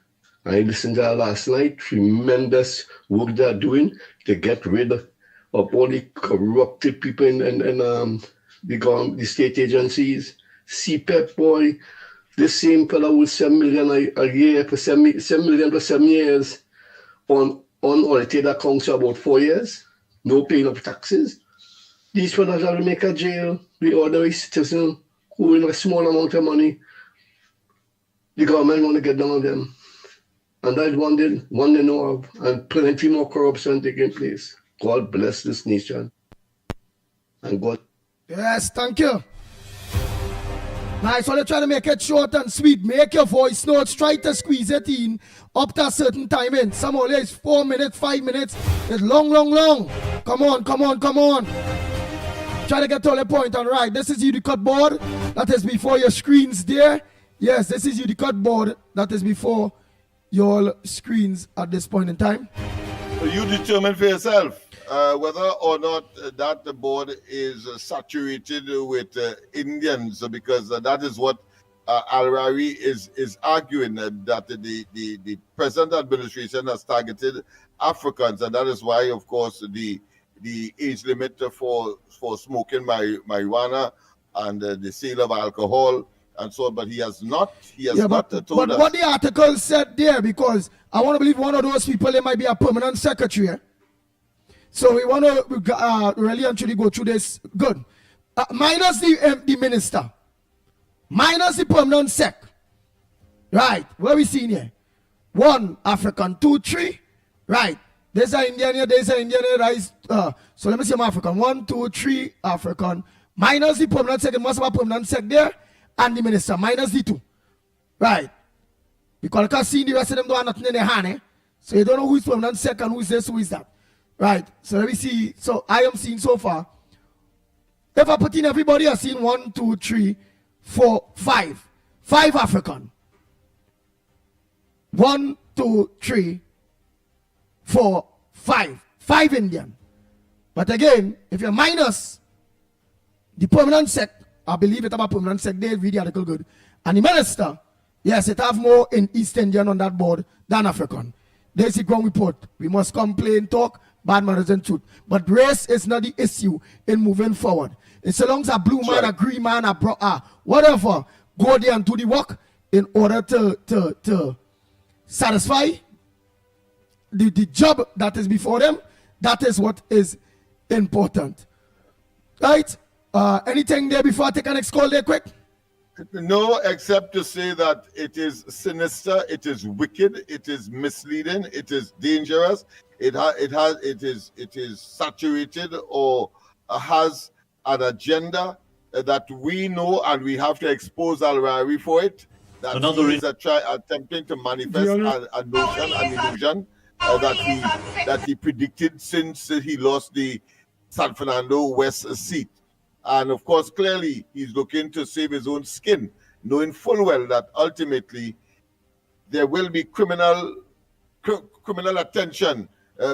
I listened to her last night, tremendous work they're doing to get rid of all the corrupted people in the state agencies. CPEP, boy, the same fellow with $7 million a year for 7 million for 7 years on unaudited accounts for about 4 years, no paying of taxes. These fellows are to make a jail, the ordinary citizen who in a small amount of money, the government want to get down on them. And that's one they know of, and plenty more corruption taking place. God bless this nation. And God. Yes, thank you. Nice, so let's try to make it short and sweet. Make your voice notes, try to squeeze it in up to a certain timing. Some only is 4 minutes, 5 minutes. It's long. Come on. Try to get to the point. All right, this is you the cut board. That is before your screens there. Yes, this is you the cut board. That is before your screens at this point in time. So you determine for yourself whether or not that the board is saturated with Indians, because that is what Al-Rari is arguing, that the present administration has targeted Africans, and that is why, of course, the age limit for smoking marijuana and the sale of alcohol and so on, but he has not told us. What the article said there, because I want to believe one of those people, they might be a permanent secretary. So we want to really and truly go through this. Good. Minus the minister. Minus the permanent sec. Right. What are we seeing here? 1 African, 2, 3. Right. There's an Indian here, there's an Indian here. So let me see my African. 1, 2, 3 African. Minus the permanent sec. It must have a permanent sec there. And the minister. Minus the 2. Right. Because I can see the rest of them don't have nothing in their hand. Eh? So you don't know who is permanent sec and who is this, who is that. Right, so let me see. So I am seeing so far. If I put in everybody, I've seen 1, 2, 3, 4, 5. 5 African. 1, 2, 3, 4, 5. 5 Indian. But again, if you're minus the permanent sec, I believe it about permanent sec, they read the article good. And the minister, yes, it have more in East Indian on that board than African. There's the ground report. We must complain, talk, bad manners and truth. But race is not the issue in moving forward. It's so long as a blue man, a green man, whatever, go there and do the work in order to satisfy the job that is before them. That is what is important. Right? Anything there before I take an next call there quick? No, except to say that it is sinister, it is wicked, it is misleading, it is dangerous, it is saturated or has an agenda that we know, and we have to expose Al-Rari for it. That he is attempting to manifest a notion, an illusion that he predicted since he lost the San Fernando West seat. And of course, clearly, he's looking to save his own skin, knowing full well that ultimately there will be criminal attention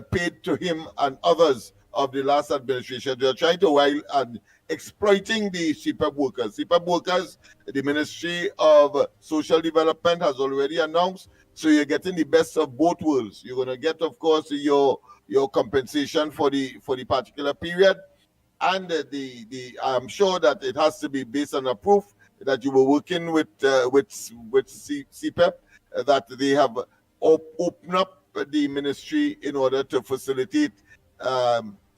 paid to him and others of the last administration. They're trying to while and exploiting the CPAP workers. CPAP workers, the Ministry of Social Development has already announced, so you're getting the best of both worlds. You're going to get, of course, your compensation for the particular period. And I'm sure that it has to be based on a proof that you were working with CPEP, that they have opened up the ministry in order to facilitate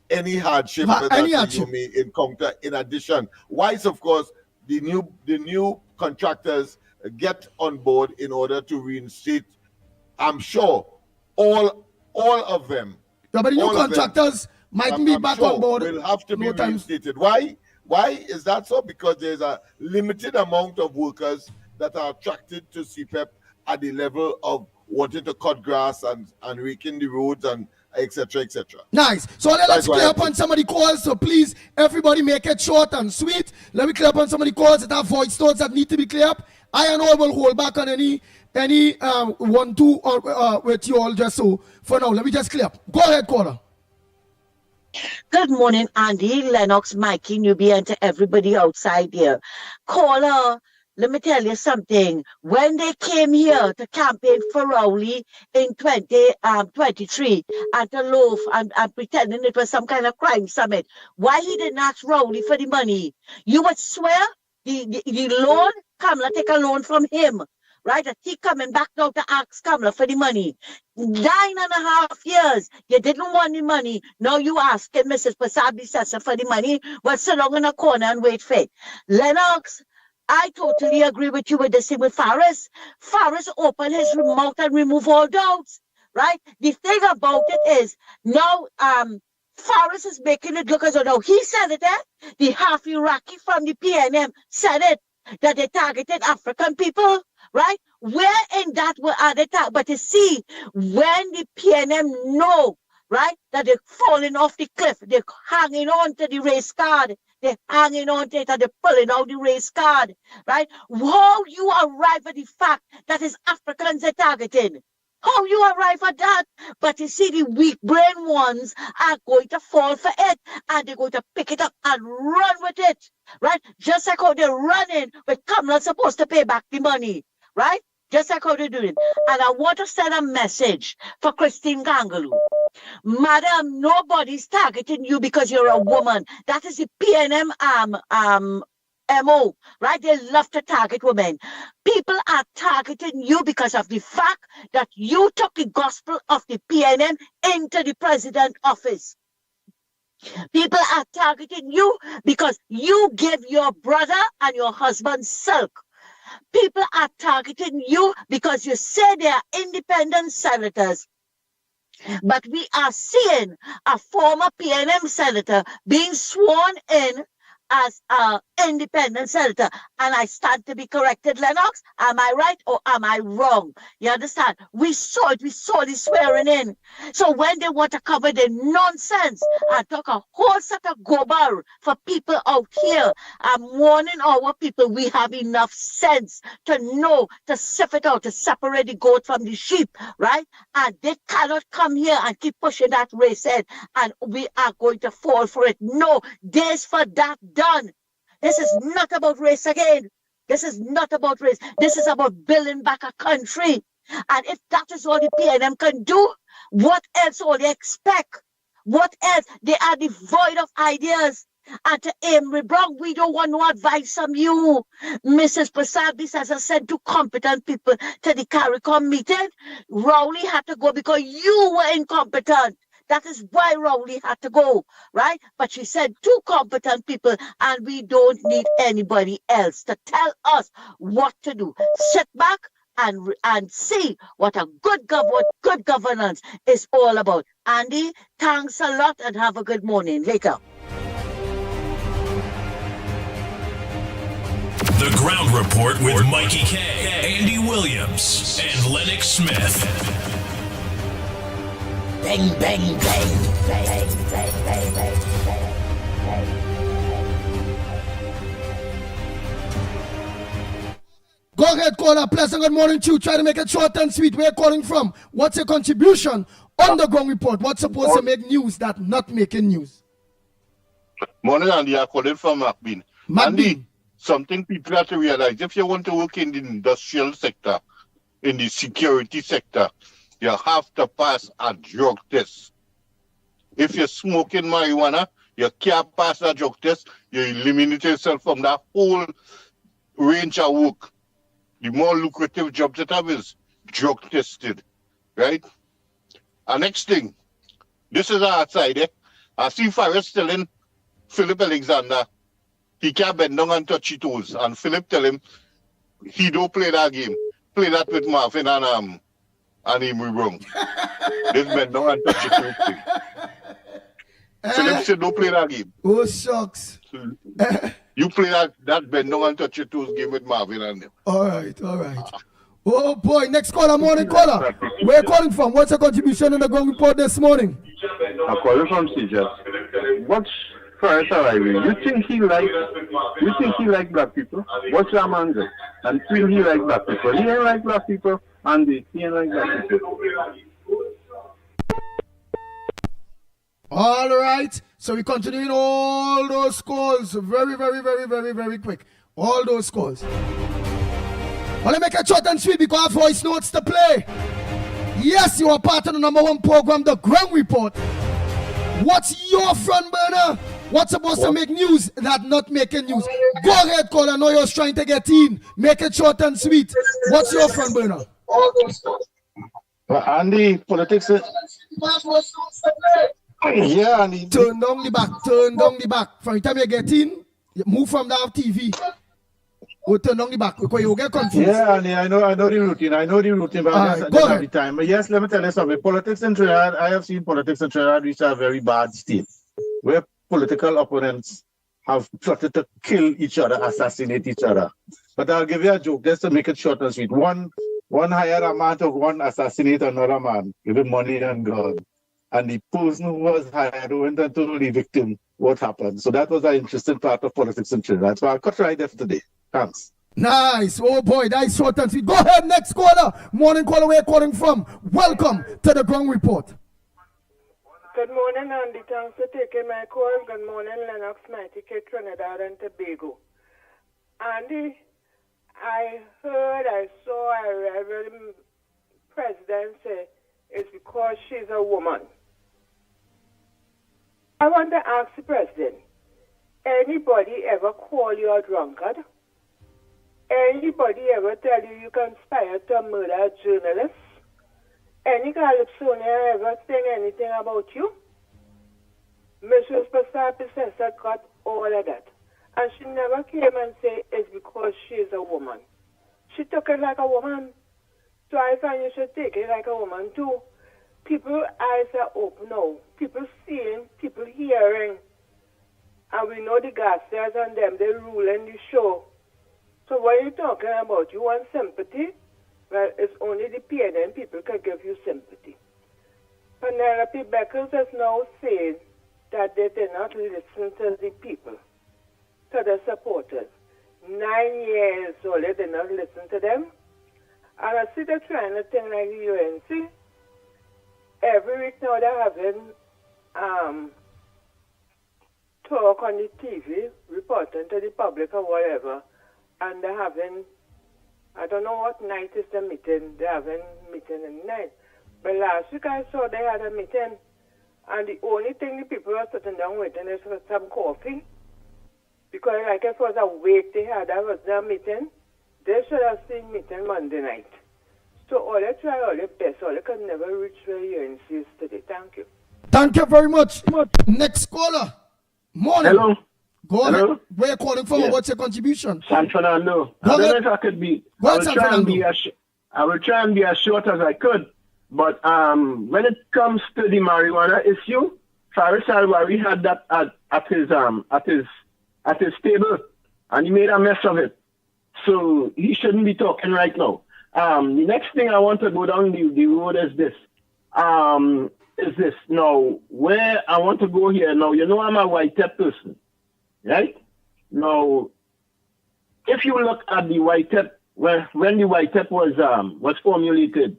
any hardship that you may encounter. In addition, wise, of course, the new contractors get on board in order to reinstate. I'm sure all of them. Yeah, but the new contractors might be back on board. Will have to be reinstated. Why is that so? Because there's a limited amount of workers that are attracted to CPEP at the level of wanting to cut grass and raking the roads and etc. Nice. So let's clear up on some of the calls. So please, everybody, make it short and sweet. Let me clear up on some of the calls that have voice notes that need to be clear up. I and all will hold back on any 1, 2 with you all just so for now. Let me just clear up. Go ahead, caller. Good morning, Andy, Lennox, Mickie, Newbie, and to everybody outside here. Caller, let me tell you something. When they came here to campaign for Rowley in 2023 at the loaf and pretending it was some kind of crime summit, why he didn't ask Rowley for the money? You would swear the loan, Kamala take a loan from him. Right, that he coming back now to ask Kamala for the money. 9.5 years, you didn't want the money. Now you asking Mrs. Pasabi Sessa for the money. Well, sit down in a corner and wait for it. Lennox, I totally agree with you with the same with Faris. Faris opened his mouth and remove all doubts. Right? The thing about it is now Faris is making it look as though he said it, The half Iraqi from the PNM said it. that they targeted African people, right? Where in that are they targeted? But you see, when the PNM know, right, that they're falling off the cliff, they're hanging on to the race card, they're hanging on to it and they're pulling out the race card, right? How you arrive at the fact that it's Africans they're targeting? How you arrive at that? But you see, the weak brain ones are going to fall for it and they're going to pick it up and run with it, right? Just like how they're running with Kamala supposed to pay back the money, right? Just like how they're doing. And I want to send a message for Christine Gangaloo. Madam, nobody's targeting you because you're a woman. That is the PNM MO, right? They love to target women. People are targeting you because of the fact that you took the gospel of the PNM into the president's office. People are targeting you because you give your brother and your husband silk. People are targeting you because you say they are independent senators. But we are seeing a former PNM senator being sworn in as an independent senator. And I stand to be corrected, Lennox. Am I right or am I wrong? You understand? We saw it. We saw the swearing in. So when they want to cover the nonsense and talk a whole set of gobar for people out here, I'm warning our people, we have enough sense to know, to sift it out, to separate the goat from the sheep, right? And they cannot come here and keep pushing that race head and we are going to fall for it. No, days for that done. This is not about race again. This is not about race. This is about building back a country. And if that is all the PNM can do, what else will they expect? What else? They are devoid of ideas. And to Amory Brown, we don't want no advice from you. Mrs. Prasad, as I said, two competent people to the CARICOM meeting. Rowley had to go because you were incompetent. That is why Rowley had to go, right? But she said two competent people, and we don't need anybody else to tell us what to do. Sit back and see what a good governance is all about. Andy, thanks a lot and have a good morning. Later. The Ground Report with Mickie K, Andy Williams, and Lennox Smith. Bang, bang, bang, bang, bang, bang, bang, bang. Go ahead, caller. Pleasant good morning to you. Try to make it short and sweet. Where are you calling from? What's your contribution on the Ground Report? What's supposed to make news that not making news? Morning, Andy. I'm calling from Macbean. Andy, something people have to realize. If you want to work in the industrial sector, in the security sector, you have to pass a drug test. If you're smoking marijuana, you can't pass a drug test. You eliminate yourself from that whole range of work. The more lucrative job that have is drug tested, right? And next thing, this is outside. I see Forrest telling Philip Alexander he can't bend down and touch his toes. And Philip tell him he don't play that game. Play that with Marvin and him we wrong. This bend down and touch his toes. Philip said don't play that game. Oh shucks. You play that bend down and touch your toes game with Marvin and him. All right. Oh boy, next caller, morning caller. Where are you calling from? What's your contribution in the Ground Report this morning? I'm calling from CJ. What's Forrest arriving? You think he like black people? What's your man do? And feel he like black people? He ain't like black people, Andy. He ain't like black people. All right. So we continuing all those calls very, very, very, very, very quick. All those calls. Well, let me make it short and sweet because I have voice notes to play. Yes, you are part of the #1 program, The Ground Report. What's your front burner? What's supposed to make news that not making news? Go ahead, caller. I know you're trying to get in. Make it short and sweet. What's your front burner? Andy, politics is... Yeah, Andy. Turn down the back. From the time you get in, you move from that TV. Or turn down the back because you get confused. Yeah, Andy, I know the routine. But I don't have the time. But yes, let me tell you something. Politics in Trinidad, I have seen politics in Trinidad reach a very bad state, where political opponents have plotted to kill each other, assassinate each other. But I'll give you a joke just to make it short and sweet. One hired a man to go and assassinate another man with the money and God. And the person who was hired went and told the victim what happened. So that was an interesting part of politics in Trinidad. So I'll cut right there for today. Thanks. Nice. Oh boy, that's short and sweet. Go ahead, next caller. Morning caller, where you calling from? Welcome to the Ground Report. Good morning, Andy. Thanks for taking my call. Good morning, Lennox, Mickie, Trinidad and Tobago. Andy, I heard, I saw, I read the president say it's because she's a woman. I want to ask the president, anybody ever call you a drunkard? Anybody ever tell you conspire to murder a journalist? Any Calypsonian ever think anything about you? Mrs. Pasapi says I got all of that. And she never came and said it's because she's a woman. She took it like a woman. So I find you should take it like a woman too. People's eyes are open now. People seeing, people hearing. And we know the Garcias and them, they ruling the show. So what are you talking about? You want sympathy? Well, it's only the PNM people can give you sympathy. Penelope Beckles is now saying that they did not listen to the people, to the supporters. 9 years old, they did not listen to them. And I see they're trying to think like the UNC. Every week now they're having talk on the TV, reporting to the public or whatever. And they're having, I don't know what night is the meeting. They're having meeting in the night. But last week I saw they had a meeting. And the only thing the people were sitting down waiting is for some coffee. Because like if it was a week they had, that was their meeting. They should have seen meeting Monday night. So all they try all their best. All they can never reach where UNC is today. Thank you. Thank you very much. Next caller. Morning. Hello. Go ahead. Hello? Where you calling from? Yes. What's your contribution? San Fernando. Go I don't ahead. know if I could be. Go ahead, San Fernando. I will try and be as short as I could. But when it comes to the marijuana issue, Faris Alwari had that at his table, and he made a mess of it. So he shouldn't be talking right now. The next thing I want to go down the road is this. Now, where I want to go here now, you know I'm a white person, right? Now, if you look at the white when the white was formulated,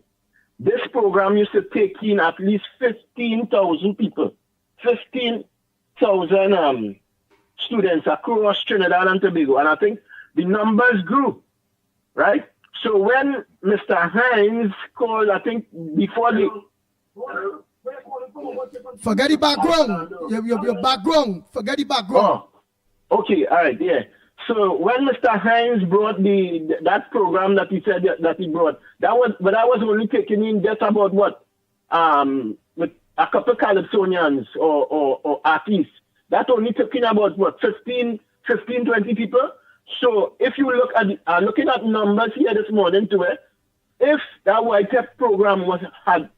this program used to take in at least 15,000 people, 15,000 students across Trinidad and Tobago, and I think the numbers grew, right? So when Mr. Hines called, I think before the... Forget the background. Your background. Forget the background. Oh, okay, all right, yeah. So when Mr. Hines brought that program that he said that he brought, that was only taking in just about what? With a couple of Calypsonians or artists. That only took in about what, 15, 20 people? So if you look at looking at numbers here this morning to it, if that YTEP program had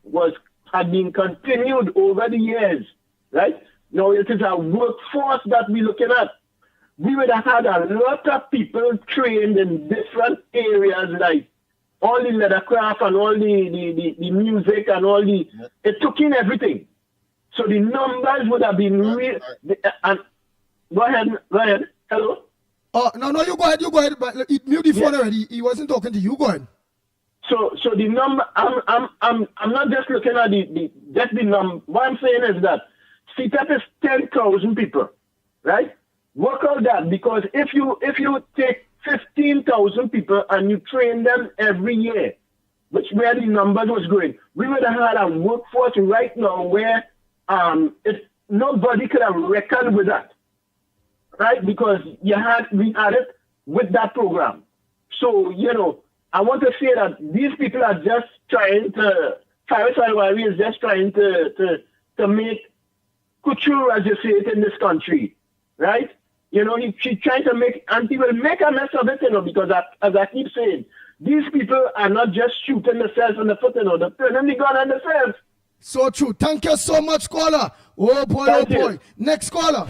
been continued over the years, right? Now it is a workforce that we're looking at. We would have had a lot of people trained in different areas, like all the leathercraft and all the music and all it took in everything. So the numbers would have been real. And go ahead. Hello? Oh, no, you go ahead. But mute the phone already. He wasn't talking to you. Go ahead. So the number, I'm not just looking at just the number. What I'm saying is that CTEP is 10,000 people, right? Work out that, because if you take 15,000 people and you train them every year, where the numbers was going, we would have had a workforce right now where nobody could have reckoned with that, right? Because we had it with that program. So, I want to say that these people are just trying to, Faris Alwari is just trying to make couture, as you say it, in this country, right? She's trying to make, and he will make a mess of it, because as I keep saying, these people are not just shooting themselves in the foot, they're turning the gun on themselves. So true. Thank you so much, caller. Oh boy, Thank you. boy. Next caller.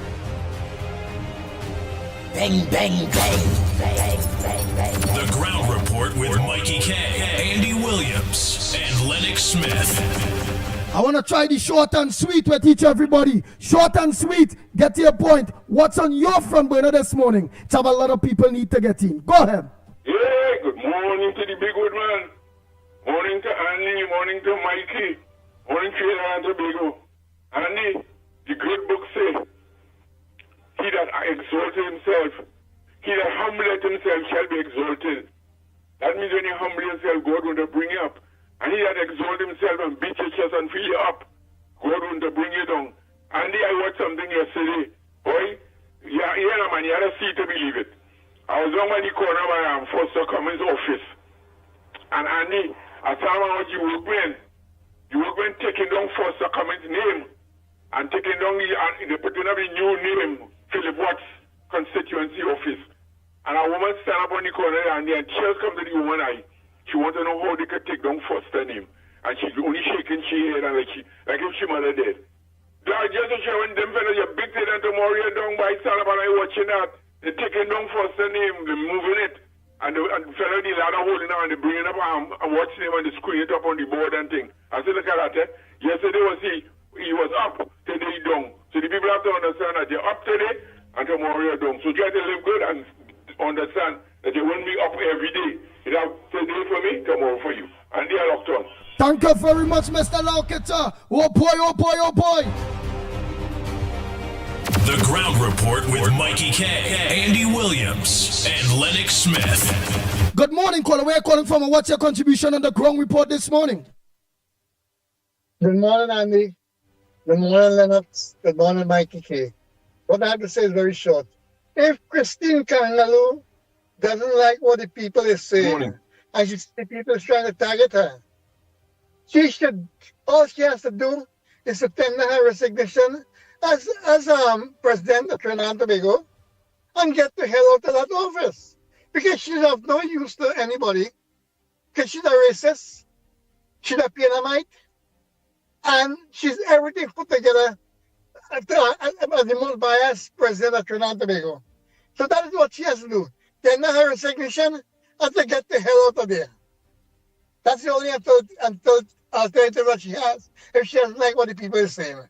Bang, bang, bang, bang, bang, bang. The Ground Report with Mikey K, Andy Williams, and Lennox Smith. I want to try the short and sweet with each everybody. Short and sweet, get to your point. What's on your front burner this morning? It's have a lot of people need to get in. Go ahead. Yeah, good morning to the big old man. Morning to Andy, morning to Mikey, morning to Trinidad and Tobago. Andy, the good book say, he that exalted himself, he that humbleth himself shall be exalted. That means when you humble yourself, God will bring you up. And he that exalted himself and beat your chest and fill you up, God will bring you down. Andy, I watched something yesterday. Boy, yeah, man, you had to see to believe it. I was down by the corner by Foster Cummins' office. And Andy, I saw how you workmen taking down Foster Cummins' name and taking down they putting up a new name, Philip Watts constituency office. And a woman stand up on the corner and then tears come to the woman eye. She wants to know how they could take down Foster name. And she's only shaking she head and like if she mother dead. Just to show when them fellas you big head and tomorrow you're down by stand up and I watching that. They're taking down Foster name, they're moving it. And the fellow the ladder holding out and they bringing up and watching him and they screen it up on the board and thing. I said, look at that. Yesterday was he was up, today he down. So the people have to understand that you're up today and tomorrow you're down. So try to live good and understand that you won't be up every day. You have today for me, tomorrow for you. And they are locked on. Thank you very much, Mr. Lockett. Oh boy, oh boy, oh boy. The Ground Report with Mikey K, Andy Williams, and Lennox Smith. Good morning, caller. Where are you calling from and what's your contribution on the Ground Report this morning? Good morning, Andy. Good morning, Lennox. Good morning, Mikey K. What I have to say is very short. If Christine Kanalu doesn't like what the people is saying, and the people is trying to target her, all she has to do is to tender her resignation as president of Trinidad and Tobago and get the hell out of that office. Because she's of no use to anybody. Because she's a racist, she's a Pianamite, and she's everything put together as the most biased president of Trinidad and Tobago. So that is what she has to do. Tender her resignation and to get the hell out of there. That's the only alternative that she has if she doesn't like what the people are saying.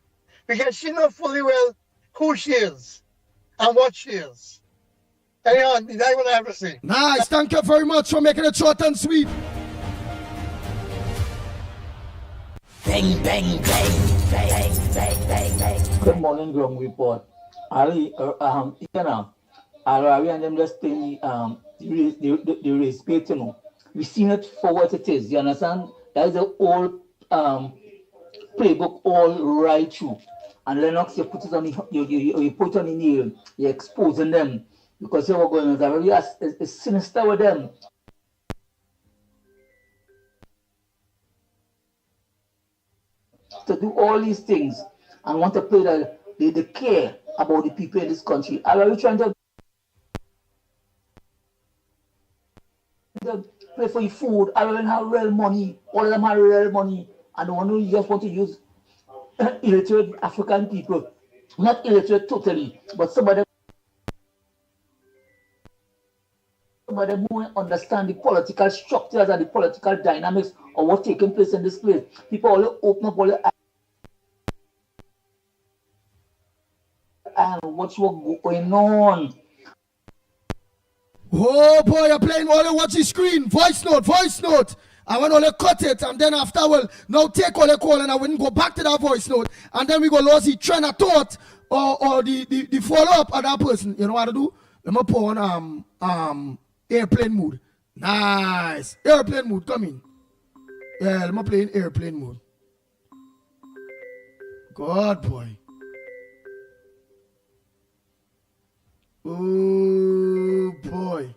Because she knows fully well who she is and what she is. Anyhow, that's what I have to say. Nice. Thank you very much for making it short and sweet. Bang, bang, bang, bang, bang, bang, bang. Good morning, Ground Report. Ali, Arawi and them just think the respect, we seen it for what it is. You understand? That is the old playbook all right through. And Lennox, you put it on you put it on the nail, you're exposing them because they were going to it's sinister with them. To do all these things and want to play the care about the people in this country. Are you trying to pay for your food? I don't have real money. All of them have real money. And the one who just want to use illiterate African people. Not illiterate totally, but some of them who understand the political structures and the political dynamics of what's taking place in this place. People all open up all the eyes and what's going on. Oh boy, you're playing all the watch the screen. Voice note. I want to cut it and then after now take all the call and I wouldn't go back to that voice note and then we go lose the train of thought or the follow-up of that person. You know what to do? Let me put on airplane mode. Nice. Airplane mode, come in. Yeah, let me play in airplane mode. Good boy. Oh boy.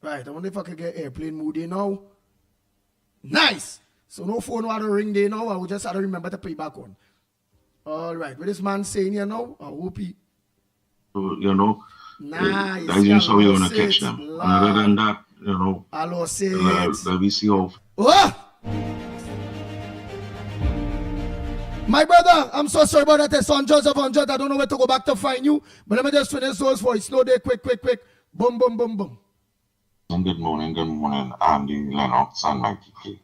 Right, I wonder if I can get airplane mode there now. Nice. So no phone want to ring there now. I will just have to remember to put it back on. All right, what this man saying here now? I hope he. Nice. That's just how you're gonna catch them. And other than that, I lost it. Let me see how. Oh! My brother, I'm so sorry about that. It's hundreds of hundreds. I don't know where to go back to find you. But let me just finish those voice. Slow there, quick. Boom, boom, boom, boom. And good morning, Andy, Lennox, and Mickie,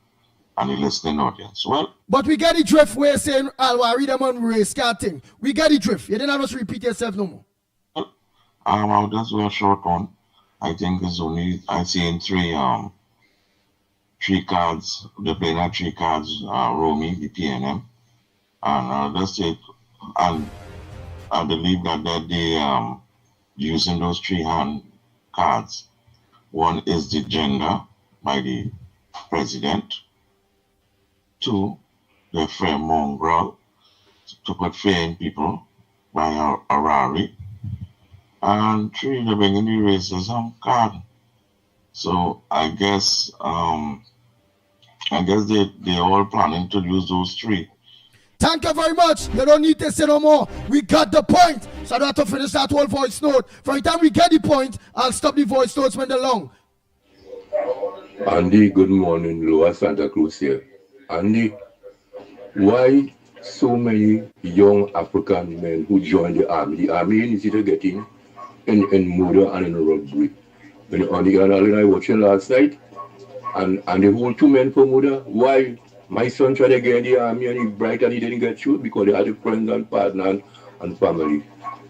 and the listening audience. Well, but we get the drift where saying, I'll read them on race car thing. We get the drift. You didn't have to repeat yourself no more. I'll just do a short one. I think it's only, I seen three cards. They're playing at 3 cards, Romy, the PNM. And I'll just say, and I believe that they using those 3 hand cards. One is the gender by the president. 2, the fair mongrel to put fear in people by Harari. And 3, they're bringing the racism card. So I guess they're all planning to use those 3. Thank you very much. You don't need to say no more. We got the point. So I don't have to finish that whole voice note. From the time we get the point, I'll stop the voice notes when they're long. Andy, good morning. Lower Santa Cruz here. Andy, why so many young African men who join the army? The army is either getting in murder and in robbery. On the other hand, I watched it last night, and the whole 2 men for murder. Why? My son tried to get in the army and he bright and he didn't get shot because they had a friend and partner and family.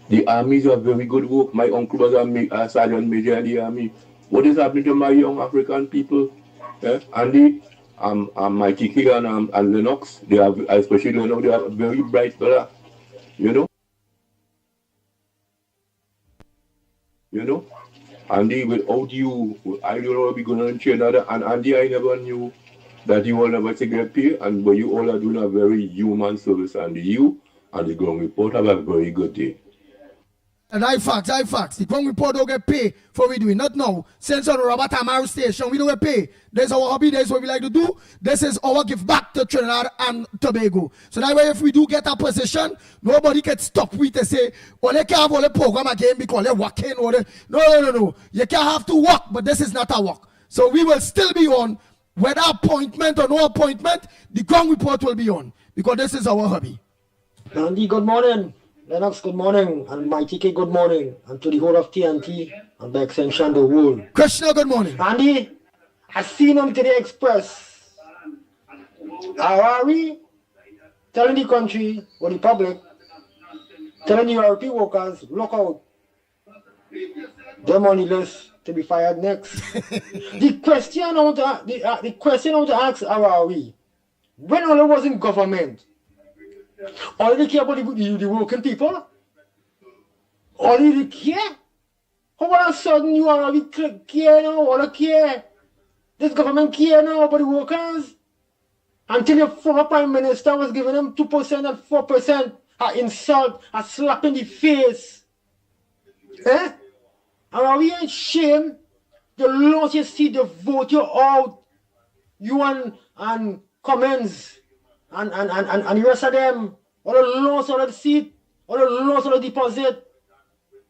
The armies are very good work. My uncle was a sergeant major in the army. What is happening to my young African people? Andy, Mickie and Lennox, they are, especially Lennox, they are very bright fella. You know? Andy, without you, I don't know what we're going to change another. And Andy, I never knew that you all never take their pay, but you all are doing a very human service, and you and the ground report have a very good day. And I facts. The ground report don't get paid for we doing. Not now. Since on Robert Amaru Station, we don't get paid. There's our hobby, there's what we like to do. This is our gift back to Trinidad and Tobago. So that way, if we do get a position, nobody can stop we to say, oh, they can't have all the program again because they're working. No. You can't have to work, but this is not a work. So we will still be on. Whether appointment or no appointment, the ground report will be on because this is our hobby. Andy, good morning. Lennox, good morning. And Mickie, good morning. And to the whole of TNT and by extension, the world. Krishna, good morning. Andy, I seen him today express. Harari telling the country or the public, telling the European workers, look out. Them on the list to be fired next. The question I want to ask Harari, when all was in government, all they care about the working people? All they care? How all of a sudden you are care now? All they care? This government care now about the workers? Until your former prime minister was giving them 2% and 4% an insult, a slap in the face. Are we ain't shame? The laws you see, they vote you out. You and Cummins and the rest of them. All the laws on the seat, all the laws on the deposit.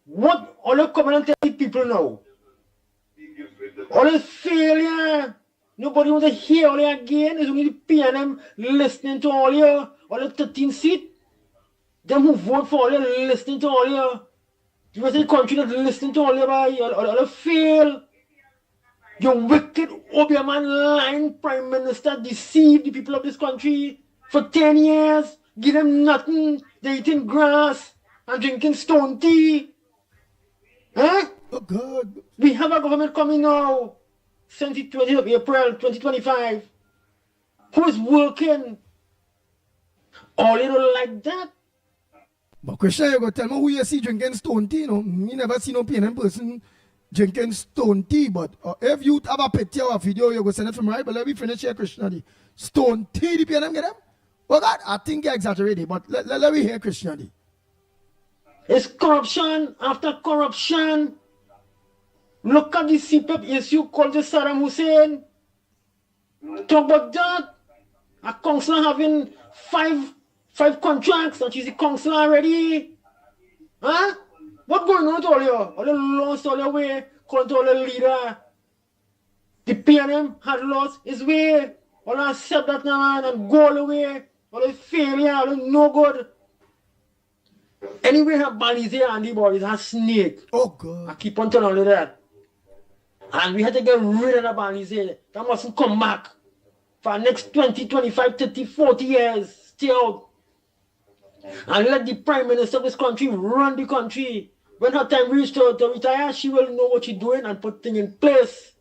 What all the come and tell the people now? All the failure. Nobody wants to hear all that again. It's only the PNM listening to all you. All the 13 seats. Them who vote for all you listening to all you. The rest of the country that listening to all you by all the fail. Your wicked Obiaman line prime minister deceived the people of this country for 10 years. Give them nothing. They're eating grass and drinking stone tea. Huh? Oh God. We have a government coming now. Since the 20th of April 2025. Who is working? All you don't like that. But Krishna, you go tell me who you see drinking stone tea, no? Me never see no PNM person drinking stone tea, but if you have a picture or a video, you go send it from right. But let me finish here, Krishna. The stone tea, the PNM get them? Oh God, I think you exaggerated, but let me hear Krishna. It's corruption after corruption. Look at the CPEP issue called the Saddam Hussein. Talk about that. A councillor having five contracts, and she's a councillor already. Huh? What's going on with all you? All the lost all the way, according to all the leader. The PNM had lost his way. All accept that now and go all the way. All the failure, all the no good. Anyway, have Balize and the boys a snake. Oh God. I keep on telling you that. And we had to get rid of the Balize. That mustn't come back. For the next 20, 25, 30, 40 years. Stay out. And let the Prime Minister of this country run the country. When her time reaches to retire, she will know what she's doing and put things in place.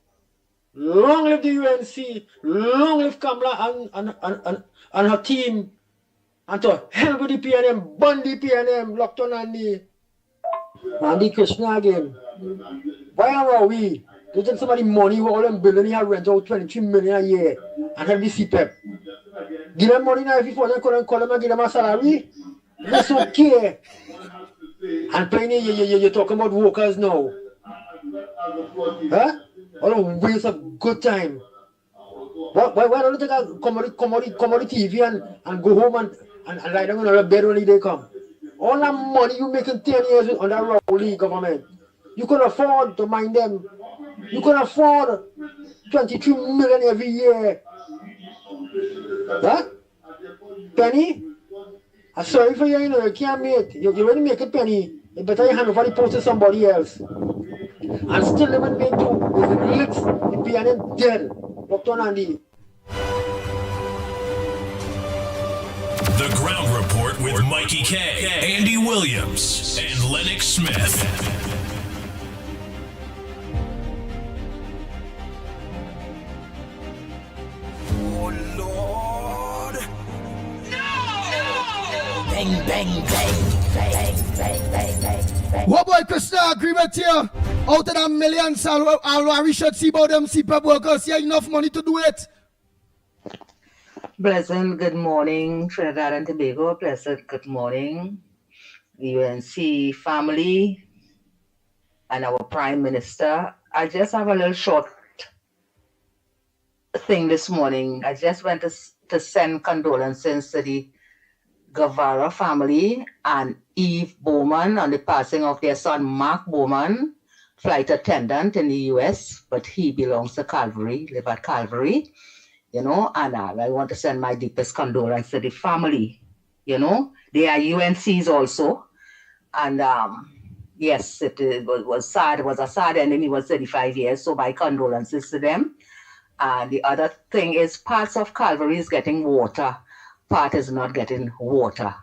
Long live the UNC. Long live Kamala and her team. And to hell with the PNM, burn the PNM, locked on Andy Krishna again. Why are we? They take somebody money who all them billionaires rent out 23 million a year and have the CPEP. Give them money now if you want to call them and give them a salary. That's okay. And plenty you're talking about workers now. Huh? All a waste of good time. Why don't you take a commodity TV and go home and lie down on a bed when they come? All that money you making 10 years on that Rowley government, you can afford to mind them. You can afford 23 million every year. Huh? Penny? I'm sorry for you, you can't make it. You already make it, Penny. You better hand over the post to somebody else. And still living me too. If it licks, the PNM dead. Dr. Nandi. The Ground Report with Mikey K, Andy Williams, and Lennox Smith. Bang, bang, bang, bang, bang, bang, bang. What boy Krishna agreement here? Out of that millions, we should see about them CPAP workers. Yeah, enough money to do it. Pleasant good morning, Trinidad and Tobago. Pleasant good morning, UNC family and our Prime Minister. I just have a little short thing this morning. I just went to send condolences to the Guevara family and Eve Bowman on the passing of their son Mark Bowman, flight attendant in the US, but he belongs to Calvary, live at Calvary, and I want to send my deepest condolence to the family. They are UNCs also, and yes, it was sad. It was a sad ending. He was 35 years, so my condolences to them. And the other thing is parts of Calvary is getting water. Part is not getting water.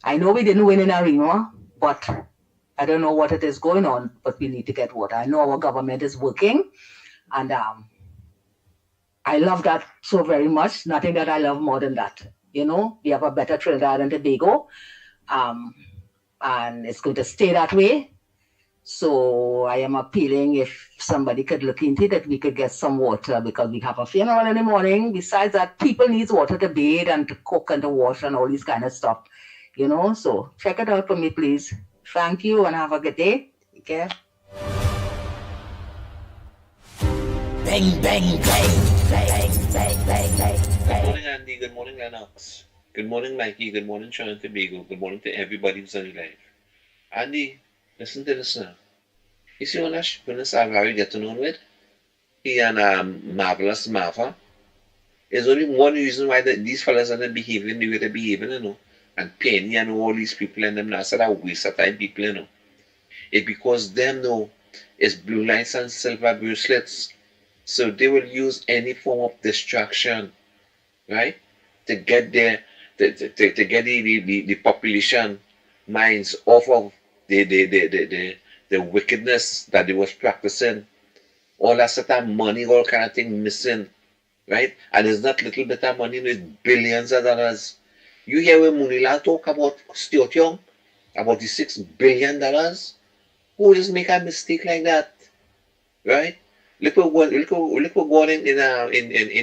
I know we didn't win in Arima, but I don't know what it is going on, but we need to get water. I know our government is working, and I love that so very much. Nothing that I love more than that. We have a better Trinidad and Tobago, and it's going to stay that way. So I am appealing if somebody could look into it, that we could get some water, because we have a funeral in the morning. Besides that, people need water to bathe and to cook and to wash and all this kind of stuff. So check it out for me, please. Thank you and have a good day. Take care. Bang, bang, bang, bang, bang, bang, bang. Good morning, Andy. Good morning, Lennox. Good morning, Mikey. Good morning, Trinidad and Tobago. Good morning to everybody who's on the live. Andy, listen to this now. You see when this Alvaro get to know with? He and Marvelous Martha. There's only one reason why these fellas are not behaving the way they're behaving, And Penny and all these people and them, that's a waste of time people, It's because them know it's blue lights and silver bracelets. So they will use any form of distraction, right? To get to get the population minds off of the wickedness that they was practicing. All that sort of money, all kind of thing missing, right? And it's not little bit of money, it's billions of dollars. You hear when Munila talk about Stuart Young, about the $6 billion? Who just make a mistake like that, right? Look what going in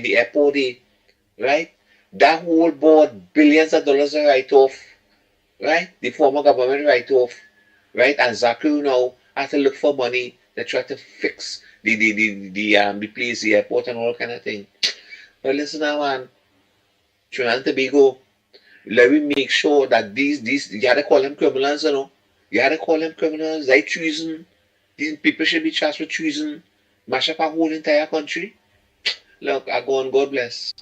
the airport, right? That whole board, billions of dollars of write-off, right? The former government write-off, right? And Zachary now have to look for money. They try to fix the place, the airport, and all kind of thing. But listen now, man, Trinidad and Tobago, let me make sure that these you had to call them criminals, You had to call them criminals, like treason. These people should be charged with treason. Mash up a whole entire country. Look, I go on, God bless.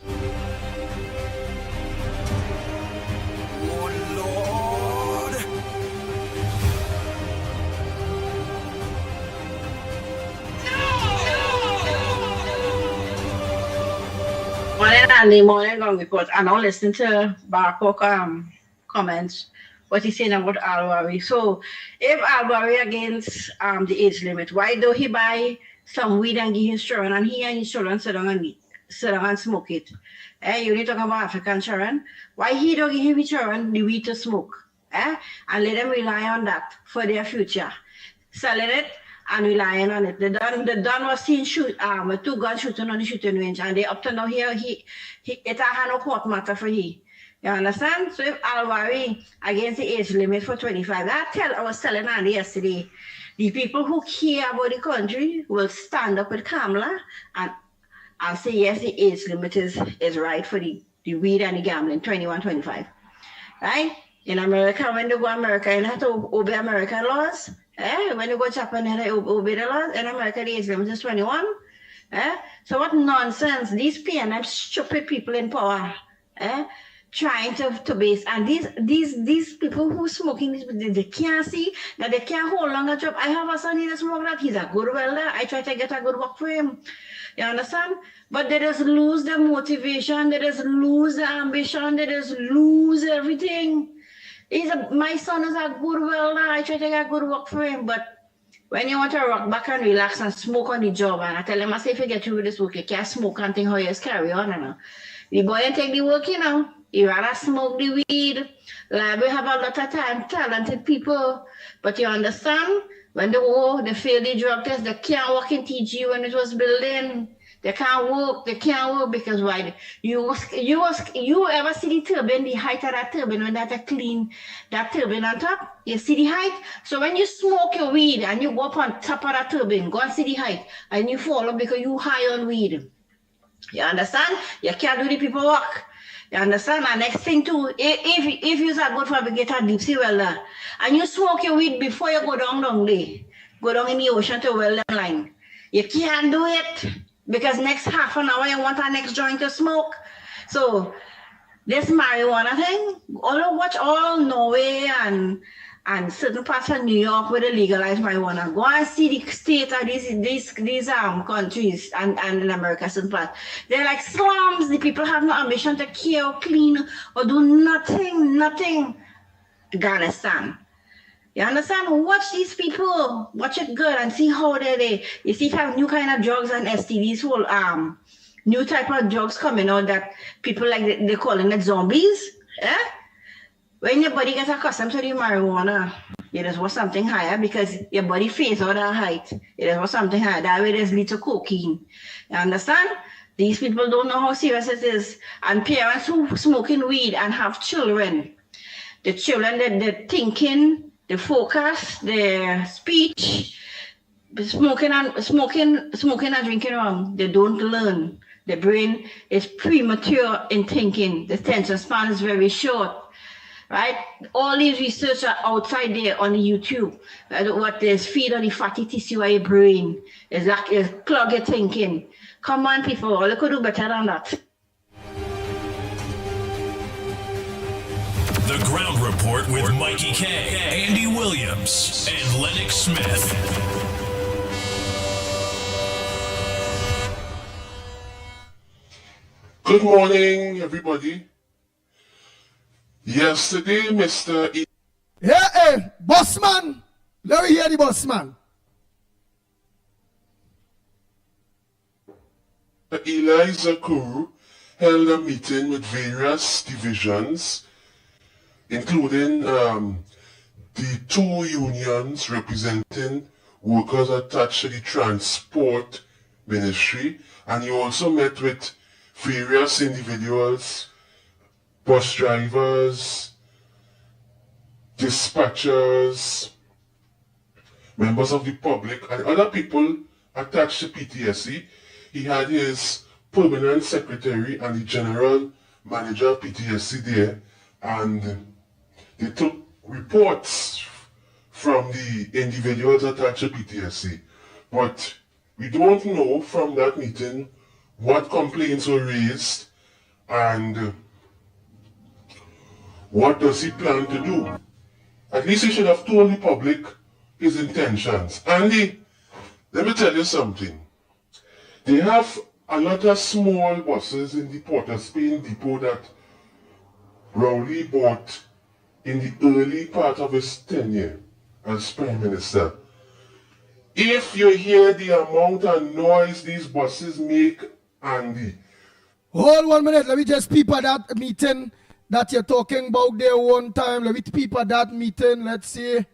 Morning, Andy. Morning, Long Report. And now listening to Barcock comments, what he's saying about Alwari. So, if Alwari against the age limit, why do he buy some weed and give his children, and he and his children sit down and smoke it? You need to talk about African children. Why he don't give his children the weed to smoke? And let them rely on that for their future. Selling it and relying on it. The Don was seen with 2 guns shooting on the shooting range, and they up to now here it a no court matter for he. You understand? So if Alwari against the age limit for 25, I was telling Andy yesterday, the people who care about the country will stand up with Kamala and say yes, the age limit is right for the weed and the gambling, 21, 25. Right? In America, when they go America, you have to obey American laws. When you go Japan, you have to obey the laws. In America, the age limit is 21. So what nonsense. These PNM stupid people in power trying to base. And these people who smoking, they can't see that they can't hold on a job. I have a son in the smoke that he's a good welder. I try to get a good work for him. You understand? But they just lose the motivation. They just lose the ambition. They just lose everything. My son is a good welder. I try to get good work for him. But when you want to rock back and relax and smoke on the job, and I tell him, I say, if you get through with this work, you can't smoke and think how you just carry on. You know? The boy ain't take the work, you know. He rather smoke the weed. Like, we have a lot of talented people. But you understand? When they fail the drug test, they can't work in TG when it was building. They can't work. They can't work because why? You ever see the turbine, the height of that turbine when that clean that turbine on top? You see the height? So when you smoke your weed and you go up on top of that turbine, go and see the height, and you fall up because you high on weed. You understand? You can't do the people work. You understand? And next thing too, if you're a good fabricator, deep sea welder, and you smoke your weed before you go down there, go down in the ocean to weld them line, you can't do it. Because next half an hour, you want our next joint to smoke. So this marijuana thing, watch all Norway and certain parts of New York where they legalize marijuana. Go and see the state of these countries and in America, certain parts. They're like slums. The people have no ambition to care or clean or do nothing. Afghanistan. You understand? Watch these people. Watch it good and see how they. You see if you have new kind of drugs and STDs, whole new type of drugs coming out that people like they calling it zombies. When your body gets accustomed to the marijuana, it is for something higher because your body phase out that height. It is for something higher. That way there's little cocaine. You understand? These people don't know how serious it is. And parents who smoking weed and have children, the children they're thinking. The focus, the speech, smoking and drinking wrong, they don't learn. The brain is premature in thinking. The attention span is very short, right? All these research are outside there on the YouTube. What is feed on the fatty tissue of your brain. It's like it clog your thinking. Come on, people, you could do better than that. The Ground Report with Mickie K, Andy Williams, and Lennox Smith. Good morning, everybody. Yesterday, Mr. Hey, bossman. Let me hear the bossman. Eliza Kuru held a meeting with various divisions, including the 2 unions representing workers attached to the transport ministry, and he also met with various individuals, bus drivers, dispatchers, members of the public, and other people attached to PTSC. He had his permanent secretary and the general manager of PTSC there, and they took reports from the individuals attached to PTSC. But we don't know from that meeting what complaints were raised and what does he plan to do. At least he should have told the public his intentions. Andy, let me tell you something. They have a lot of small buses in the Port of Spain depot that Rowley bought in the early part of his tenure as Prime Minister. If you hear the amount of noise these buses make, Andy. Hold 1 minute, let me just peep at that meeting that you're talking about there one time. Let me peep at that meeting, let's see.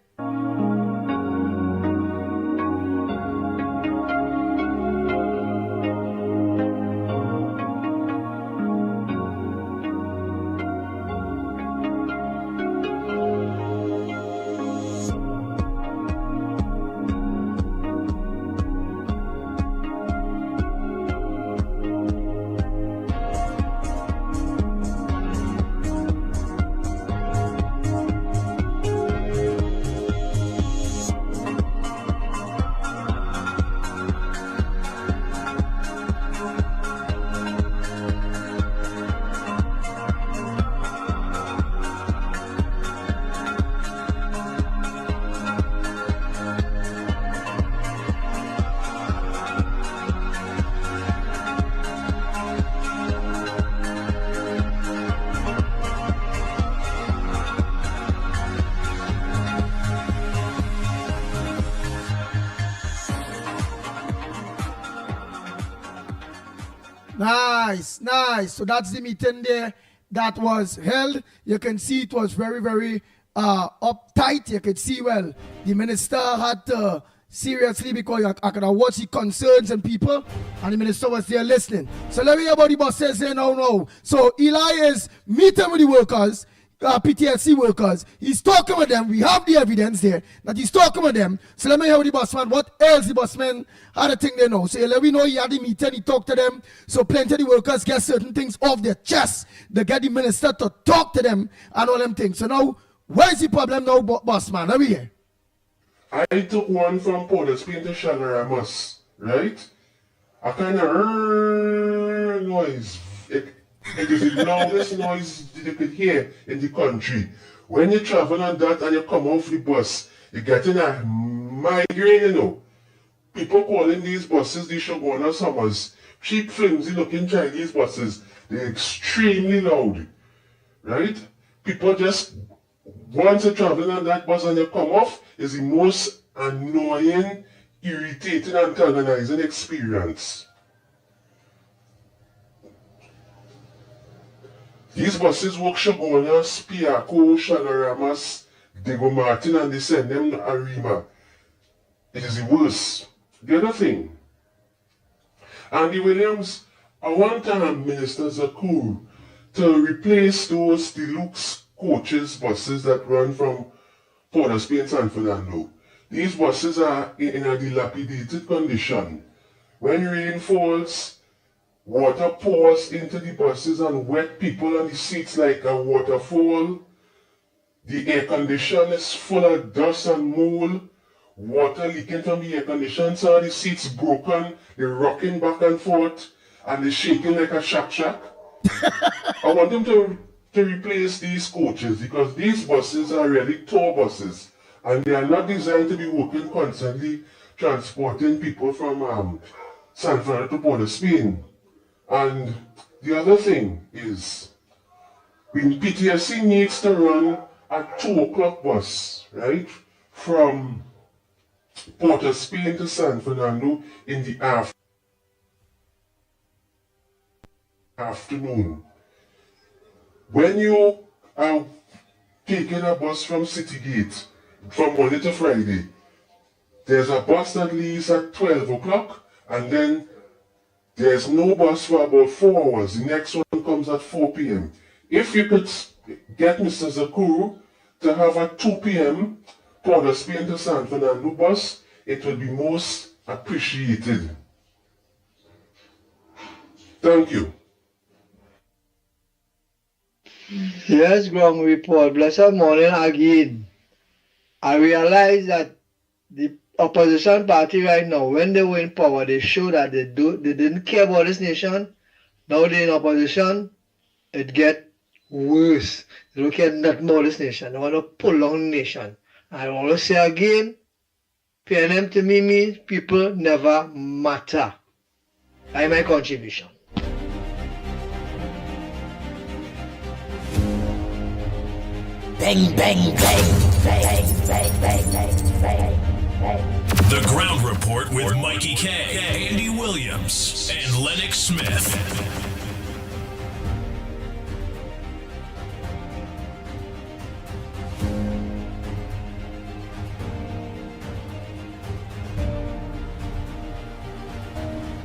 Nice, nice. So that's the meeting there that was held. You can see it was very, very uptight. You could see, well, the minister had to seriously, because I could watch the concerns and people, and the minister was there listening. So let me hear about the bosses say no. So Eli is meeting with the workers, PTSC workers. He's talking with them. We have the evidence there that he's talking with them. So let me hear with the bossman. What else the bossman had a thing they know. So let me know he had the meeting, he talked to them. So plenty of the workers get certain things off their chest. They get the minister to talk to them and all them things. So now, where's the problem now, bossman? Let me hear. I took one from Port of Spain to Shalaramas, right? A kind of noise. It is the loudest noise you could hear in the country. When you travel on that and you come off the bus, you're getting a migraine, you know. People calling these buses the Shogona Summers. Cheap, flimsy looking Chinese buses. They're extremely loud, right? People just, once you're traveling on that bus and you come off, is the most annoying, irritating, antagonizing experience. These buses work Shogona, Spiako, Shalaramas, Diego Martin, and they send them to Arima. It is the worst. The other thing, Andy Williams, I want Minister Zakur to replace those deluxe coaches buses that run from Port of Spain, San Fernando. These buses are in a dilapidated condition. When rain falls, water pours into the buses and wet people on the seats like a waterfall. The air condition is full of dust and mold. Water leaking from the air condition, so the seats broken, they're rocking back and forth, and they're shaking like a shack. I want them to replace these coaches because these buses are really tour buses, and they are not designed to be working constantly transporting people from San Fernando to Port of Spain. And the other thing is, PTSC needs to run a 2 o'clock bus, right, from Port of Spain to San Fernando in the afternoon. When you are taking a bus from City Gate from Monday to Friday, there's a bus that leaves at 12 o'clock, and then there's no bus for about 4 hours. The next one comes at 4 p.m. If you could get Mr. Zakuru to have a 2 p.m. Port of Spain to San Fernando bus, it would be most appreciated. Thank you. Yes, ground report. Blessed morning again. I realize that the opposition party right now, when they were in power, they show that they didn't care about this nation. Now they're in opposition, it get worse. They don't care nothing about this nation. They want to pull down the nation. I want to say again, PNM to me means people never matter. That's my contribution. Bang, bang, bang, bang, bang, bang, bang, bang, bang. The Ground Report with Mickie K, Andy Williams, and Lennox Smith.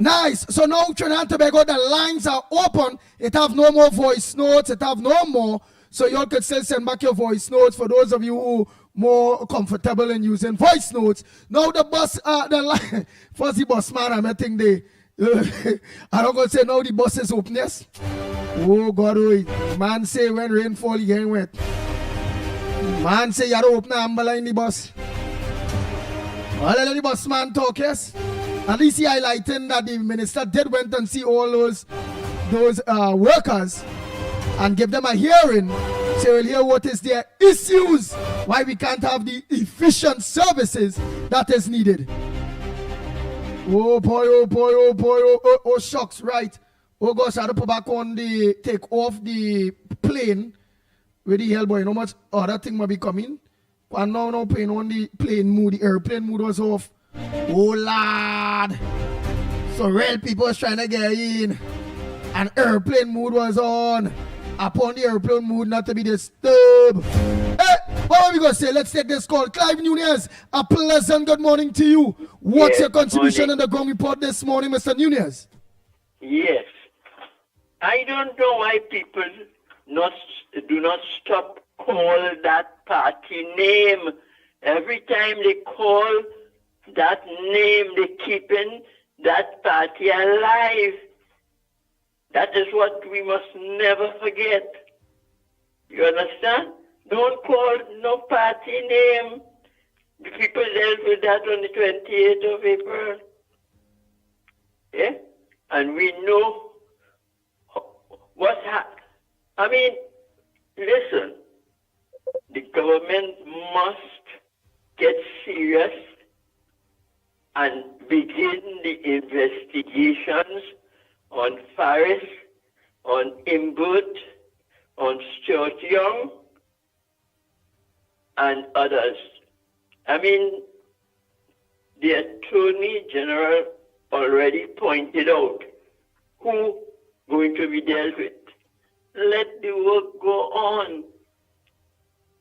Nice. So now Trinidad and Tobago, the lines are open. It have no more voice notes. It have no more. So you all could still send back your voice notes for those of you who more comfortable in using voice notes. Now the bus, the line, first the bus man, I think they, I don't gonna say now the bus is open, yes? Oh God, man say when rain fall, you get wet. Man say you don't open the umbrella in the bus. All the bus man talk, yes? At least he highlighting that the minister did went and see all those workers and give them a hearing, so we'll hear what is their issues, why we can't have the efficient services that is needed. Oh boy, oh boy, oh boy, oh shucks, right. Oh gosh, I had to put back on the, take off the plane with the hell boy, how much other thing might be coming. And now playing on the plane mood, the airplane mood was off. Oh lad. So real people was trying to get in. And airplane mood was on. Upon the airplane mood not to be disturbed. Hey, what are we going to say? Let's take this call. Clive Nunez, a pleasant good morning to you. What's your contribution in the Ground Report this morning, Mr. Nunez? Yes. I don't know why people do not stop call that party name. Every time they call that name, they keeping that party alive. That is what we must never forget. You understand? Don't call no party name. The people dealt with that on the 28th of April. Yeah? And we know what happened. I mean, listen, the government must get serious and begin the investigations on Faris, on Imbut, on Stuart Young, and others. I mean, the Attorney General already pointed out who going to be dealt with. Let the work go on.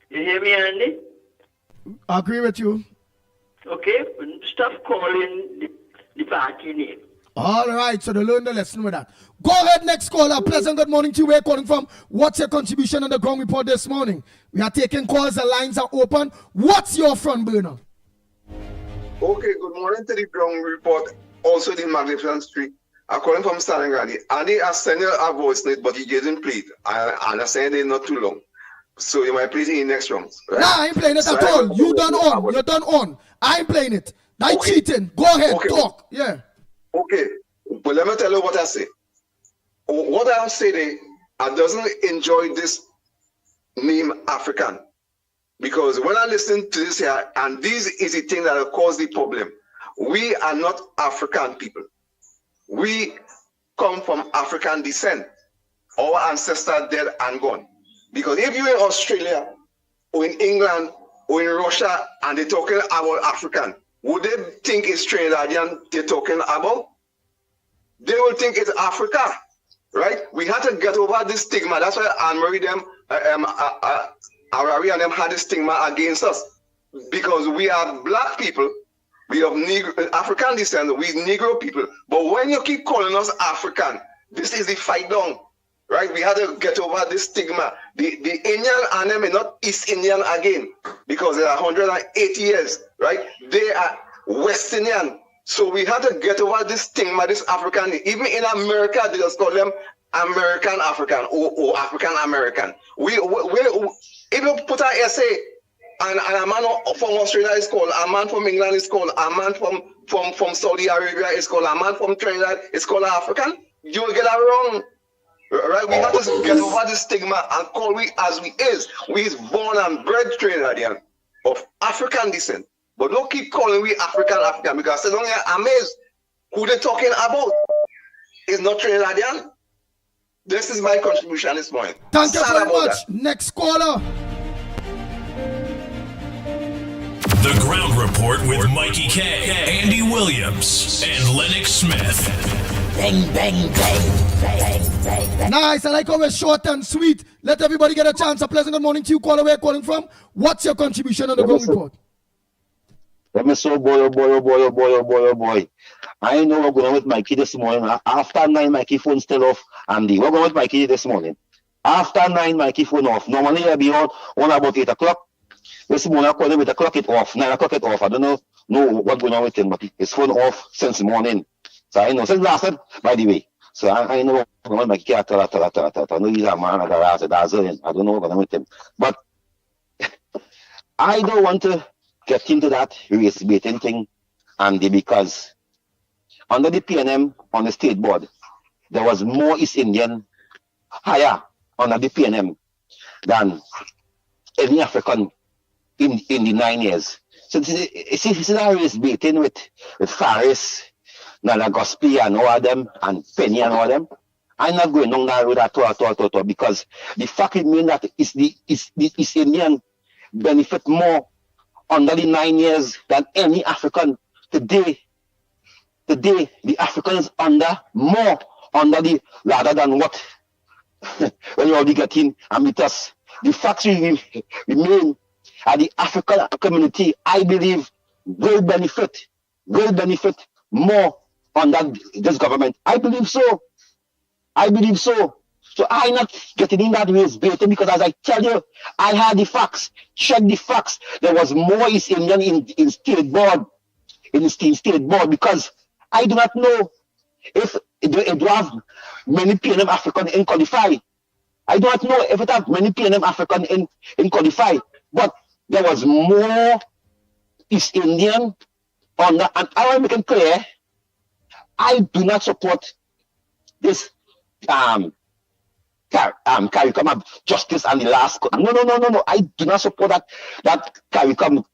You hear me, Andy? I agree with you. Okay? Stop calling the party name. All right, so they learn the lesson with that. Go ahead, next caller. Pleasant good morning to you. Where calling from? What's your contribution on the Ground Report this morning? We are taking calls. The lines are open. What's your front burner? Okay, good morning to the Ground Report. Also the Magnificent Street. I'm calling from Stalingrad. Andy has sent a voice note, but he didn't play it. I understand it's not too long. So you might play it in the next round. Right? Nah, I ain't playing it so at all. You done on. You're done on. I ain't playing it. That's cheating. Go ahead, talk. Yeah. Okay, but let me tell you what I say. What I say there, I doesn't enjoy this name African. Because when I listen to this here, and this is the thing that will cause the problem. We are not African people. We come from African descent. Our ancestors dead and gone. Because if you're in Australia, or in England, or in Russia, and they're talking about African, would they think it's Trinidadian they're talking about? They will think it's Africa, right? We had to get over this stigma. That's why Anne-Marie them, Arari and them had this stigma against us. Because we are black people, we have African descent, we Negro people. But when you keep calling us African, this is the fight down, right? We had to get over this stigma. The Indian and them is not East Indian again, because they are 180 years, right? They are West Indian. So we had to get over this stigma, this African. Even in America, they just call them American African or African American. If you put an essay, and a man from Australia is called, a man from England is called, a man from Saudi Arabia is called, a man from Trinidad is called African, you will get that wrong. Right? We have to get over this stigma and call we as we is. We is born and bred Trinidadian of African descent. But don't keep calling we African because they don't get amazed who they're talking about. is not Trinidadian. This is my contribution this morning. Thank you Sad very about much. that. Next caller. The Ground Report with Mikey K, Andy Williams, and Lennox Smith. Bang, bang, bang, bang, bang, bang. Nice. I like how we're short and sweet. Let everybody get a chance. A pleasant good morning to you. Caller, where you calling from? What's your contribution on the Ground Report? Let me so boy, oh boy, oh boy, oh boy, oh boy, oh boy. I know we're going with Mikey this morning. After 9, Mikey phone still off. Andy, we're going with Mikey this morning. After 9, Mikey phone off. Normally I'll be on about 8 o'clock. This morning I called him 8 o'clock it off. 9 o'clock it off. I don't know what's going on with him, but his phone off since the morning. So I know since last night, by the way. So I know Mikey I know he's a man. I don't know what's going on with him. But I don't want to get into that race baiting thing, Andy, because under the PNM on the state board, there was more East Indian higher under the PNM than any African in the 9 years. So this is a race baiting with Faris, Nana Gospi and all of them, and Penny and all of them. I'm not going on that road at all, because the fact remains that it's the East Indian benefit more under the 9 years than any African. Today, the Africans under more under the rather than what when you already get in and meet us. The facts remain at the African community, I believe, will benefit more under this government. I believe so. So I'm not getting in that race baiting, because as I tell you, I had the facts. Check the facts. There was more East Indian in state board, because I do not know if it will have many PNM African in qualify. I do not know if it have many PNM African in qualify, but there was more East Indian on that. And I want to make it clear, I do not support this CARICOM of justice and the last court. No. I do not support that CARICOM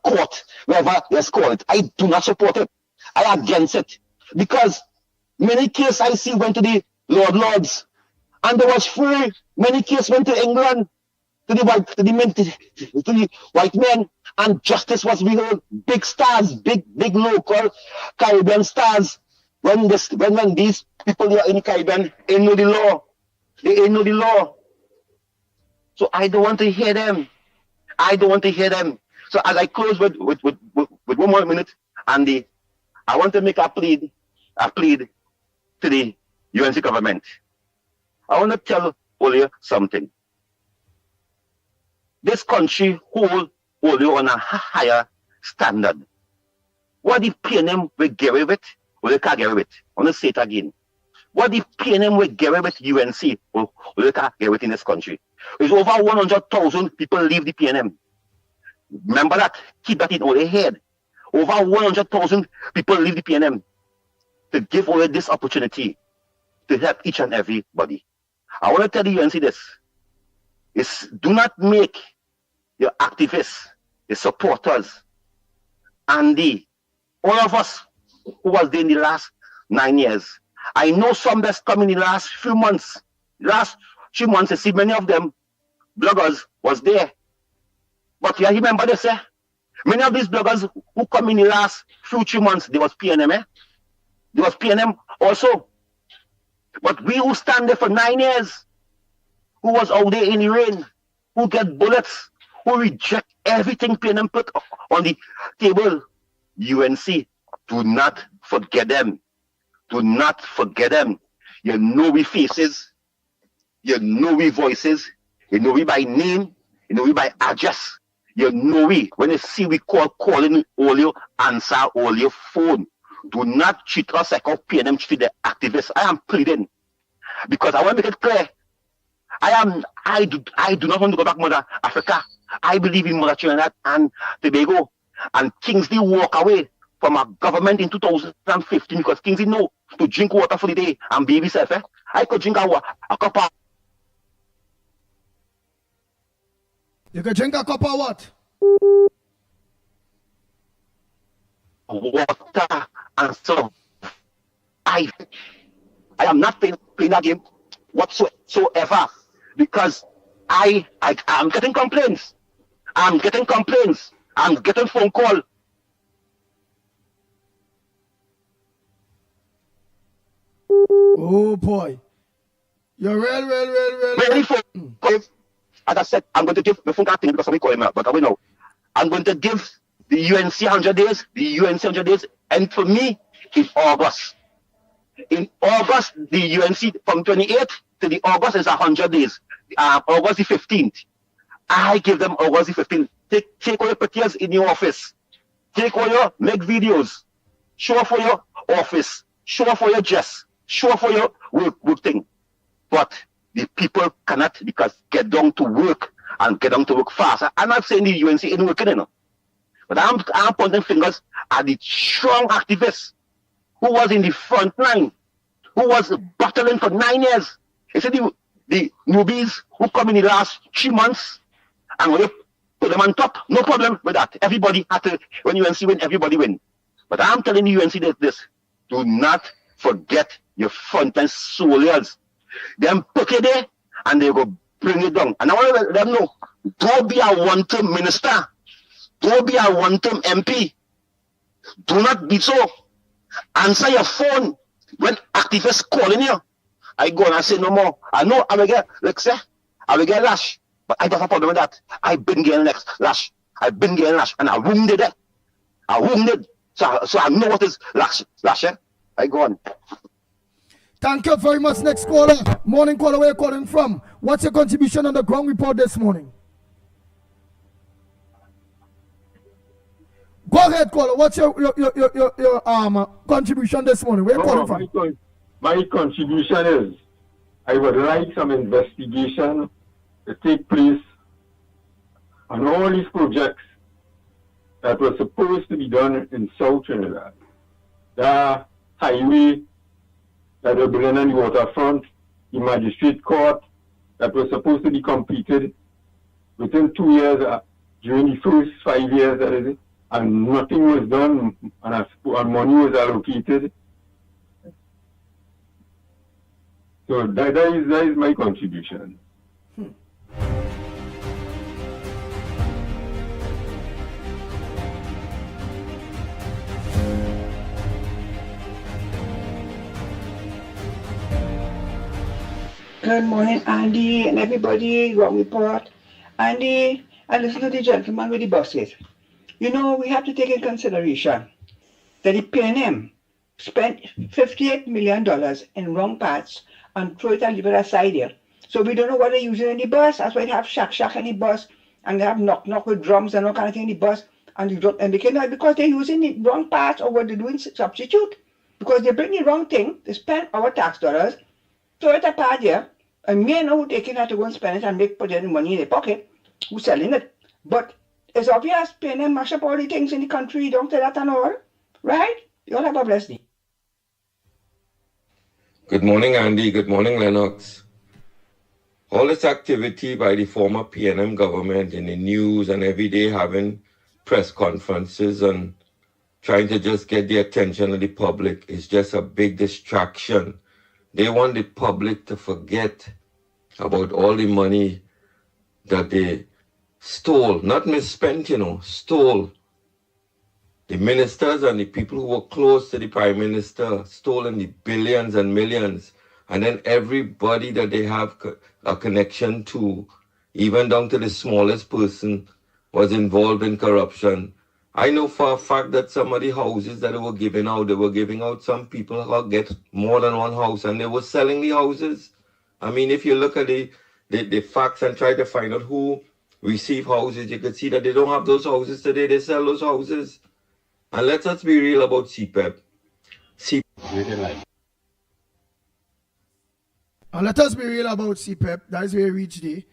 court, whatever let's call it. I do not support it. I against it. Because many cases I see went to the Lords, and there was free. Many cases went to England, to the white men, and justice was real. Big stars, big local Caribbean stars. When these people here in the Caribbean ain't know the law. They ain't know the law. So I don't want to hear them. So as I close with 1 more minute, Andy, I want to make a plea to the UNC government. I want to tell you something. This country hold you on a higher standard. What the PNM will get away with, you can't get away with. I want to say it again. What the PNM will get away with UNC, you can't get away with in this country. There's over 100,000 people leave the PNM. Remember that. Keep that in all your head. Over 100,000 people leave the PNM to give away this opportunity to help each and everybody. I want to tell the UNC this. Do not make your activists, your supporters, and all of us who was there in the last 9 years. I know some that's come in the last few months. Last 3 months, I see many of them bloggers was there. But you remember this, eh? Many of these bloggers who come in the last few 3 months, there was PNM, eh? There was PNM also. But we who stand there for 9 years, who was out there in the rain, who get bullets, who reject everything PNM put on the table, UNC, do not forget them. Do not forget them. You know we faces, you know we voices, you know we by name, you know we by address. You know we, when you see we calling all you, answer all your phone. Do not treat us like how PNM treat the activists. I am pleading. Because I want to make it clear. I do not want to go back Mother Africa. I believe in Mother Trinidad and Tobago. And Kingsley walk away from a government in 2015 because Kingsley know to drink water for the day and baby himself. Eh? I could drink a cup of... You could drink a cup of what? Water and so I am not playing that game whatsoever because I am getting complaints. I'm getting complaints. I'm getting phone call. Oh boy. You're Ready for as I said, I'm going to give the phone card thing because somebody call him out, but I will know. I'm going to give the UNC 100 days, and for me, in August. In August, the UNC from 28th to the August is 100 days. August the 15th. I give them August the 15th. Take all your pictures in your office. Take all your, make videos. Show for your office. Show for your dress. Show for your work thing. But the people cannot because get down to work and get down to work fast. I'm not saying the UNC ain't working, you know. But I'm pointing fingers at the strong activists who was in the front line, who was battling for 9 years. You see the newbies who come in the last 3 months and when you put them on top, no problem with that. Everybody had to, when UNC win, everybody win. But I'm telling the UNC this, do not forget your frontline soldiers. Them put it there and they go bring it down. And I want to let them know, don't be a one-term minister. Don't be a one-term MP. Do not be so. Answer your phone when activists calling you. I go and I say no more. I know I will get, like say, I will get lash. But I don't have a problem with that. I've been getting lash. I've been getting lash. And I wounded it. I wounded. So I know what is lash. I go on. Thank you very much. Next caller. Morning caller, where you calling from? What's your contribution on the ground report this morning? Go ahead, caller. What's your contribution this morning? Where you calling from? My contribution is I would like some investigation to take place on all these projects that were supposed to be done in South Trinidad. The highway that were building on the waterfront, the magistrate court that was supposed to be completed within 2 years during the first 5 years, that is it, and nothing was done and money was allocated. So that is my contribution. Good morning, Andy, and everybody. Wrong report. Andy, I listen to the gentleman with the buses. You know, we have to take in consideration that the PNM spent $58 million in wrong parts and throw it and leave it aside here. So we don't know what they're using in the bus. That's why they have shack in the bus and they have knock with drums and all kind of thing in the bus. And they cannot because they're using the wrong parts or what they're doing substitute. Because they bring the wrong thing, they spend our tax dollars, throw it apart here, and me and who taking that to go and spend it and put any money in their pocket, who's selling it. But it's obvious PNM mash up all the things in the country, don't say that and all, right? You all have a blessed day. Good morning, Andy. Good morning, Lennox. All this activity by the former PNM government in the news and every day having press conferences and trying to just get the attention of the public is just a big distraction. They want the public to forget about all the money that they stole, not misspent, stole. The ministers and the people who were close to the prime minister stolen the billions and millions. And then everybody that they have a connection to, even down to the smallest person, was involved in corruption. I know for a fact that some of the houses that they were giving out, some people who get more than one house and they were selling the houses. I mean, if you look at the facts and try to find out who received houses, you could see that they don't have those houses today, they sell those houses. And let us be real about CPEP. And let us be real about CPEP. That is where we reach the.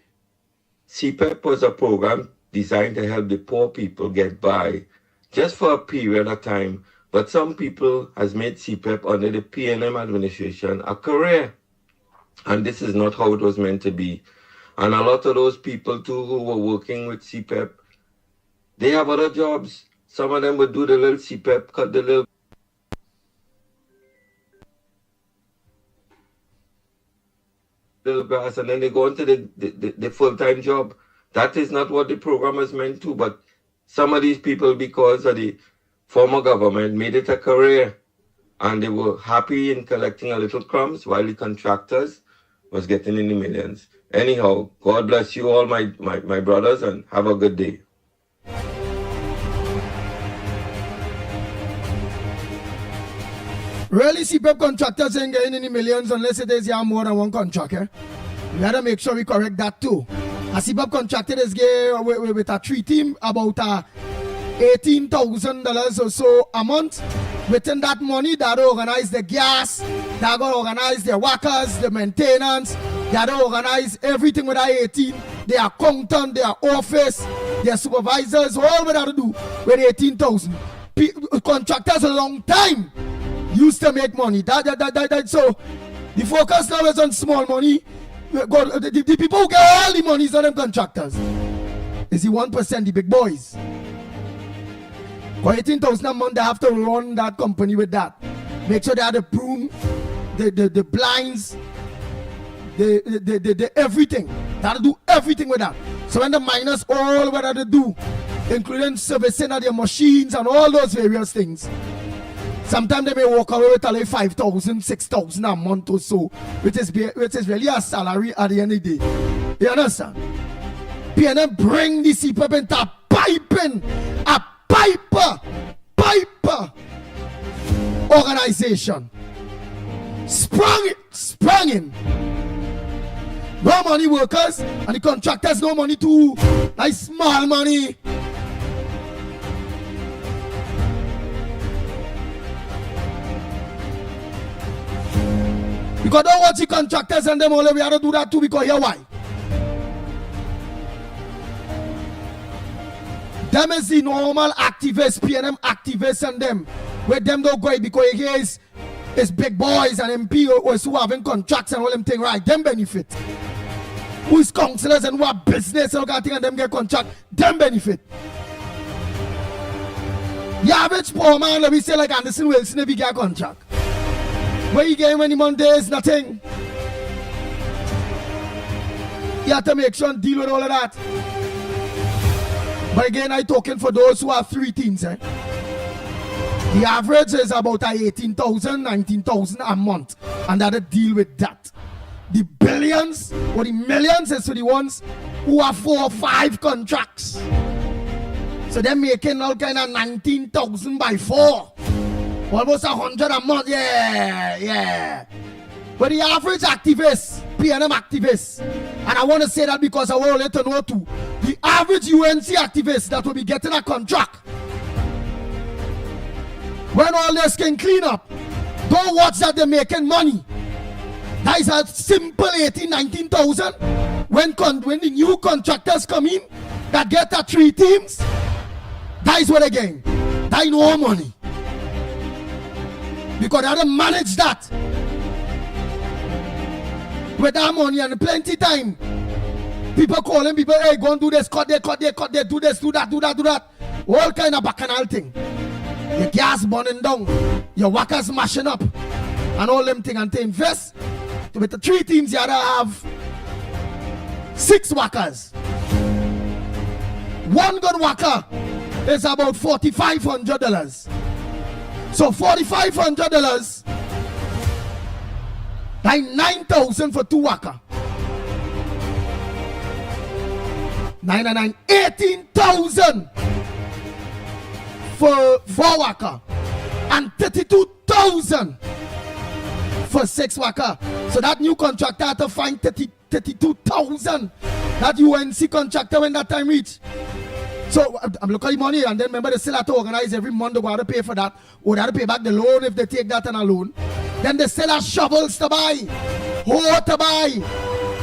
CPEP was a program designed to help the poor people get by just for a period of time. But some people has made CPEP under the PNM administration a career. And this is not how it was meant to be. And a lot of those people too who were working with CPEP, they have other jobs. Some of them would do the little CPEP, cut the little. grass, and then they go into the full-time job. That is not what the program is meant to, but some of these people, because of the former government, made it a career, and they were happy in collecting a little crumbs while the contractors was getting in the millions. Anyhow, God bless you all, my brothers, and have a good day. Really, CPEP contractors ain't getting any millions unless it is more than one contract. Eh? We gotta make sure we correct that too. A CPEP contractor is getting with a 3 team about $18,000 or so a month. Within that money, that organize the gas, that organize the workers, the maintenance, that organize everything with that 18. Their accountant, their office, their supervisors, all what they do with 18,000. Contractors a long time used to make money. So the focus now is on small money. The people who get all the money is on them contractors. It's the 1%, the big boys. For 18,000 a month, they have to run that company with that. Make sure they have the broom, the blinds, the everything. They have to do everything with that. So when the miners all what they do, including servicing of their machines and all those various things, sometimes they may walk away with like 5,000, 6,000 a month or so, which is really a salary at the end of the day. You understand? PNM bring the CPEP into a piping, piper organization. Sprung in. No money workers and the contractors no money too. Like small money. Because don't watch the contractors and them all we have to do that too because here why? Them is the normal activists, PNM activists and them. Where them don't go because here is big boys and MP who having contracts and all them things, right? Them benefit. Who is councillors and who have business and all that thing and them get contract, them benefit. The average poor man, let me say like Anderson Wilson, if he get a contract. Where you get any Monday is nothing. You have to make sure and deal with all of that. But again, I'm talking for those who have 3 teams. The average is about 18,000, 19,000 a month. And that deal with that. The billions or the millions is for the ones who have 4 or 5 contracts. So they're making all kind of 19,000 by 4. Almost 100 a month. Yeah. But the average activist, PNM activist, and I want to say that because I want to let you know too, the average UNC activist that will be getting a contract, when all this can clean up, don't watch that they're making money. That is a simple 18,000, 19,000. When the new contractors come in, that get 3 teams, that is what they gain. That is no money. Because they have to manage that. With that money and plenty time. People calling people, hey, go and do this, cut there, do this, do that. All kind of bacchanal thing. Your gas burning down, your workers mashing up, and all them thing. And to invest, with the 3 teams, you have to have 6 workers. One good worker is about $4,500. So $4,500 by 9,000 for 2 workers. 18,000 for 4 workers and 32,000 for 6 workers. So that new contractor had to find 32,000. That UNC contractor when that time reached. So I'm looking at the money and then remember they still have to organize every month. They got to pay for that or they have to pay back the loan if they take that on a loan. Then they still have shovels to buy, hoe to buy,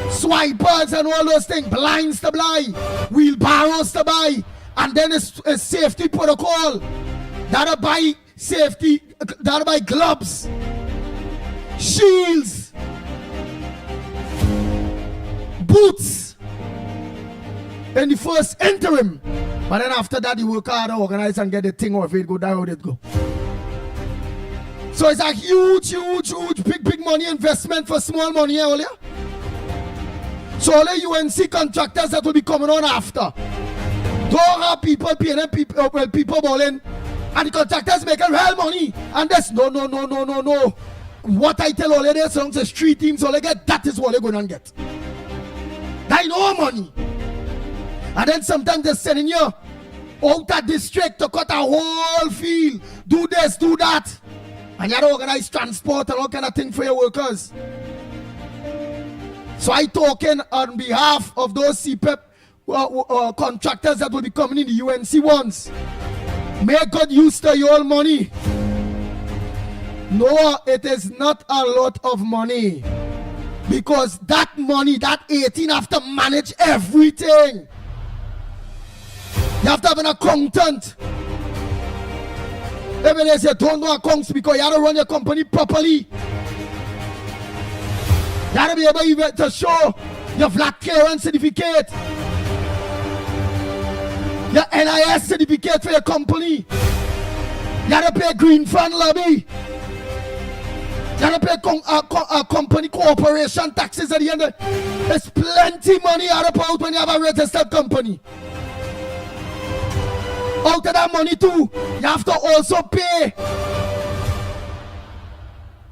swipers and all those things, blinds to buy, wheelbarrows to buy, and then a safety protocol. That'll buy safety, that'll buy gloves, shields, boots in the first interim. But then after that, you work hard to organize and get the thing or if it go down, how it go. So it's a huge, big money investment for small money earlier. So all the UNC contractors that will be coming on after. Don't have people paying them people balling. And the contractors making real money. And that's no. What I tell all of this songs is 3 teams all they get, that is what they're going to get. They no money. And then sometimes they're sending you out that district to cut a whole field. Do this, do that. And you have to organize transport and all kind of thing for your workers. So I talking on behalf of those CPEP contractors that will be coming in the UNC ones. Make good use of your money. No, it is not a lot of money. Because that money, that 18 have to manage everything. You have to have an accountant. Even if you don't know accounts because you have to run your company properly. You have to be able to show your flat clearance certificate. Your NIS certificate for your company. You have to pay green fund lobby. You have to pay company corporation taxes at the end. There's plenty money out of out when you have a registered company. Out of that money too, you have to also pay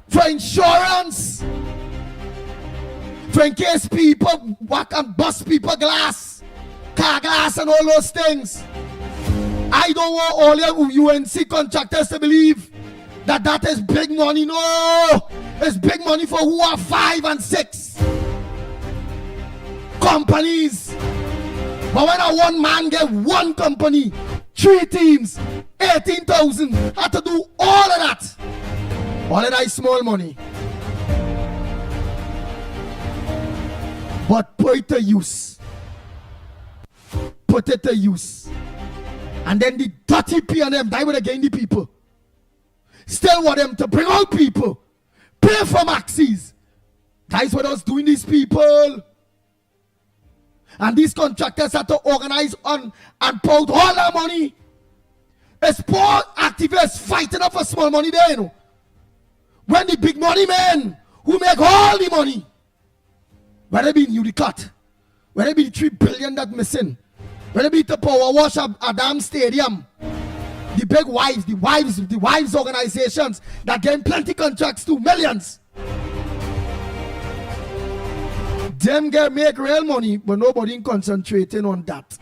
for insurance. For in case people whack and bust people glass, car glass and all those things. I don't want all your UNC contractors to believe that is big money. No, it's big money for who are 5 and 6 companies. But when a one man get one company, 3 teams, 18,000, had to do all of that. All of that is small money. But put it to use. Put it to use. And then the dirty P&M, die with again the people. Still want them to bring out people. Pay for maxis. That is what I was doing these people. And these contractors had to organize on and pour out all their money. It's poor activists fighting up for small money there, you know. When the big money men who make all the money, whether it be in Udicut, whether it be the 3 billion that missing, whether it be the power wash a damn stadium, the big wives, the wives organizations that getting plenty contracts to millions. Them get make real money, but nobody concentrating on that.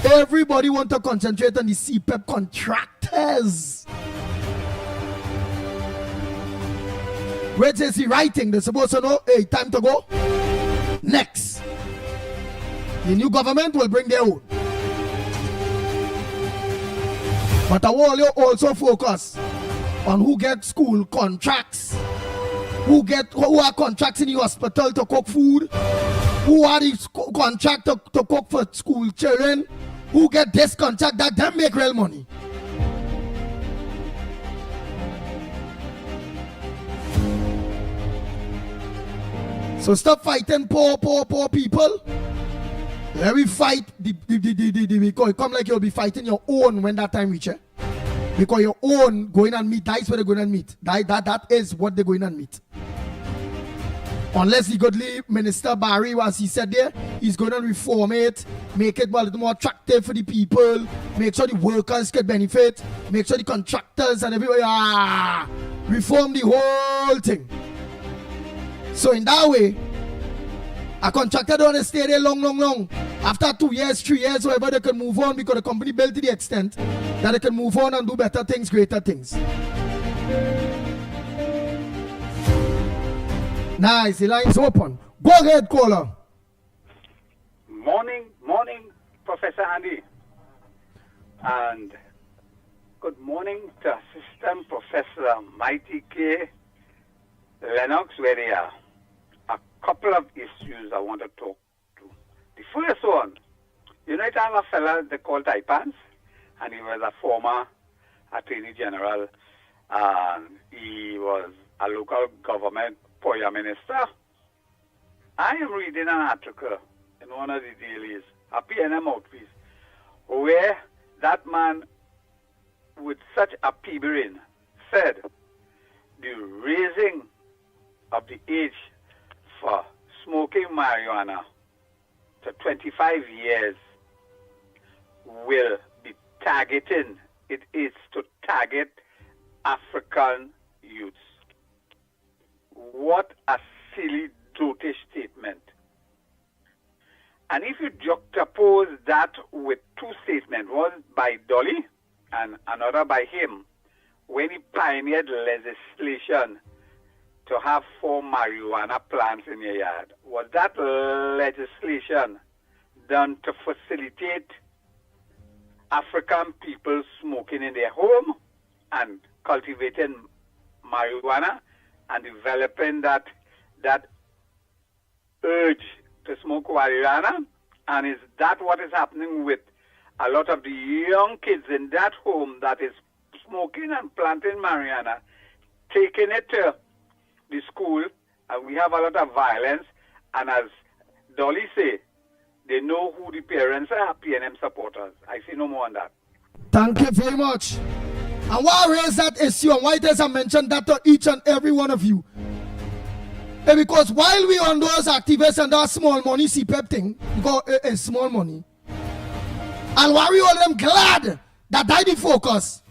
Everybody want to concentrate on the CPEP contractors. Where is he writing? They're supposed to know, hey, time to go. Next. The new government will bring their own. But I will also focus on who get school contracts. Who are contracts in the hospital to cook food? Who are the contract to cook for school children? Who get this contract that them make real money? So stop fighting poor people. Let me fight because it come like you'll be fighting your own when that time reaches. Because your own going and meet, that is what they're going and meet. That is what they're going and meet. Unless the godly Minister Barry, as he said there, he's going to reform it, make it a little more attractive for the people, make sure the workers can benefit, make sure the contractors and everybody, reform the whole thing. So in that way, a contractor don't want to stay there long. After 2 years, 3 years, whatever, they can move on because the company built to the extent that they can move on and do better things, greater things. Nice, the line's open. Go ahead, caller. Morning, Professor Andy. And good morning to Assistant Professor Mickie, Lennox, where they are. A couple of issues I want to talk to. The first one, you know, I have a fella they call Taipans, and he was a former Attorney General, and he was a local government Poya minister. I am reading an article in one of the dailies, a PNM outpiece, where that man with such a pea-brain said the raising of the age for smoking marijuana to 25 years will be targeting, it is to target African youths. What a silly, dotish statement. And if you juxtapose that with two statements, one by Dolly and another by him, when he pioneered legislation to have 4 marijuana plants in your yard, was that legislation done to facilitate African people smoking in their home and cultivating marijuana and developing that urge to smoke marijuana? And is that what is happening with a lot of the young kids in that home that is smoking and planting marijuana, taking it to the school, and we have a lot of violence, and as Dolly say, they know who the parents are, PNM supporters. I see no more on that. Thank you very much. And why I raise that issue and why there's a mention that to each and every one of you? Because while we on those activists and that small money CPEP thing, because it's small money, and why we all them glad that the focus.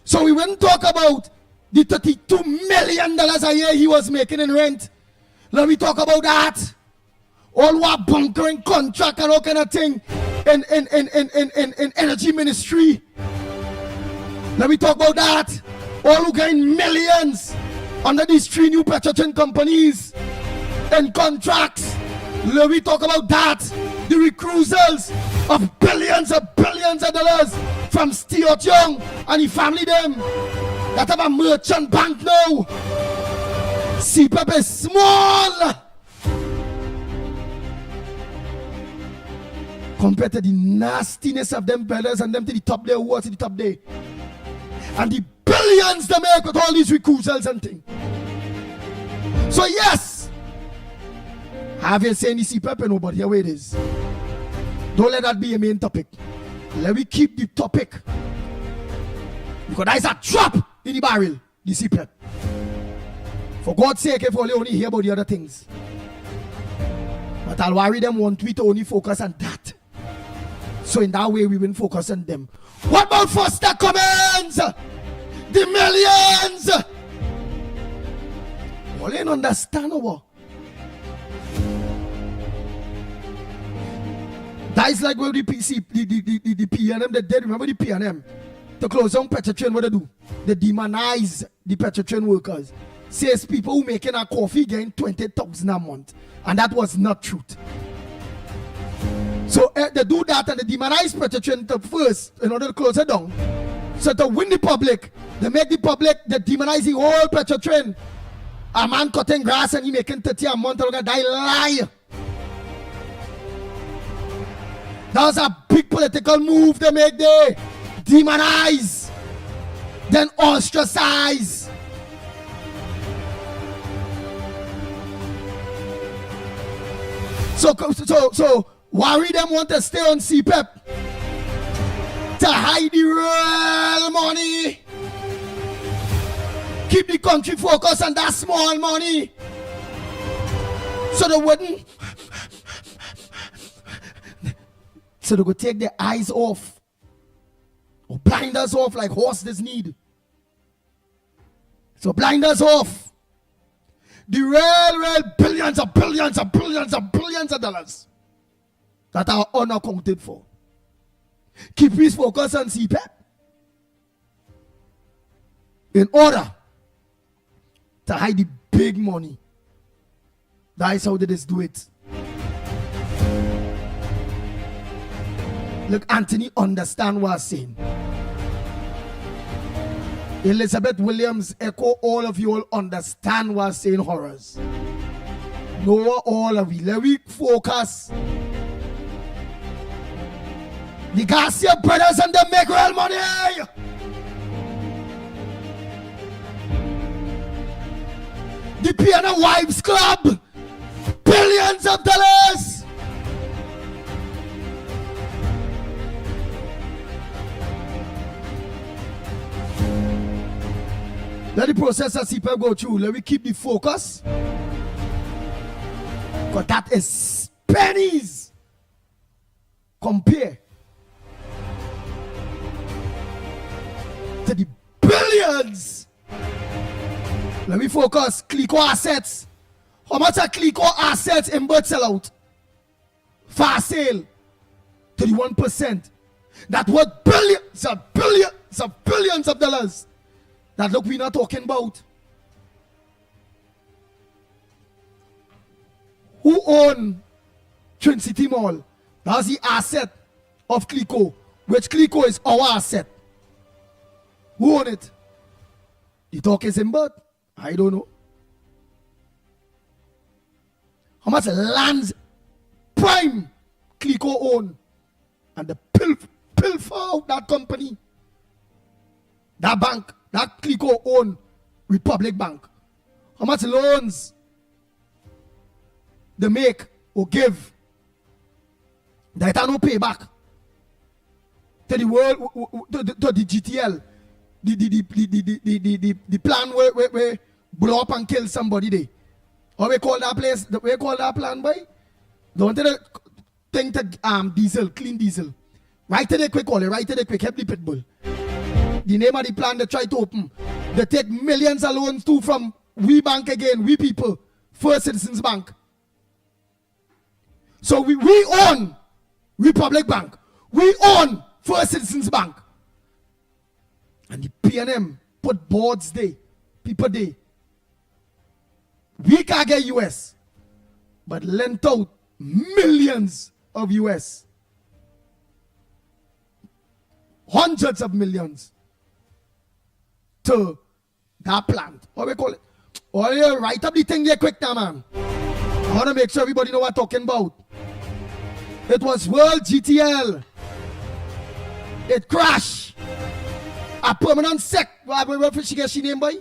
So we wouldn't talk about the $32 million a year he was making in rent. Let me talk about that. All what bunkering contract and all kind of thing in energy ministry. Let me talk about that. All who gain millions under these 3 new petroleum companies and contracts. Let me talk about that. The recruitals of billions of dollars from Stuart Young and his family them that have a merchant bank now. CPEP is small compared to the nastiness of them brothers and them to the top there who was to the top there. And the billions they make with all these recruitals and things. So yes, have you seen the CPEP and nobody here where it is? Don't let that be a main topic. Let me keep the topic. Because that is a trap in the barrel, the CPEP. For God's sake, if only hear about the other things. But I'll worry them one tweet to only focus on that. So in that way, we will focus on them. What about Foster Commons? The millions! Well, ain't understandable. That is like what the PNM they did. Remember the PNM? To close down petrotrain, what they do? They demonize the petrotrain workers. Says people who making a coffee gain 20,000 a month. And that was not truth. So they do that and they demonize petrotrain first in order to close it down. So to win the public, they make the public, they demonize the whole petrotrain. A man cutting grass and he making 30 a month, and die lie. That was a big political move they make there. Demonize, then ostracize. So worry them want to stay on CPEP to hide the real money. Keep the country focused on that small money. So they wouldn't. So they could take their eyes off. Or blind us off like horses need. So blind us off. The real billions of dollars that are unaccounted for. Keep his focus on CPEP. In order to hide the big money. That is how they just do it. Look, Anthony understand what I'm saying. Elizabeth Williams, echo, all of you all understand what I'm saying, horrors. No, all of you. Let me focus. The Garcia brothers and the make real money. The Piano Wives Club, billions of dollars. Let the process of CPEP go through. Let me keep the focus. Because that is pennies compare to the billions. Let me focus. Clico assets. How much are Clico assets in bird sell out? Fast sale to the 1%. That worth billions of billions of dollars. That look we're not talking about. Who own Twin City Mall? That's the asset of Clico, which Clico is our asset. Who own it? The talk is in bird. I don't know. How much lands prime Clico own? And the pilfer out that company. That bank, that Clico own Republic Bank. How much loans they make or give that are no payback to the world, to the GTL, the plan where blow up and kill somebody there. How we call that place? We call that plan, boy? Don't they think to diesel, clean diesel. Right to the quick, call it. Right to the quick. Help the pit bull. The name of the plan they try to open. They take millions of loans too from we bank again, we people, First Citizens Bank. So we own Republic Bank. We own First Citizens Bank. And the PNM put boards there, people there. We can't get US, but lent out millions of US. Hundreds of millions to that plant. What we call it? Oh, you write up the thing there quick now, man. I want to make sure everybody know what I'm talking about. It was World GTL. It crashed. A permanent sec. What she get she name, boy?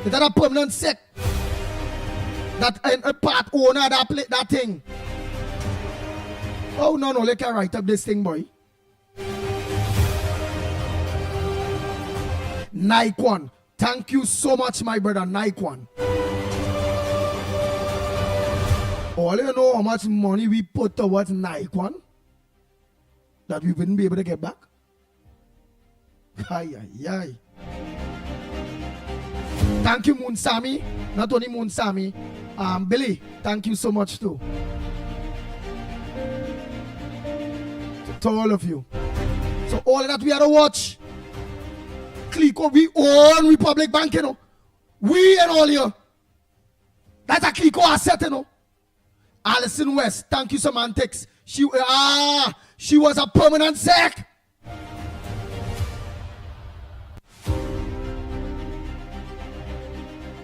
Is that a permanent sec? That a part owner that thing. Oh no, let me write up this thing, boy. Nikon. Thank you so much, my brother Nikon. All you know how much money we put towards Nikon that we wouldn't be able to get back? Ay. Thank you, Moon Sammy. Not only Moon Sammy, Billy, thank you so much too. To all of you. So all of that we had to watch. Clico, we own Republic Bank, you know. We and all you. That's a Clico asset, you know. Alison West, thank you, semantics. She was a permanent sec.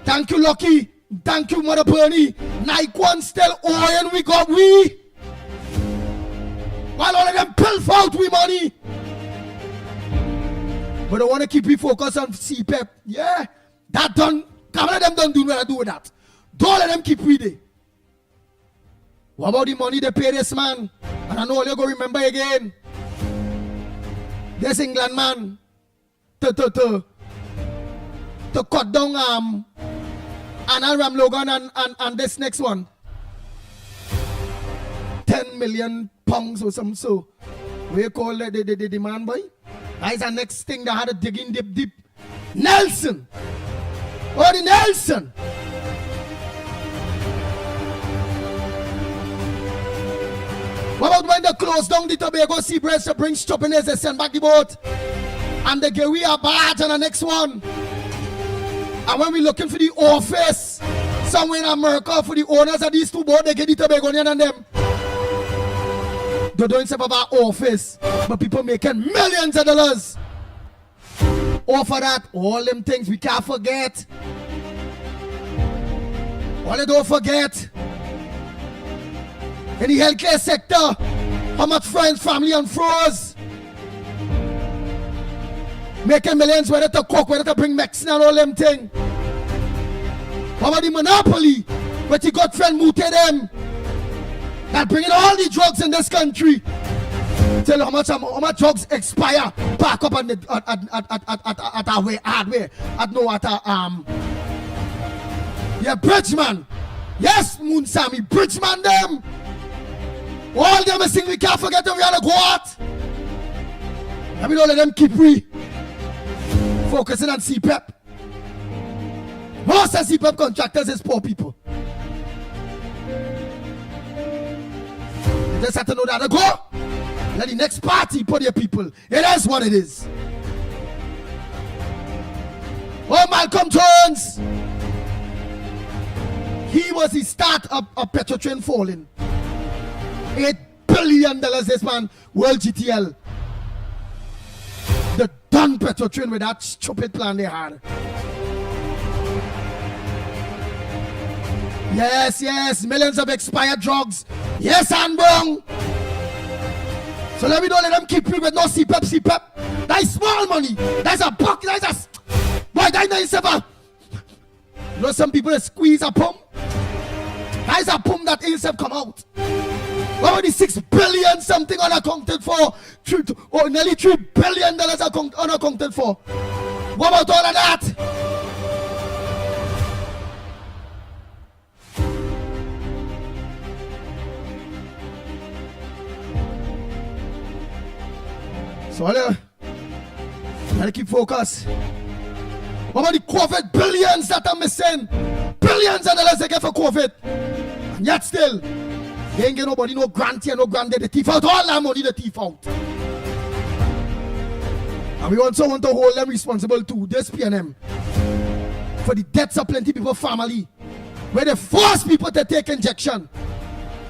Thank you, Lucky. Thank you, Mother Bernie. Nikon still oil we got we. While all of them pilf out we money. But I want to keep you focused on CPEP. Yeah, that done. Come on, them don't do what I do with that. Don't let them keep reading. What about the money they pay this man? And I know you're going to remember again. This England man to cut down Anna Ram Logan and this next one. 10 million pounds or something. So we call the man, boy. That's the next thing that had to dig in deep. Nelson. Oh, the Nelson. What about when they close down the Tobago Seabreast to bring Stoppiness, they send back the boat? And they get we a barge on the next one. And when we're looking for the office somewhere in America for the owners of these two boats, they get the Tobagonian and them. They don't say about office, but people making millions of dollars. Off of that, all them things we can't forget. All they don't forget. In the healthcare sector, how much friends, family, and froze. Making millions, whether to cook, whether to bring medicine and all them things. How about the monopoly, where you got friend Mute them? That bringing all the drugs in this country. Tell you how much drugs expire. Back up at our way, hardware. Yeah, Bridgman. Yes, Moon Sammy, Bridgman them. All them is things we can't forget that we had to go out. And we don't let them keep focusing on CPEP. Most of CPEP contractors is poor people. They just have to know that to go. Let the next party put their people. It is what it is. Oh, Malcolm Jones. He was the start of Petrotrain falling. $8 billion this man, World GTL. The done Petrotrain with that stupid plan they had. Yes, millions of expired drugs. Yes, and wrong. So let me don't let them keep you with no CPEP. That is small money. That's a buck. That's a... Why, that is a... You know some people squeeze a pump? That is a pump that ain't come out. What about the 6 billion something unaccounted for? Nearly $3 billion unaccounted for. What about all of that? So gotta keep focus. What about the COVID billions that are missing? Billions of dollars they get for COVID. And yet still, they ain't get nobody no grant here, no grant there. They thief out all that money, they thief out. And we also want to hold them responsible too, this PNM, for the deaths of plenty people family, where they force people to take injection.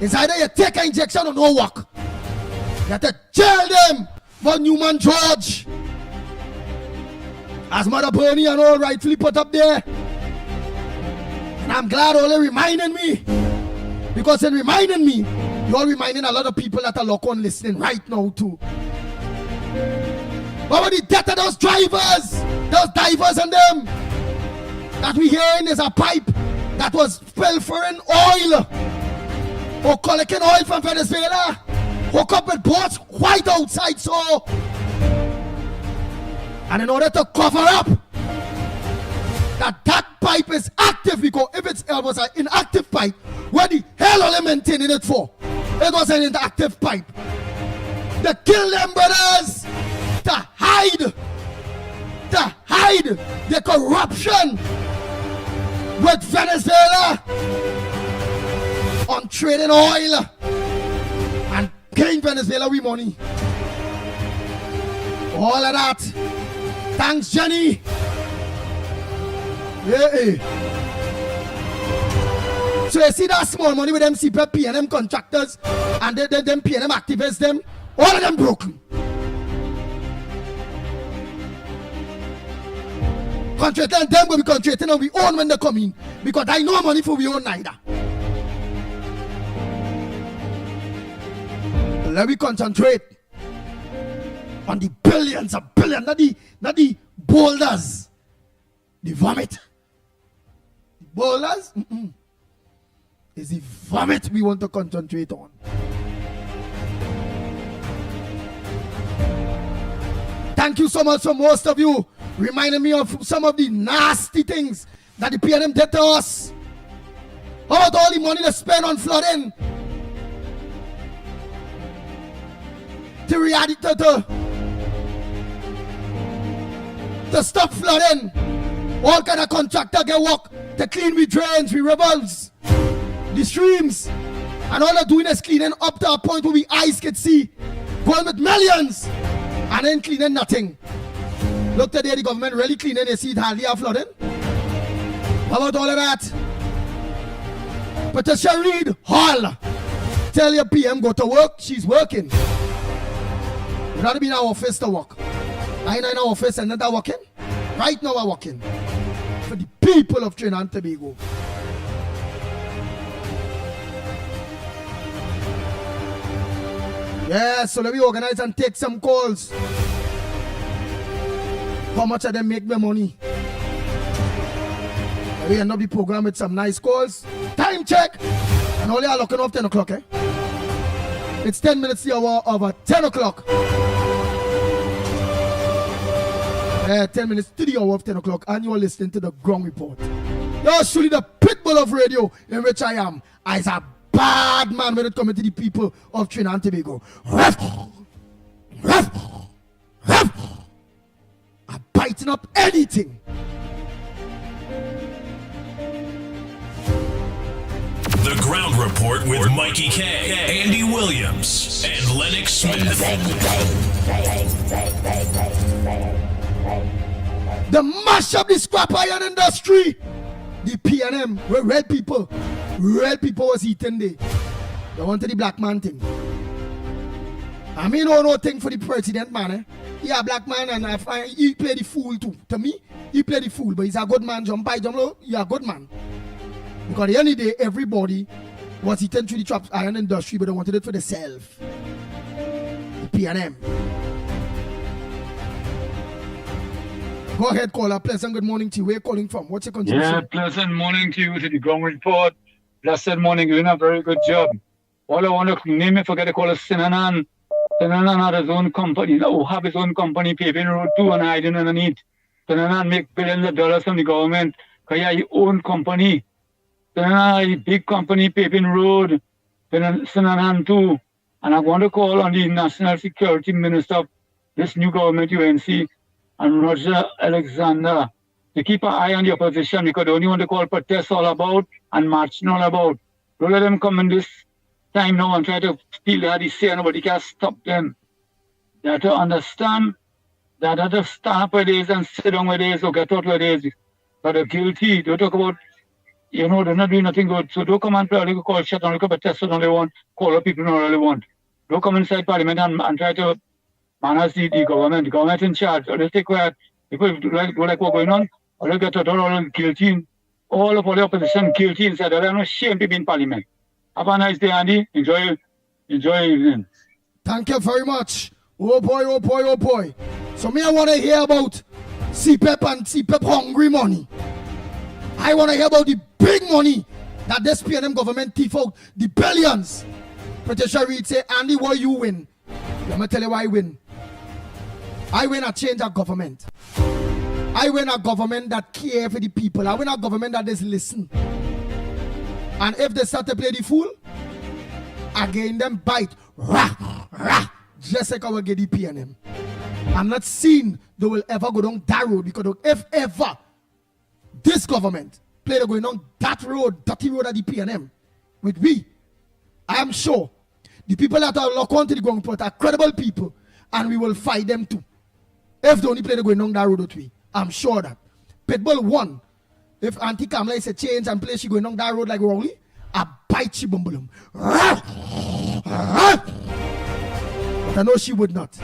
It's either you take an injection or no work. You have to jail them for Newman George. As Mother Bernie and all rightfully put up there. And I'm glad all they reminding me. Because in reminding me, you're reminding a lot of people that are locked on listening right now too. What about the death of those drivers? Those divers and them? That we hearing is a pipe that was pilfering oil. Or collecting oil from Venezuela. Hook up with boats right outside so. And in order to cover up that pipe is active, because if it was an inactive pipe, what the hell are they maintaining it for? It was an inactive pipe. They kill them brothers to hide the corruption with Venezuela on trading oil and paying Venezuela with money. All of that. Thanks, Jenny. Yeah. So you see that small money with them CPEP, PNM contractors and them PNM activists, them, all of them broken. Contracting them will be contracting on we own when they come in. Because I know money for we own neither. Let me concentrate on the billions of billions, not the boulders, the vomit. The boulders is the vomit we want to concentrate on. Thank you so much for most of you reminding me of some of the nasty things that the PNM did to us. How about all the money they spend on flooding? To stop flooding. All kind of contractor get work to clean we drains, we rivers, the streams. And all they're doing is cleaning up to a point where we eyes can see. Going with millions and then cleaning nothing. Look today, the government really cleaning, they see it hardly are flooding. How about all of that? Patricia Reid Hall. Tell your PM go to work, she's working. We'd rather be in our office to work. I know in our office and not working. Right now we're working. For the people of Trinidad and Tobago. Yeah, so let me organize and take some calls. How much of them make their money? We end up the program with some nice calls. Time check. And only are looking off 10 o'clock, eh? It's 10 minutes to the hour of 10 o'clock. 10 minutes to the hour of 10 o'clock. And you are listening to the Ground Report. You're surely the pitbull of radio in which I am. As a bad man when it comes to the people of Trinidad and Tobago. Are biting up anything. The Ground Report with Mikey K, Andy Williams, and Lennox Smith. The mash up the scrap iron industry. The PNM, where red people was eating there. They wanted the black man thing. I mean, no thing for the president, man. Eh? Yeah, black man, and I find he play the fool too. To me, he play the fool, but he's a good man. Jump by, jump low, you're a good man. Because the end of the day, everybody was eating through the trap iron industry, but they wanted it for themselves. The PNM. Go ahead, caller. Pleasant good morning to you. Where are you calling from? What's your contribution? Yeah, pleasant morning to you, to the Ground Report. Blessed morning. You're doing a very good job. All I want to name it, forget to call it Sinanan. Sinanan had his own company. Now have his own company, paving road too, and hiding underneath. Sinanan make billions of dollars from the government. Because he has his own company. Sinanan, a big company, paving road. Sinanan too. And I want to call on the National Security Minister of this new government, UNC, and Roger Alexander, to keep an eye on the opposition, because they only want to call protests all about and marching all about. Don't let them come in this time now and try to steal that they say, nobody can stop them. They have to understand that they have to stand up where it is and sit down where it is or get out where it is. But they're guilty. They talk about, they're not doing nothing good. So don't come and play a little call shut down, look at protests all they want, call up people don't really want. Don't come inside Parliament and try to manage the government. The government in charge. Or they stay quiet. People do like what's going on, or they get all guilty. All of the opposition guilty inside. They're not ashamed to be in Parliament. Have a nice day, Andy. Enjoy evening. Thank you very much. Oh boy, oh boy, oh boy. So me, I want to hear about CPEP and CPEP hungry money. I want to hear about the big money that this PNM government thief out. The billions. Patricia Reid say, Andy, why you win? Let me tell you why I win. I win a change of government. I win a government that care for the people. I win a government that just listen. And if they start to play the fool, again them bite. Rah, rah, just like our get the PNM. I'm not seeing they will ever go down that road, because if ever this government play going on that road, dirty road at the PNM with we, I am sure the people that are locked onto the ground report are credible people, and we will fight them too. If they only play going on that road with we, I'm sure that. Pitbull won. If Auntie Kamala is a change and play she going on that road like Rowley, I bite she bumbulum. But I know she would not.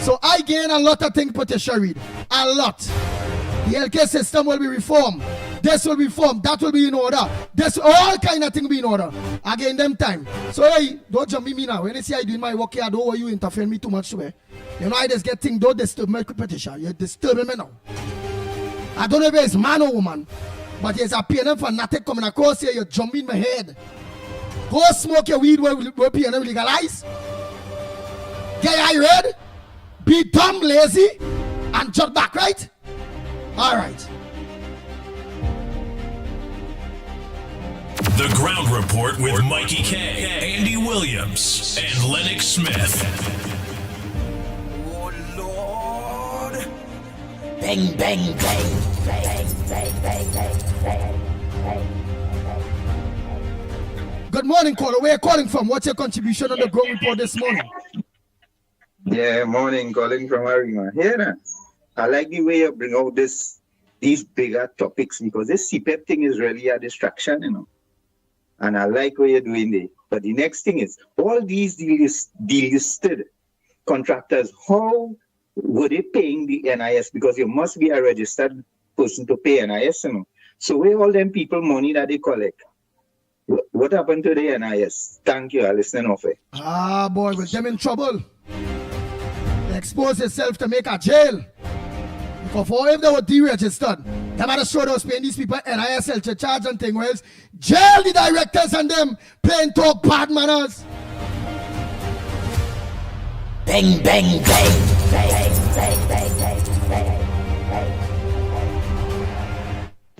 So I gain a lot of things, Patricia Reid. A lot. The healthcare system will be reformed. This will be reformed. That will be in order. This all kind of thing will be in order. Again, them time. So hey, don't jump me now. When you see I doing my work here, I don't want you interfere me too much. You know I just get things. Don't disturb me, Patricia. You're disturbing me now. I don't know if it's man or woman, but there's a PNM fanatic coming across here. You're jumping in my head. Go smoke your weed where PNM legalize. Get eye red. Be dumb, lazy, and jump back, right? All right. The Ground Report with Mikey K, Andy Williams, and Lennox Smith. Oh Lord. Bang, bang, bang. Good morning, caller. Where are you calling from? What's your contribution on the Ground Report this morning? Yeah, morning, calling from Arima. Here, I like the way you bring out these bigger topics, because this CPEP thing is really a distraction, you know. And I like what you're doing there. But the next thing is, all these delisted contractors, how were they paying the NIS? Because you must be a registered person to pay NIS, you know. So where all them people money that they collect? What happened to the NIS? Thank you, I listening off it. Ah, boy, with them in trouble. Expose yourself to make a jail. Because if they were deregistered, they might have showed us paying these people NIS charge and thing else. Jail the directors and them playing talk bad manners. Bang, bang, bang.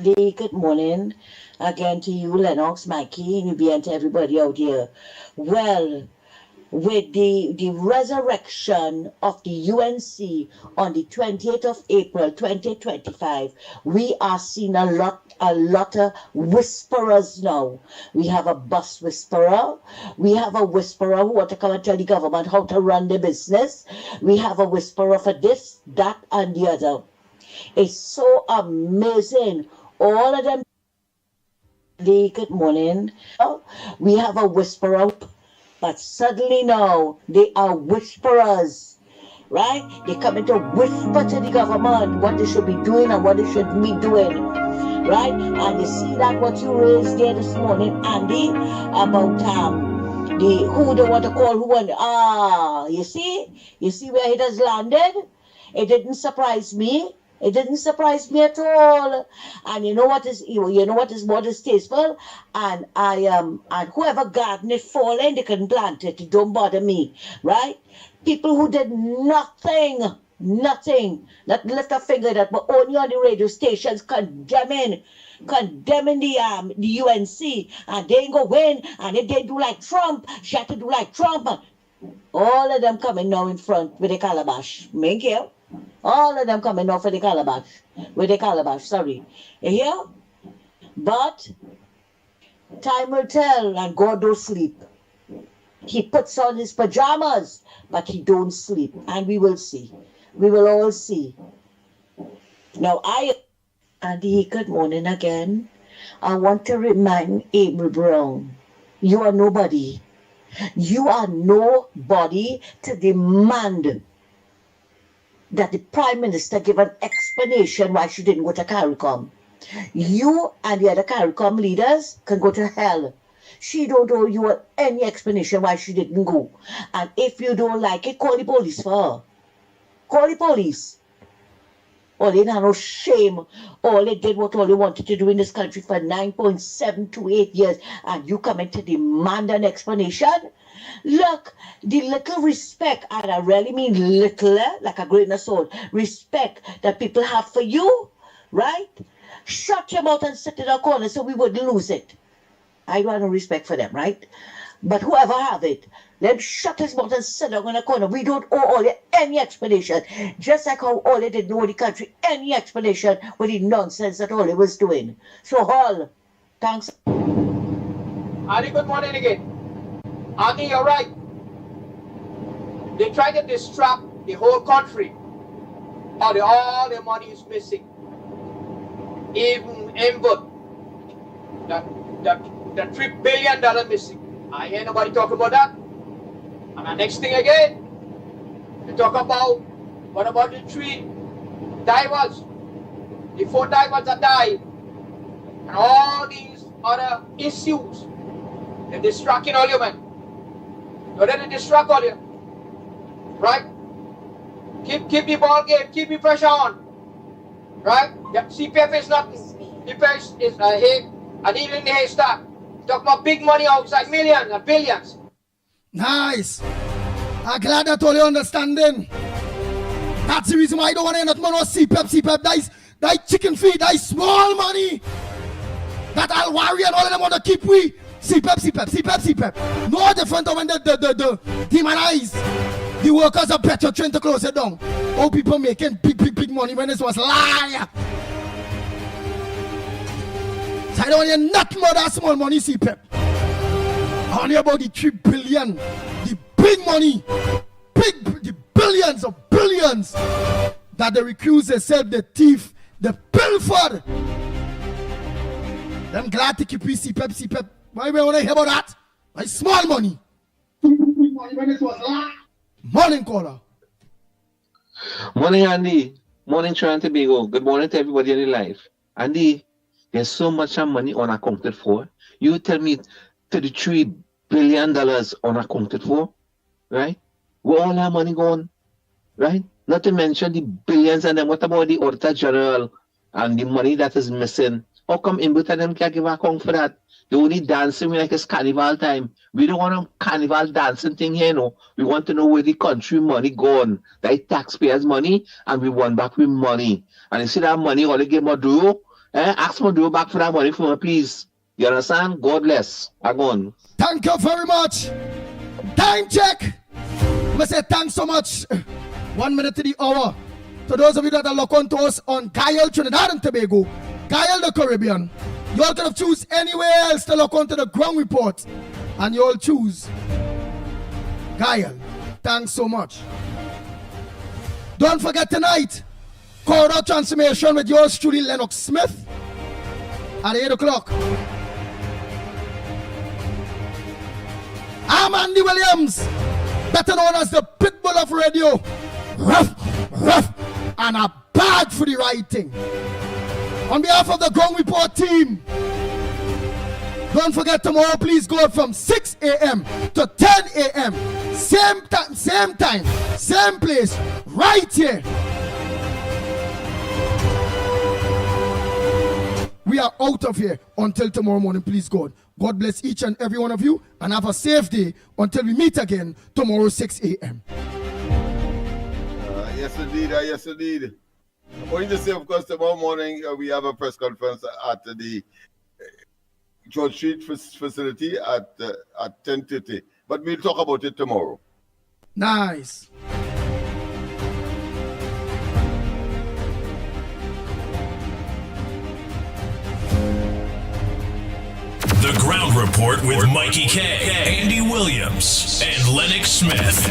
Good morning again to you, Lennox, Mikey, and to everybody out here. Well, with the resurrection of the UNC on the 28th of April 2025, we are seeing a lot of whisperers now. We have a bus whisperer. We have a whisperer who want to come and tell the government how to run the business. We have a whisperer for this, that, and the other. It's so amazing. All of them. Good morning. We have a whisperer, but suddenly now they are whisperers, right? They come in to whisper to the government what they should be doing and what they shouldn't be doing, right? And you see that what you raised there this morning, Andy, about the who they want to call who and you see where it has landed. It didn't surprise me. It didn't surprise me at all. And you know what is more distasteful? And and whoever garden it falling, they can plant it. It don't bother me, right? People who did nothing, not lift a finger that were only on the radio stations condemning the UNC, and they ain't go win, and if they do like Trump, she had to do like Trump. All of them coming now in front with a calabash. Thank you. All of them coming now for the calabash. With the calabash, sorry. You hear? But time will tell, and God don't sleep. He puts on his pajamas, but he don't sleep. And we will see. We will all see. Now Andy, good morning again. I want to remind Abel Brown, you are nobody. You are nobody to demand that the Prime Minister give an explanation why she didn't go to CARICOM. You and the other CARICOM leaders can go to hell. She don't owe you any explanation why she didn't go. And if you don't like it, call the police for her. Call the police. All they had no shame. All they did what all they wanted to do in this country for 9.728 years. And you come in to demand an explanation? Look, the little respect, and I really mean little, like a grain of salt, respect that people have for you, right? Shut your mouth and sit in a corner so we wouldn't lose it. I don't have no respect for them, right? But whoever have it, let him shut his mouth and sit down in a corner. We don't owe all any explanation. Just like how all they didn't owe the country any explanation with the nonsense that all they was doing. So Hall, thanks. Andy, good morning again. Andy, you're right. They try to distract the whole country. All the money is missing. Even input. The $3 billion missing. I hear nobody talk about that. And the next thing again, they talk about what about the 3 divers, the 4 divers that died, and all these other issues. They're distracting all you men. So then they distract all you. Right? Keep the ball game, keep the pressure on. Right? The CPF is nothing. CPF is a hay, a needle in the haystack. Talk about big money outside, millions and billions. Nice. I'm glad that all you understanding. That's the reason why I don't want to end up on CPF. That chicken feed, that small money. That I'll worry and all of them want to keep we. CPF. No different than when they demonize the workers are better trying to close it down. All people making big money when this was lie. So I don't want to hear nothing more that small money, CPF. I want to hear about the 3 billion, the big money, the billions of billions that they accuse themselves, the thief, the pilfer. I'm glad to keep CPF. Why we want to hear about that? My small money. Morning, caller. Morning, Andy. Morning, Trying to Tobago. Good morning to everybody in the life. Andy, there's so much money unaccounted for. You tell me $33 billion unaccounted for, right? Where all that money gone, right? Not to mention the billions, and then what about the Auditor General and the money that is missing? How come in both of them can't give account for that? They only dancing like it's carnival time. We don't want a carnival dancing thing here, no. We want to know where the country money gone. That taxpayers' money, and we want back with money. And you see that money, all they give more do, Ask me to do back for that money for me, please. You understand? God bless. I'm on. Thank you very much. Time check. I say thanks so much. 1 minute to the hour. To those of you that are locked on to us on Guyal, Trinidad and Tobago, Guyal, the Caribbean, you all could have choose anywhere else to lock on to the ground report, and you all choose Guyal. Thanks so much. Don't forget tonight, Corridor Transformation with yours truly, Lennox Smith, at 8 o'clock. I'm Andy Williams, better known as the Pitbull of Radio. Rough, and a bag for the right thing. On behalf of the Ground Report team, don't forget tomorrow, please go out from 6 a.m. to 10 a.m. Same time, same place, right here. We are out of here until tomorrow morning, please God. God bless each and every one of you, and have a safe day until we meet again tomorrow 6 a.m. Yes, indeed. Yes, indeed. I'm going to say, of course, tomorrow morning we have a press conference at the George Street facility at 10:30. But we'll talk about it tomorrow. Nice. The Ground Report with Mickie K, Andy Williams, and Lennox Smith.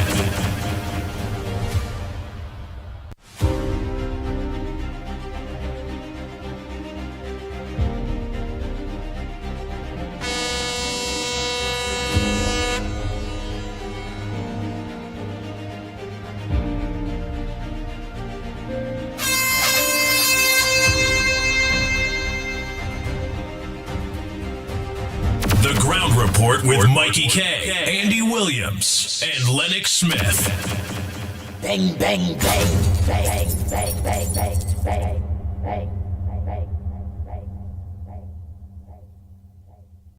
The Ground Report with Mickie K, Andy Williams, and Lennox Smith. Bang, bang, bang, bang, bang, bang, bang, bang, bang.